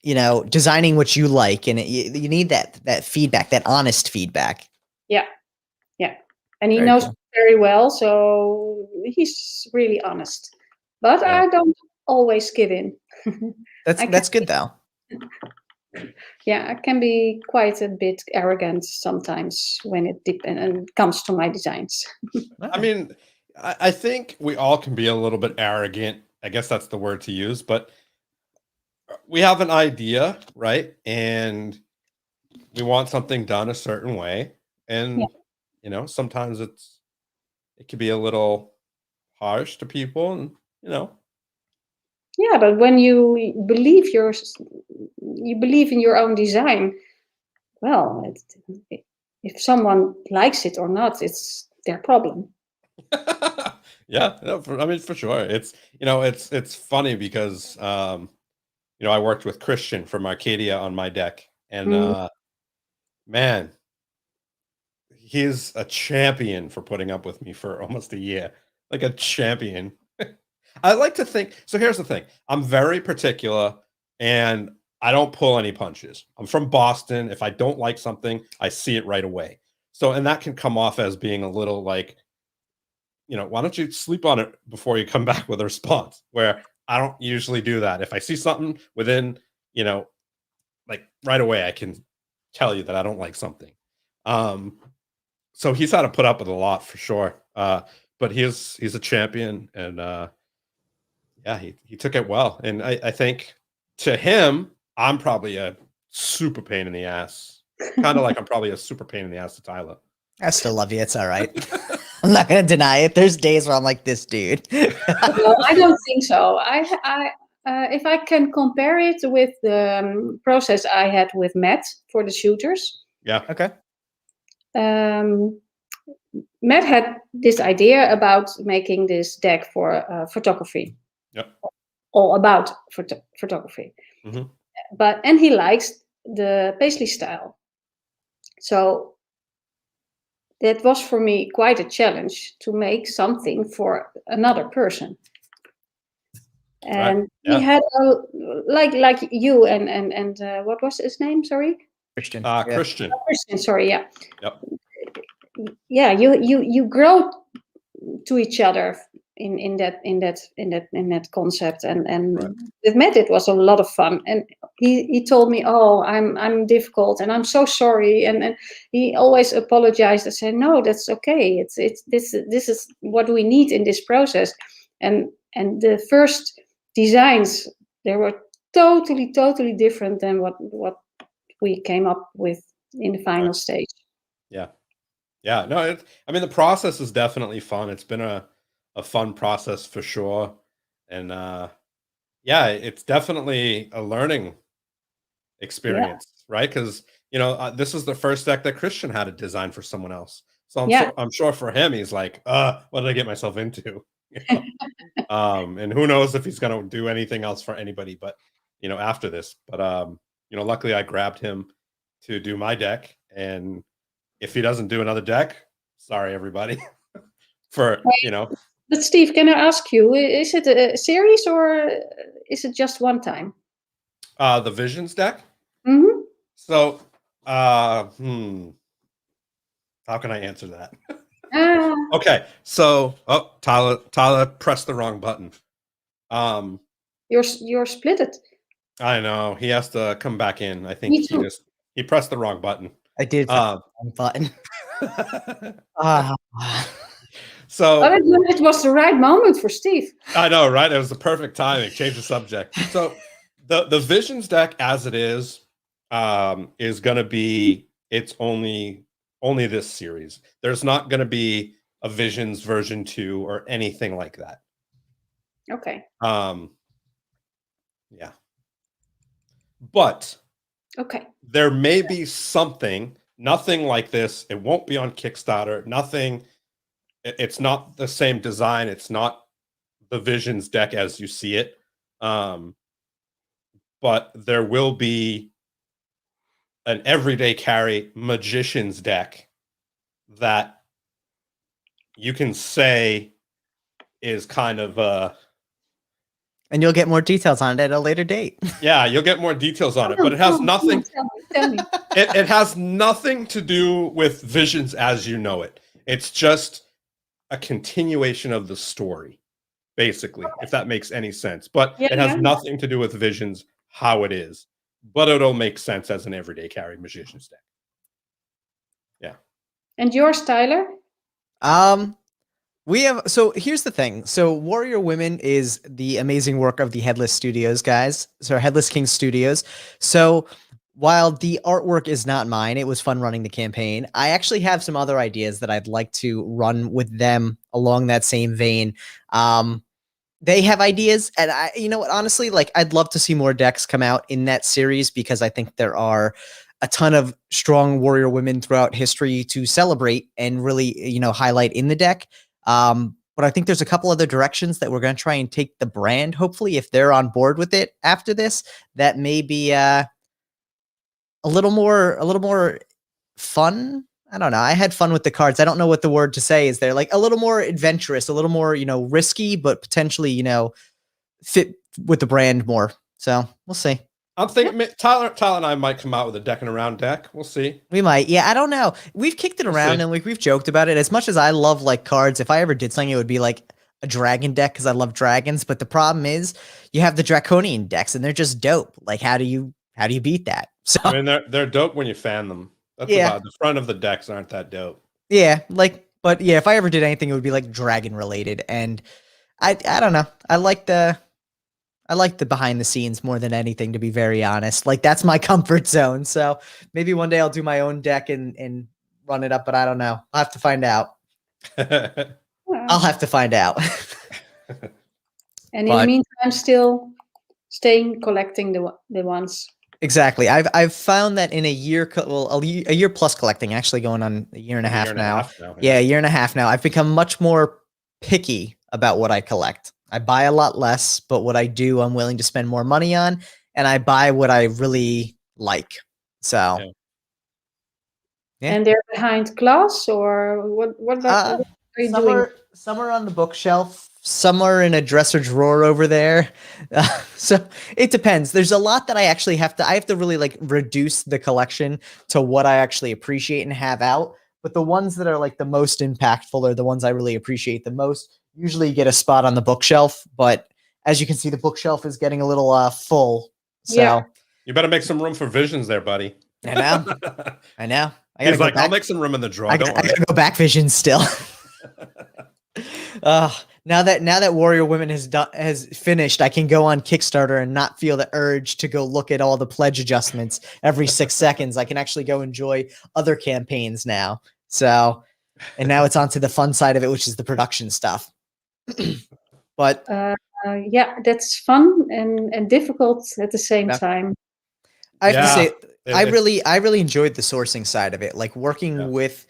you know, designing what you like, and you need that feedback, that honest feedback. Yeah, yeah, and he Very knows cool. very well, so he's really honest. But Yeah. I don't always give in. I That's good though. Yeah, I can be quite a bit arrogant sometimes when it comes to my designs. I mean, I think we all can be a little bit arrogant. I guess that's the word to use, but we have an idea, right? And we want something done a certain way. And, Yeah. you know, sometimes it can be a little harsh to people and, you know. Yeah, but when you believe in your own design, well, if someone likes it or not, it's their problem. Yeah, no, I mean, for sure. It's, you know, it's funny because, you know, I worked with Christian from Arcadia on my deck, and Mm. man, he's a champion for putting up with me for almost a year, like a champion. I like to think. So here's the thing: I'm very particular, and I don't pull any punches. I'm from Boston. If I don't like something, I see it right away. So, and that can come off as being a little like, you know, why don't you sleep on it before you come back with a response? Where I don't usually do that. If I see something within, you know, like right away, I can tell you that I don't like something. Um, so he's had to put up with a lot for sure. But he's a champion, and yeah, he took it well. And I think to him, I'm probably a super pain in the ass. Kind of like I'm probably a super pain in the ass to Tyler. I still love you. It's all right. I'm not gonna deny it. There's days where I'm like this dude. No, I don't think so. If I can compare it with the process I had with Matt for the shooters, Yeah. Okay. Matt had this idea about making this deck for photography, Yep. all about photography. hmm And he likes the Paisley style. So that was for me quite a challenge to make something for another person. And Yeah. he had like you and what was his name? Sorry, Christian. Christian. Christian. Sorry, yeah. Yep. Yeah, you grow to each other in that concept, and Right. with Matt it was a lot of fun, and he told me, oh, I'm difficult and I'm so sorry, and he always apologized and said, no, that's okay, it's this is what we need in this process, and the first designs, they were totally different than what we came up with in the final Right. stage. Yeah. Yeah. No, I mean, the process is definitely fun. It's been a fun process for sure. And yeah, it's definitely a learning experience, right? Because, you know, this is the first deck that Christian had to design for someone else. So Yeah. I'm sure for him, he's like, what did I get myself into? You know? And who knows if he's gonna do anything else for anybody, but you know, after this. But you know, luckily I grabbed him to do my deck. And if he doesn't do another deck, sorry everybody. For you know, But Steve, can I ask you, is it a series or is it just one time? the Visions deck. Mm-hmm. So how can I answer that? Okay, so Tyler pressed the wrong button. You're split it. I know he has to come back in. I think Me too. he pressed the wrong button. I did Um, button. So But it was the right moment for Steve. I know, right? It was the perfect timing. Change the subject. So the Visions deck as it is going to be, it's only this series. There's not going to be a Visions version 2 or anything like that. Okay. Yeah. But okay, there may be something, nothing like this. It won't be on Kickstarter. Nothing. It's not the same design. It's not the Visions deck as you see it. But there will be an everyday carry Magician's deck that you can say is kind of And you'll get more details on it at a later date. Yeah, you'll get more details on it, but it has nothing. Tell me. It has nothing to do with Visions as you know it. It's just a continuation of the story, basically, if that makes any sense. But Yeah, it has yeah. nothing to do with Visions how it is. But it'll make sense as an everyday carry magician's deck. Yeah. And yours, Tyler? We have, so here's the thing. So Warrior Women is the amazing work of the Headless Studios guys. So Headless King Studios. So while the artwork is not mine, it was fun running the campaign. I actually have some other ideas that I'd like to run with them along that same vein. They have ideas, and you know what, honestly, like I'd love to see more decks come out in that series because I think there are a ton of strong warrior women throughout history to celebrate and really, you know, highlight in the deck. But I think there's a couple other directions that we're going to try and take the brand. Hopefully, if they're on board with it after this, that may be a little more fun. I don't know. I had fun with the cards. I don't know what the word to say is there. Like a little more adventurous, a little more, you know, risky, but potentially, you know, fit with the brand more. So we'll see. I'm thinking Tyler and I might come out with a Deckin Around deck. We'll see. We might. Yeah, I don't know. We've kicked it around see. and we've joked about it. As much as I love like cards, if I ever did something, it would be like a dragon deck because I love dragons. But the problem is you have the draconian decks and they're just dope. Like how do you beat that? So I mean, they're dope when you fan them. That's about the front of the decks aren't that dope. Yeah, like, but yeah, if I ever did anything, it would be like dragon related. And I don't know. I like the behind the scenes more than anything, to be very honest. Like that's my comfort zone. So maybe one day I'll do my own deck and run it up, but I don't know. I'll have to find out. I'll have to find out. And in the meantime, still staying collecting the ones. Exactly. I've found that in a year, well, a year plus collecting, actually going on a year and a half now. Yeah, a year and a half now. I've become much more picky about what I collect. I buy a lot less, but what I do, I'm willing to spend more money on, and I buy what I really like. So, yeah. And they're behind glass, or what are you doing? Some are on the bookshelf. Some are in a dresser drawer over there. So it depends. There's a lot that I actually have to really like reduce the collection to what I actually appreciate and have out. But the ones that are like the most impactful are the ones I really appreciate the most. Usually get a spot on the bookshelf, but as you can see, the bookshelf is getting a little full. So yeah. You better make some room for Visions there, buddy. I know. I know. He's like, I'll make some room in the drawer. I gotta go back Visions still. Now that Warrior Women has finished, I can go on Kickstarter and not feel the urge to go look at all the pledge adjustments every 6 seconds. I can actually go enjoy other campaigns now. So, and now it's onto the fun side of it, which is the production stuff. But yeah, that's fun and difficult at the same time. I have to say, I really enjoyed the sourcing side of it, like working with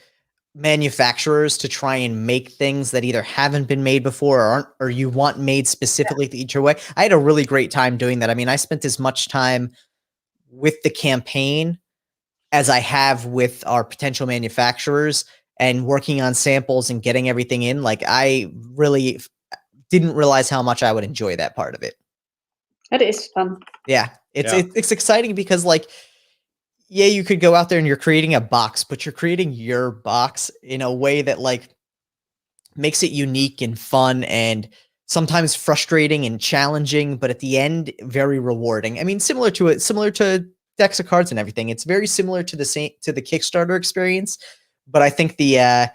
manufacturers to try and make things that either haven't been made before or you want made specifically to eat your way. I had a really great time doing that. I mean, I spent as much time with the campaign as I have with our potential manufacturers and working on samples and getting everything in. Like I really didn't realize how much I would enjoy that part of it. That is fun. Yeah. It's exciting because like, yeah, you could go out there and you're creating a box, but you're creating your box in a way that like makes it unique and fun and sometimes frustrating and challenging, but at the end, very rewarding. I mean, similar to decks of cards and everything. It's very similar to the Kickstarter experience, but I think the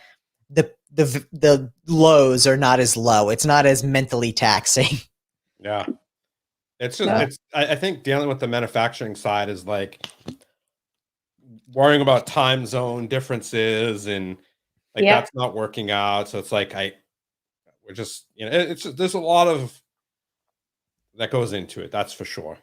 lows are not as low. It's not as mentally taxing. Yeah. It's just, I think dealing with the manufacturing side is like worrying about time zone differences and like that's not working out. So it's like we're just, you know, it's just, there's a lot of that goes into it. That's for sure.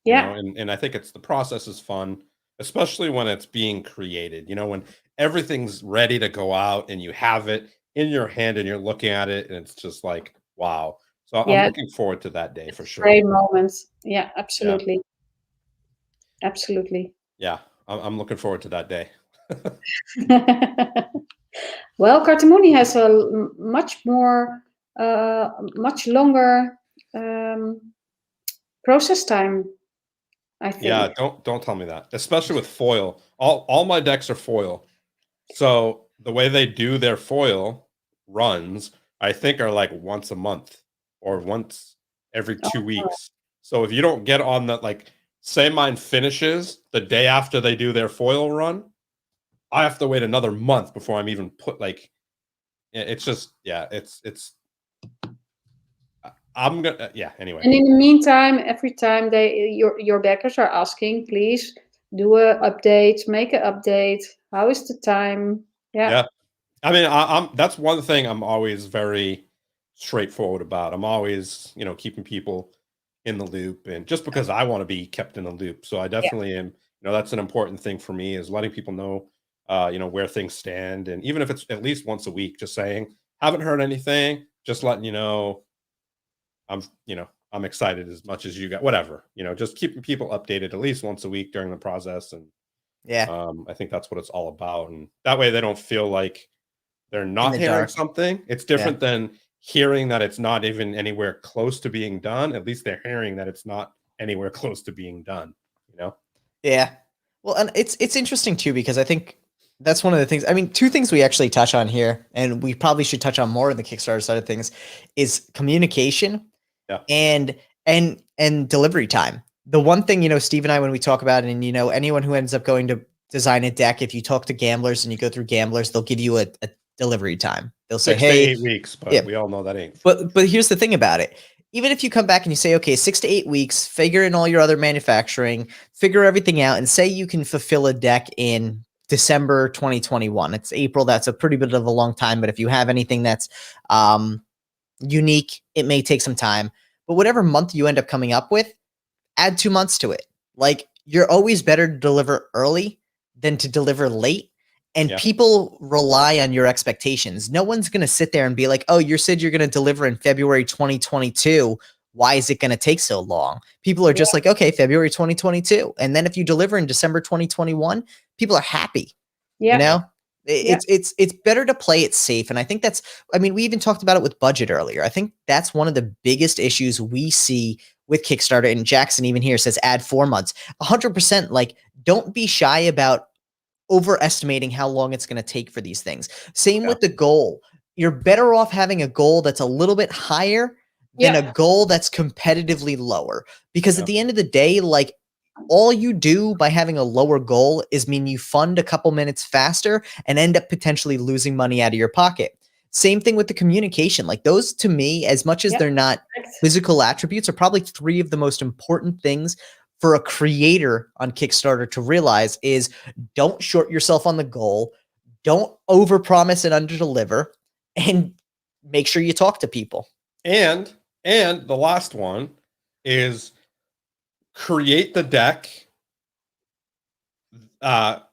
Yeah. You know? And I think the process is fun, especially when it's being created, you know, when everything's ready to go out and you have it in your hand and you're looking at it and it's just like, wow. So I'm looking forward to that day for sure. Great moments. Yeah, absolutely. Yeah. Absolutely. Yeah. I'm looking forward to that day. Well, Cartamoni has a much longer process time, I think. Yeah, don't tell me that. Especially with foil. All my decks are foil. So the way they do their foil runs, I think, are like once a month or once every 2 weeks. So if you don't get on that, like, say mine finishes the day after they do their foil run, I have to wait another month before I'm even put, like, it's just, yeah, it's I'm gonna, yeah, anyway. And in the meantime, every time your backers are asking, please do a update, make an update. How is the time? Yeah. I mean, I'm that's one thing I'm always very straightforward about. I'm always, keeping people in the loop, and just because I want to be kept in the loop. So I definitely am, that's an important thing for me, is letting people know, where things stand. And even if it's at least once a week, just saying, haven't heard anything, just letting you know, I'm excited as much as you got, whatever, just keeping people updated at least once a week during the process. And Yeah. I think that's what it's all about. And that way they don't feel like they're not the hearing dark. something. It's different than hearing that it's not even anywhere close to being done. At least they're hearing that it's not anywhere close to being done, Yeah. Well, and it's interesting too, because I think that's one of the things. I mean, two things we actually touch on here, and we probably should touch on more in the Kickstarter side of things, is communication and delivery time. The one thing, Steve and I, when we talk about it, and anyone who ends up going to design a deck, if you talk to gamblers and you go through gamblers, they'll give you a delivery time. They'll say, 6 to hey, 8 weeks, but we all know that ain't. But here's the thing about it. Even if you come back and you say, okay, 6 to 8 weeks, figure in all your other manufacturing, figure everything out, and say you can fulfill a deck in December 2021. It's April. That's a pretty bit of a long time. But if you have anything that's unique, it may take some time. But whatever month you end up coming up with, add 2 months to it. Like, you're always better to deliver early than to deliver late. And people rely on your expectations. No one's going to sit there and be like, oh, you said you're going to deliver in February 2022. Why is it going to take so long? People are just like, okay, February 2022. And then if you deliver in December 2021, people are happy. It's better to play it safe. And I think we even talked about it with budget earlier. I think that's one of the biggest issues we see with Kickstarter. And Jackson even here says add 4 months. 100%. Like, don't be shy about overestimating how long it's going to take for these things. Same with the goal. You're better off having a goal that's a little bit higher than a goal that's competitively lower. Because at the end of the day, like, all you do by having a lower goal is mean you fund a couple minutes faster and end up potentially losing money out of your pocket. Same thing with the communication. Like, those, to me, as much as they're not physical attributes, are probably 3 of the most important things for a creator on Kickstarter to realize is: don't short yourself on the goal, don't overpromise and underdeliver, and make sure you talk to people. And the last one is create the deck that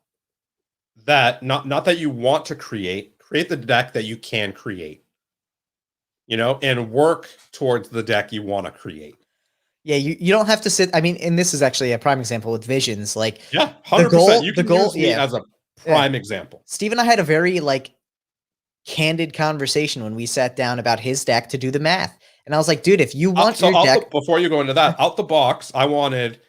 not that you want to create the deck that you can create, and work towards the deck you want to create. Yeah, you don't have to sit. I mean, and this is actually a prime example with Visions. Like, 100%. You can use me as a prime example. Steve and I had a very candid conversation when we sat down about his deck to do the math. And I was like, dude, if you want your deck, before you go into that, out the box, I wanted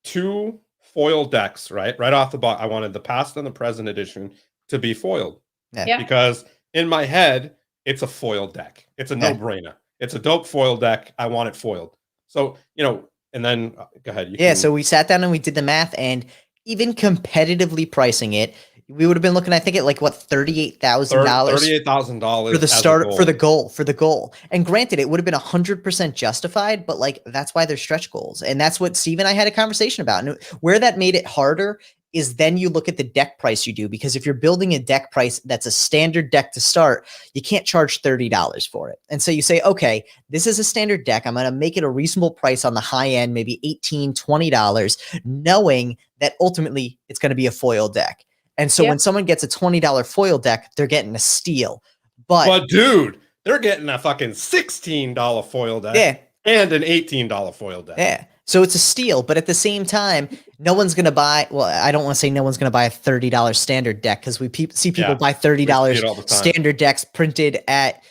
2 foil decks, right off the box. I wanted the past and the present edition to be foiled. Because in my head, it's a foil deck. It's a no-brainer. It's a dope foil deck. I want it foiled. So, and then go ahead. So we sat down and we did the math, and even competitively pricing it, we would have been looking, I think, at $38,000. $38,000 for the start, for the goal. And granted, it would have been 100% justified, but that's why they're stretch goals. And that's what Steve and I had a conversation about. And where that made it harder is then you look at the deck price you do, because if you're building a deck price that's a standard deck to start, you can't charge $30 for it. And so you say, okay, this is a standard deck. I'm going to make it a reasonable price on the high end, maybe $18, $20, knowing that ultimately it's going to be a foil deck. And so when someone gets a $20 foil deck, they're getting a steal. But dude, they're getting a fucking $16 foil deck and an $18 foil deck. Yeah. So it's a steal, but at the same time, no one's going to buy, well, I don't want to say no one's going to buy a $30 standard deck, because we see people buy $30 standard decks printed at,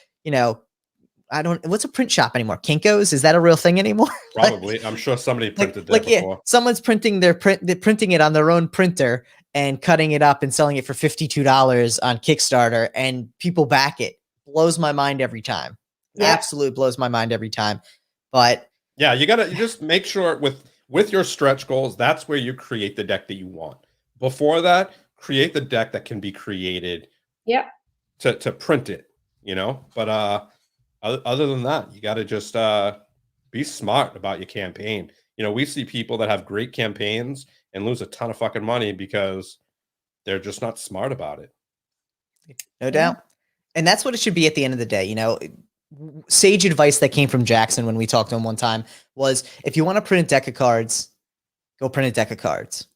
what's a print shop anymore? Kinko's? Is that a real thing anymore? Probably. I'm sure somebody printed that like yeah, before. someone's printing they're printing it on their own printer and cutting it up and selling it for $52 on Kickstarter, and people back it. Blows my mind every time. Yeah. Absolutely blows my mind every time. But yeah, you just make sure with your stretch goals, that's where you create the deck that you want. Before that, create the deck that can be created. Yeah. To print it, you know. But other than that, you got to just be smart about your campaign. You know, we see people that have great campaigns and lose a ton of fucking money because they're just not smart about it. No doubt. And that's what it should be at the end of the day. You know, sage advice that came from Jackson when we talked to him one time was, if you want to print a deck of cards, go print a deck of cards.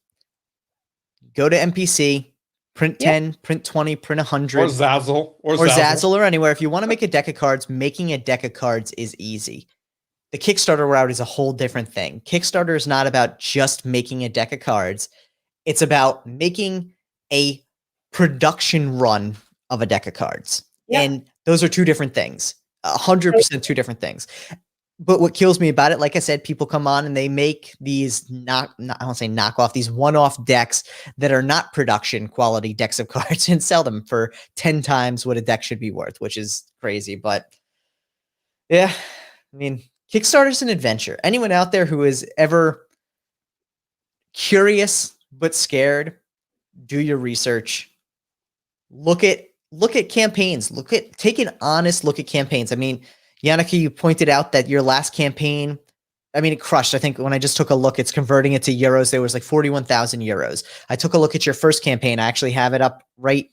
Go to MPC, print 10, print 20, print 100. Or Zazzle. Or Zazzle or anywhere. If you want to make a deck of cards, making a deck of cards is easy. The Kickstarter route is a whole different thing. Kickstarter is not about just making a deck of cards. It's about making a production run of a deck of cards. Yeah. And those are two different things. 100% two different things. But what kills me about it, like I said, people come on and they make these I won't say knockoff, these one-off decks that are not production quality decks of cards and sell them for 10 times what a deck should be worth, which is crazy. But yeah, I mean, Kickstarter's an adventure. Anyone out there who is ever curious but scared, do your research. Look at campaigns. Take an honest look at campaigns. I mean, Jannieke, you pointed out that your last campaign, I mean, it crushed. I think when I just took a look, it's converting it to euros. There was like 41,000 euros. I took a look at your first campaign. I actually have it up right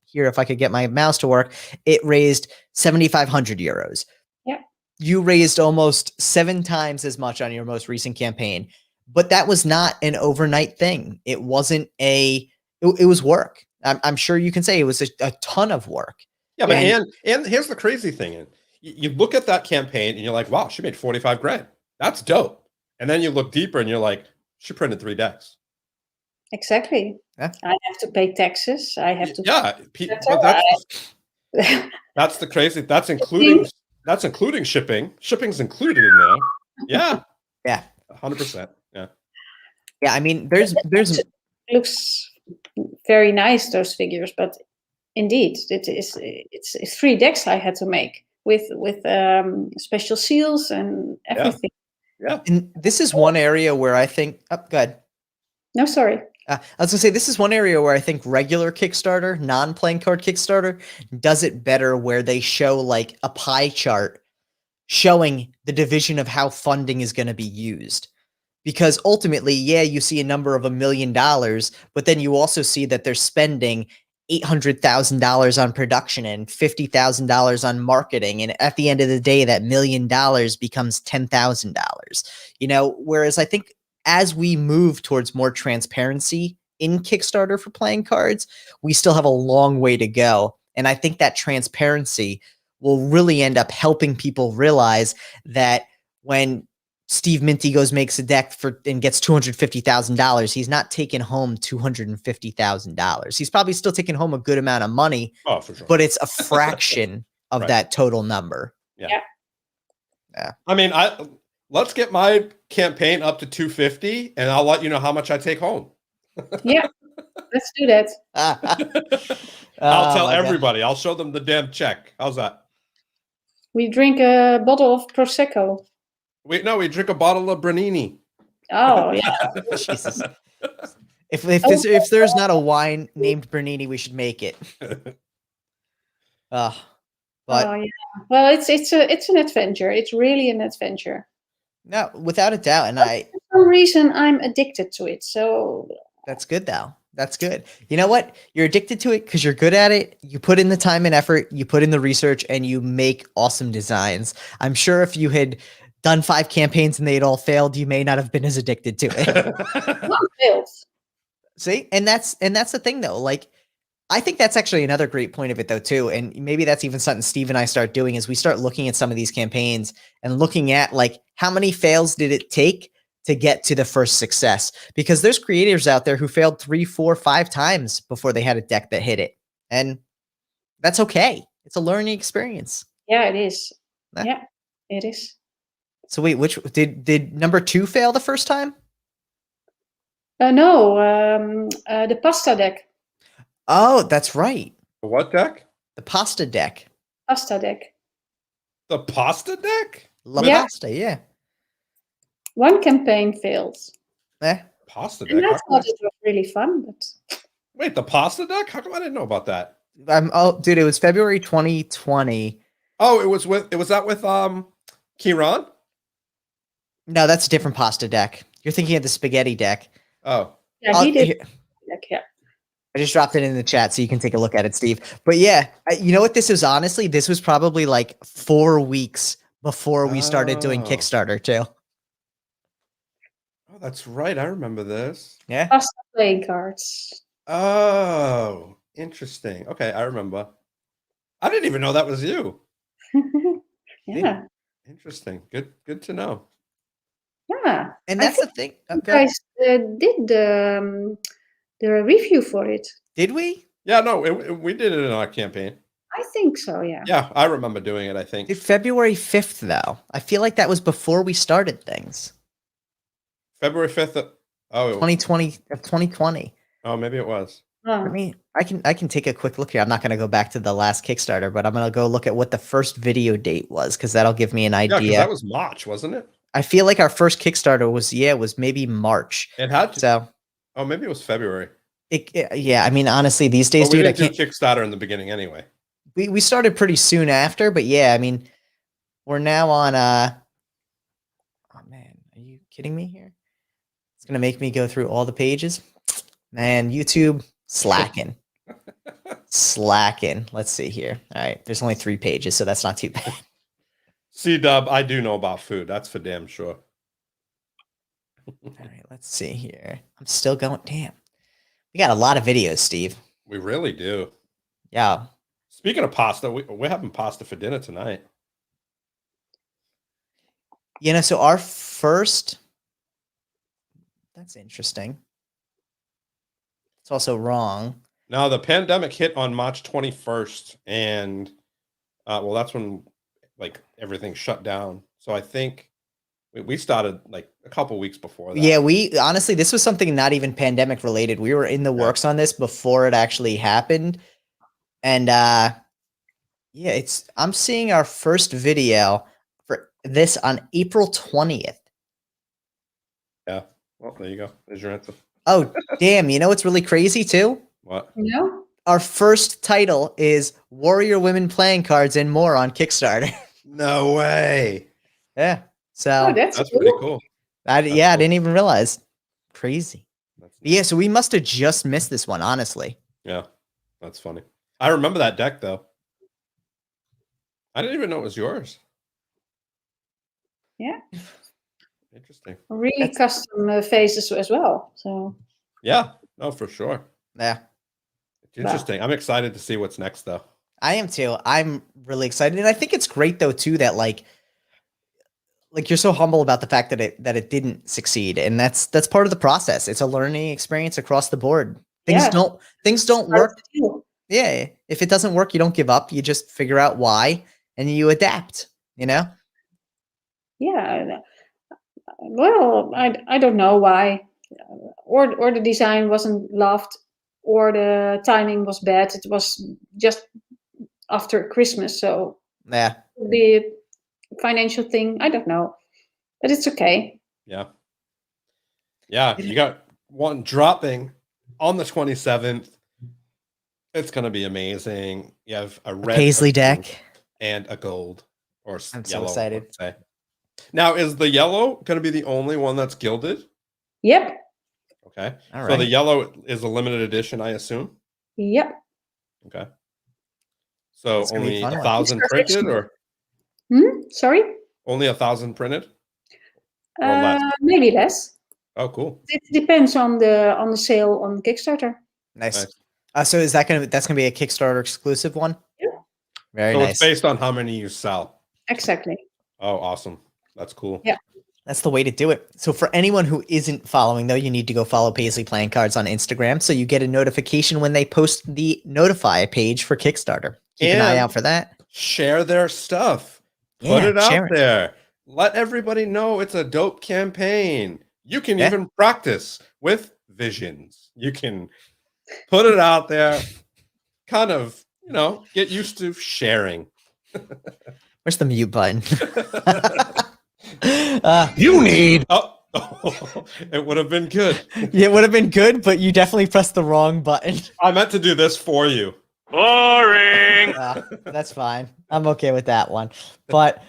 here. If I could get my mouse to work, it raised 7,500 euros. Yeah. You raised almost 7 times as much on your most recent campaign, but that was not an overnight thing. It wasn't it was work. I'm sure you can say it was a ton of work. Yeah, but and here's the crazy thing. You look at that campaign and you're like, wow, she made 45 grand. That's dope. And then you look deeper and you're like, she printed 3 decks. Exactly. Yeah. I have to pay taxes. I have to. Yeah. That's the crazy. That's including shipping. Shipping's included in there. Yeah. Yeah. 100%. Yeah. Yeah. I mean, there's looks very nice, those figures, but indeed it's 3 decks I had to make with special seals and everything. Yeah. And this is one area where I think go ahead. No, sorry. I was gonna say, this is one area where I think regular Kickstarter, non-playing card Kickstarter, does it better, where they show like a pie chart showing the division of how funding is going to be used. Because ultimately, yeah, you see a number of $1 million, but then you also see that they're spending $800,000 on production and $50,000 on marketing. And at the end of the day, that $1 million becomes $10,000, you know, whereas I think as we move towards more transparency in Kickstarter for playing cards, we still have a long way to go. And I think that transparency will really end up helping people realize that when Steve Minty makes a deck and gets $250,000, he's not taking home $250,000. He's probably still taking home a good amount of money, for sure. But it's a fraction of that total number. Yeah. I mean, let's get my campaign up to 250 and I'll let you know how much I take home. Yeah, let's do that. I'll tell everybody. God. I'll show them the damn check. How's that? We drink a bottle of Prosecco. We drink a bottle of Bernini. Oh yeah. Jesus. If there's not a wine named Bernini, we should make it. But yeah. Well, it's an adventure. It's really an adventure. No, without a doubt. And for some reason I'm addicted to it. So that's good though. That's good. You know what? You're addicted to it because you're good at it. You put in the time and effort, you put in the research, and you make awesome designs. I'm sure if you had done 5 campaigns and they'd all failed, you may not have been as addicted to it. See? And that's the thing though. Like, I think that's actually another great point of it though too. And maybe that's even something Steve and I start doing, is we start looking at some of these campaigns and looking at like, how many fails did it take to get to the first success? Because there's creators out there who failed 3, 4, 5 times before they had a deck that hit it. And that's okay. It's a learning experience. Yeah, it is. Yeah, it is. So wait, which did number 2 fail the first time? No, the pasta deck. Oh, that's right. What deck? The pasta deck. Pasta deck. The pasta deck? La Yeah. pasta, yeah. One campaign failed. Pasta And deck? I How come thought it was really fun, but Wait, the pasta deck? How come I didn't know about that? Oh, dude, it was February 2020. Oh, it was that with Kiran? No, that's a different pasta deck. You're thinking of the spaghetti deck. Oh. yeah, he did. Here, Deck, yeah. I just dropped it in the chat so you can take a look at it, Steve. But yeah, you know what this was? Honestly, this was probably like 4 weeks before we started doing Oh. Kickstarter too. Oh, that's right. I remember this. Yeah. Pasta playing cards. Oh, interesting. Okay, I remember. I didn't even know that was you. Yeah. Interesting. Good to know. Yeah. And I that's the think thing. you Okay. guys did the review for it. Did we? Yeah, no, we did it in our campaign. I think so, yeah. Yeah, I remember doing it, I think. Dude, February 5th, though. I feel like that was before we started things. February 5th. 2020. Oh, maybe it was. Oh, I can take a quick look here. I'm not going to go back to the last Kickstarter, but I'm going to go look at what the first video date was because that'll give me an Yeah, because idea. that was March, wasn't it? I feel like our first Kickstarter was maybe March. It had to. So Oh, maybe it was February. yeah, I mean, honestly, these days, But we dude, I didn't can't. do Kickstarter in the beginning anyway. We started pretty soon after, but yeah, I mean, we're now on. Oh man, are you kidding me here? It's gonna make me go through all the pages. Man, YouTube slacking. Slacking. Let's see here. All right, there's only 3 pages, so that's not too bad. C-Dub, I do know about food. That's for damn sure. All right, let's see here. I'm still going. Damn, we got a lot of videos, Steve. We really do. Yeah. Speaking of pasta, we're having pasta for dinner tonight. You know, so our first. That's interesting. It's also wrong. Now, the pandemic hit on March 21st, and well, that's when like everything shut down. So I think we started like a couple weeks before that. Yeah, we honestly, this was something not even pandemic related. We were in the works on this before it actually happened. And yeah, I'm seeing our first video for this on April 20th. Yeah. Well, there you go. There's your answer. Oh, damn. You know what's really crazy too? What? no? Our first title is Warrior Women Playing Cards and More on Kickstarter. No way. Yeah. So Oh, that's Pretty cool. cool. I That's didn't cool. even realize. Crazy. That's Yeah, so we must have just missed this one, honestly. Yeah, that's funny. I remember that deck though. I didn't even know it was yours. Yeah. Interesting. Really custom faces as well. So Yeah, no, for sure. Yeah. It's interesting. I'm excited to see what's next though. I am too. I'm really excited. And I think it's great though too that like you're so humble about the fact that it didn't succeed. And that's part of the process. It's a learning experience across the board. Things don't work. Yeah. If it doesn't work, you don't give up. You just figure out why and you adapt, you know? Yeah. Well, I don't know why. Or the design wasn't loved or the timing was bad. It was just after Christmas, so Yeah. it'd be a financial thing. I don't know. But it's okay. Yeah. Yeah, you got one dropping on the 27th. It's going to be amazing. You have a red Paisley a blue, deck. and a gold or I'm so yellow, excited. let's say. Now, is the yellow going to be the only one that's gilded? Yep. Okay. All So the right. yellow is a limited edition, I assume. Yep. Okay. So It's gonna be only a fun one. 1,000 It's printed, perfection. or Sorry? only 1,000 printed? Or less? Maybe less. Oh, cool. It depends on the sale on Kickstarter. Nice. Nice. So is that's gonna be a Kickstarter exclusive one? Yeah. Very So nice. it's based on how many you sell. Exactly. Oh, awesome. That's cool. Yeah. That's the way to do it. So for anyone who isn't following, though, you need to go follow Paisley Playing Cards on Instagram so you get a notification when they post the notify page for Kickstarter. Keep an eye And- out for that. Share their stuff. Put it out share it. there. Let everybody know it's a dope campaign. You can Yeah. even practice with visions. You can put it out there, kind of, get used to sharing. Where's the mute button? You need Oh, it would have been good. Yeah, it would have been good, but you definitely pressed the wrong button. I meant to do this for you. boring. That's fine. I'm okay with that one. But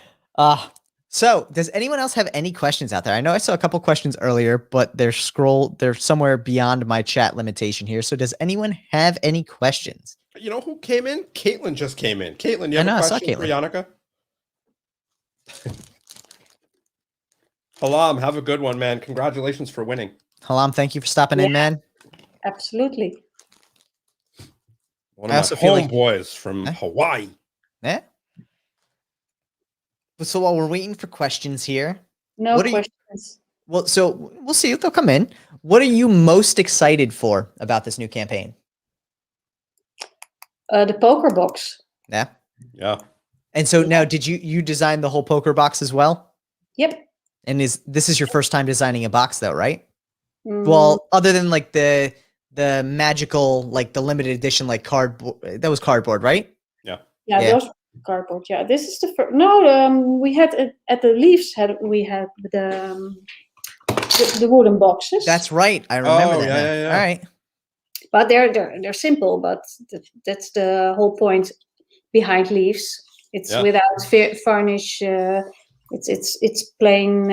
so does anyone else have any questions out there? I know I saw a couple questions earlier, but they're somewhere beyond my chat limitation here. So does anyone have any questions? You know who came in? Caitlin just came in. Caitlin, you have a question for Jannieke? Halam, have a good one, man. Congratulations for winning. Halam, thank you for stopping in, man. Absolutely. One of my homeboys from Hawaii. Yeah. So while we're waiting for questions here, No questions. Well, so we'll see if they'll come in. What are you most excited for about this new campaign? The poker box. Yeah. Yeah. And so now, did you design the whole poker box as well? Yep. And this is your first time designing a box, though, right? Well, other than like the magical, like the limited edition, like cardboard. That was cardboard, right? Yeah, those cardboard. Yeah, this is the first. No, we had at the Leafs. We had the wooden boxes. That's right. I remember that. Yeah. All right. But they're simple. But that's the whole point behind Leafs. It's without varnish. It's plain.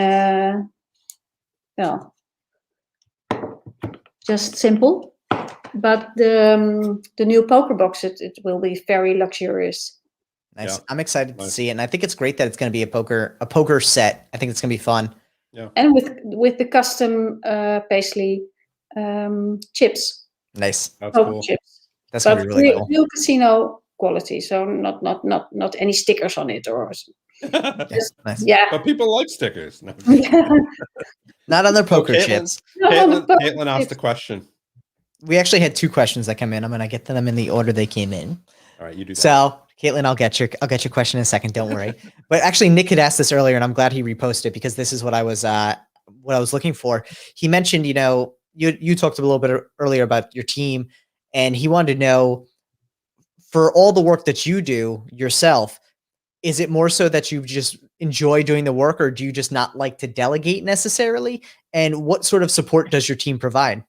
Just simple. But the new poker box, it will be very luxurious. Nice. Yeah. I'm excited to see it, and I think it's great that it's going to be a poker set. I think it's going to be fun. Yeah. And with the custom Paisley chips. Nice. That's cool. Chips. That's going to be really cool. Real casino quality, so not any stickers on it or. Nice. Yeah. But people like stickers. No. Not on their poker chips. Caitlin asked a question. We actually had two questions that come in. I'm going to get to them in the order they came in. All right, you do that. So, Caitlin, I'll get your question in a second. Don't worry. But actually, Nick had asked this earlier, and I'm glad he reposted it because this is what I was looking for. He mentioned, you talked a little bit earlier about your team, and he wanted to know, for all the work that you do yourself, is it more so that you just enjoy doing the work, or do you just not like to delegate necessarily? And what sort of support does your team provide?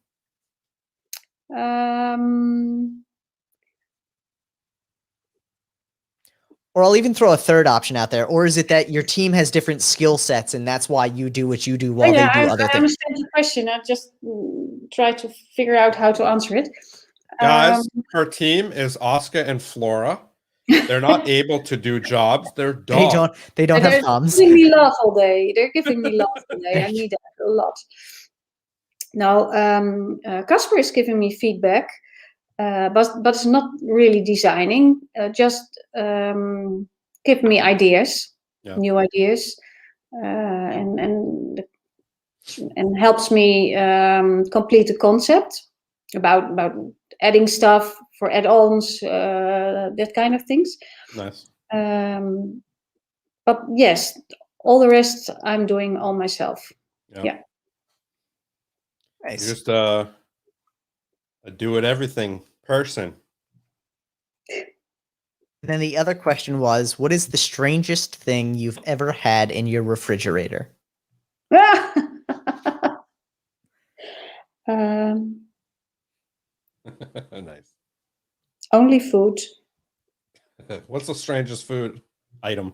Or I'll even throw a third option out there. Or is it that your team has different skill sets and that's why you do what you do while they do other things? I understand the question. I just try to figure out how to answer it. Guys, her team is Oscar and Flora. They're not able to do jobs. They're dogs. They don't have thumbs. They're giving me love all day. They're giving me love all day. I need that a lot. Now, Casper is giving me feedback, but it's not really designing. Just give me ideas, new ideas, and helps me complete the concept about adding stuff for add-ons, that kind of things. Nice. But yes, all the rest I'm doing all myself. Yeah. Nice. You're just a do-it-everything person. And then the other question was, what is the strangest thing you've ever had in your refrigerator? Nice. Only food. What's the strangest food item?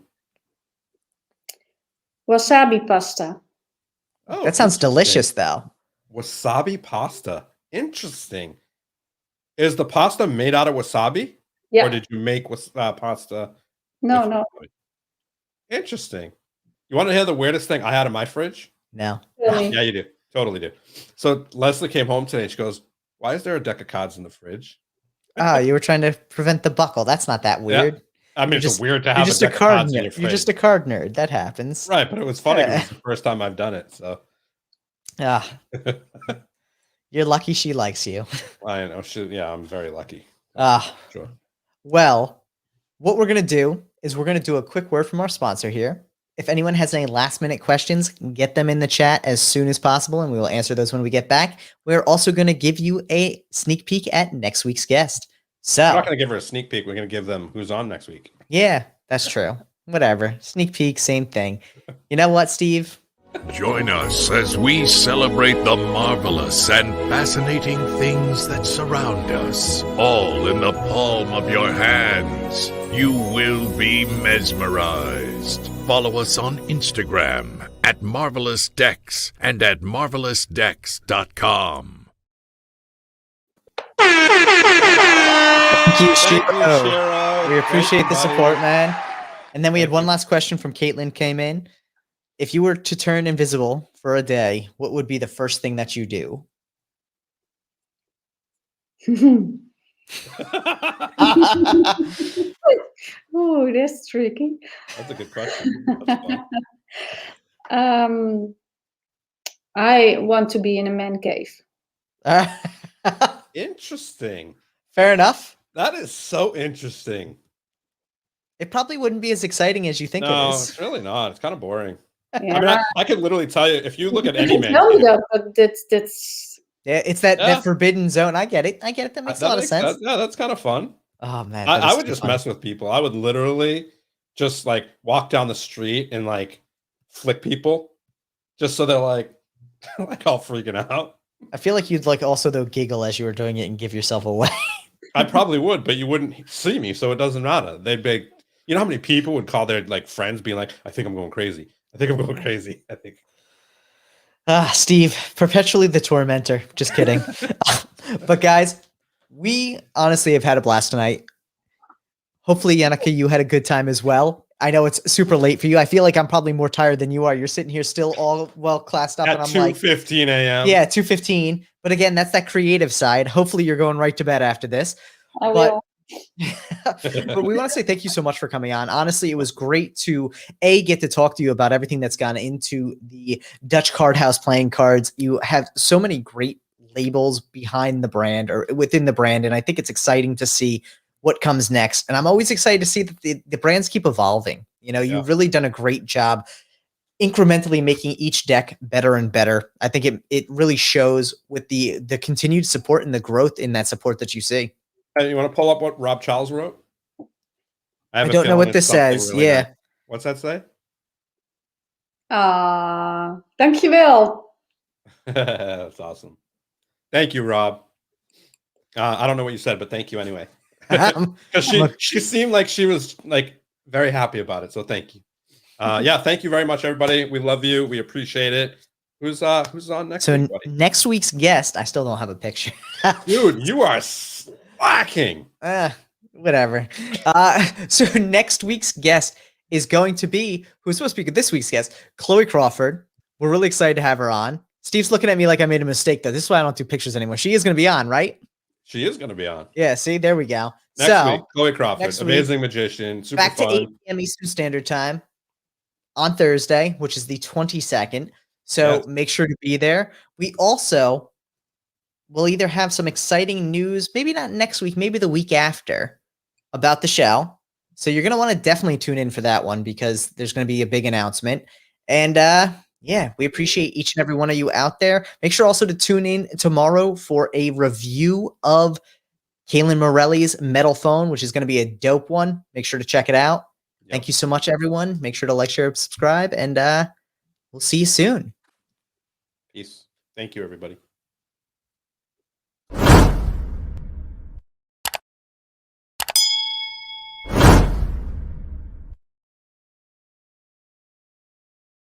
Wasabi pasta. Oh, that sounds delicious, though. Wasabi pasta. Interesting. Is the pasta made out of wasabi? Yeah. Or did you make pasta? No. Interesting. You want to hear the weirdest thing I had in my fridge? No. Really? Yeah, you do. Totally do. So Leslie came home today and she goes, "Why is there a deck of cards in the fridge?" Oh, you were trying to prevent the buckle. That's not that weird. Yeah. I mean, it's weird to have a just deck of cards in your fridge. You're just a card nerd. That happens. Right, but it was funny because it's the first time I've done it. So, you're lucky she likes you. I know. I'm very lucky. Sure. Well, what we're gonna do is we're going to do a quick word from our sponsor here. If anyone has any last minute questions, get them in the chat as soon as possible, and we will answer those when we get back. We're also going to give you a sneak peek at next week's guest. So we're not going to give her a sneak peek. We're going to give them who's on next week. Yeah, that's true. Whatever. Sneak peek, same thing. You know what, Steve? Join us as we celebrate the marvelous and fascinating things that surround us, all in the palm of your hands. You will be mesmerized. Follow us on Instagram at Marvelous Decks and at marvelousdecks.com. Thank you, Shiro. Shiro. We appreciate Thank the you, support, buddy. man. And then we had one last question from Caitlin came in. If you were to turn invisible for a day, what would be the first thing that you do? Oh, that's tricky. That's a good question. That's fun. I want to be in a man cave. Interesting. Fair enough. That is so interesting. It probably wouldn't be as exciting as you think No, it is. it's really not. It's kind of boring. Yeah. I mean, I can literally tell you if you look at any man. No, cave, but that's Yeah, it's that, Yeah. that forbidden zone. I get it. That makes a lot of sense. Yeah, that's kind of fun. Oh man, that I is would too just fun. mess with people. I would literally just like walk down the street and like flick people just so they're like like all freaking out. I feel like you'd like also though giggle as you were doing it and give yourself away. I probably would, but you wouldn't see me, so it doesn't matter. They'd be, you know how many people would call their like friends being like, I think I'm going crazy. I think I'm going crazy. I think. Steve, perpetually the tormentor. Just kidding. But guys, we honestly have had a blast tonight. Hopefully, Jannieke, you had a good time as well. I know it's super late for you. I feel like I'm probably more tired than you are. You're sitting here still all well classed up, At and I'm like, 2:15 a.m. yeah, 2:15. But again, that's that creative side. Hopefully, you're going right to bed after this. I But- will. But we want to say thank you so much for coming on. Honestly, it was great to get to talk to you about everything that's gone into the Dutch Card House Playing Cards. You have so many great labels behind the brand or within the brand, and I think it's exciting to see what comes next. And I'm always excited to see that the brands keep evolving. You know, you've really done a great job incrementally making each deck better and better. I think it really shows with the continued support and the growth in that support that you see. Hey, you want to pull up what Rob Charles wrote? I have a don't know feeling what it's this something says. really Yeah. nice. What's that say? Dankjewel. That's awesome. Thank you, Rob. I don't know what you said, but thank you anyway. Um, Because she seemed like she was like very happy about it. So thank you. Yeah, thank you very much, everybody. We love you. We appreciate it. Who's on next So week, buddy? next week's guest, I still don't have a picture. Dude, you are slacking. Whatever. So next week's guest is going to be who's supposed to be this week's guest, Chloe Crawford. We're really excited to have her on. Steve's looking at me like I made a mistake, though. This is why I don't do pictures anymore. She is going to be on, right? She is going to be on Yeah. See, there we go. next week. Chloe Crawford, next week, amazing magician, super back to fun. 8 p.m. Eastern Standard Time on Thursday, which is the 22nd. So Yes. make sure to be there. We also will either have some exciting news, maybe not next week, maybe the week after, about the show. So you're going to want to definitely tune in for that one because there's going to be a big announcement. And yeah, we appreciate each and every one of you out there. Make sure also to tune in tomorrow for a review of Kaylin Morelli's metal phone, which is going to be a dope one. Make sure to check it out. Yep. Thank you so much, everyone. Make sure to like, share, subscribe, and we'll see you soon. Peace. Thank you, everybody.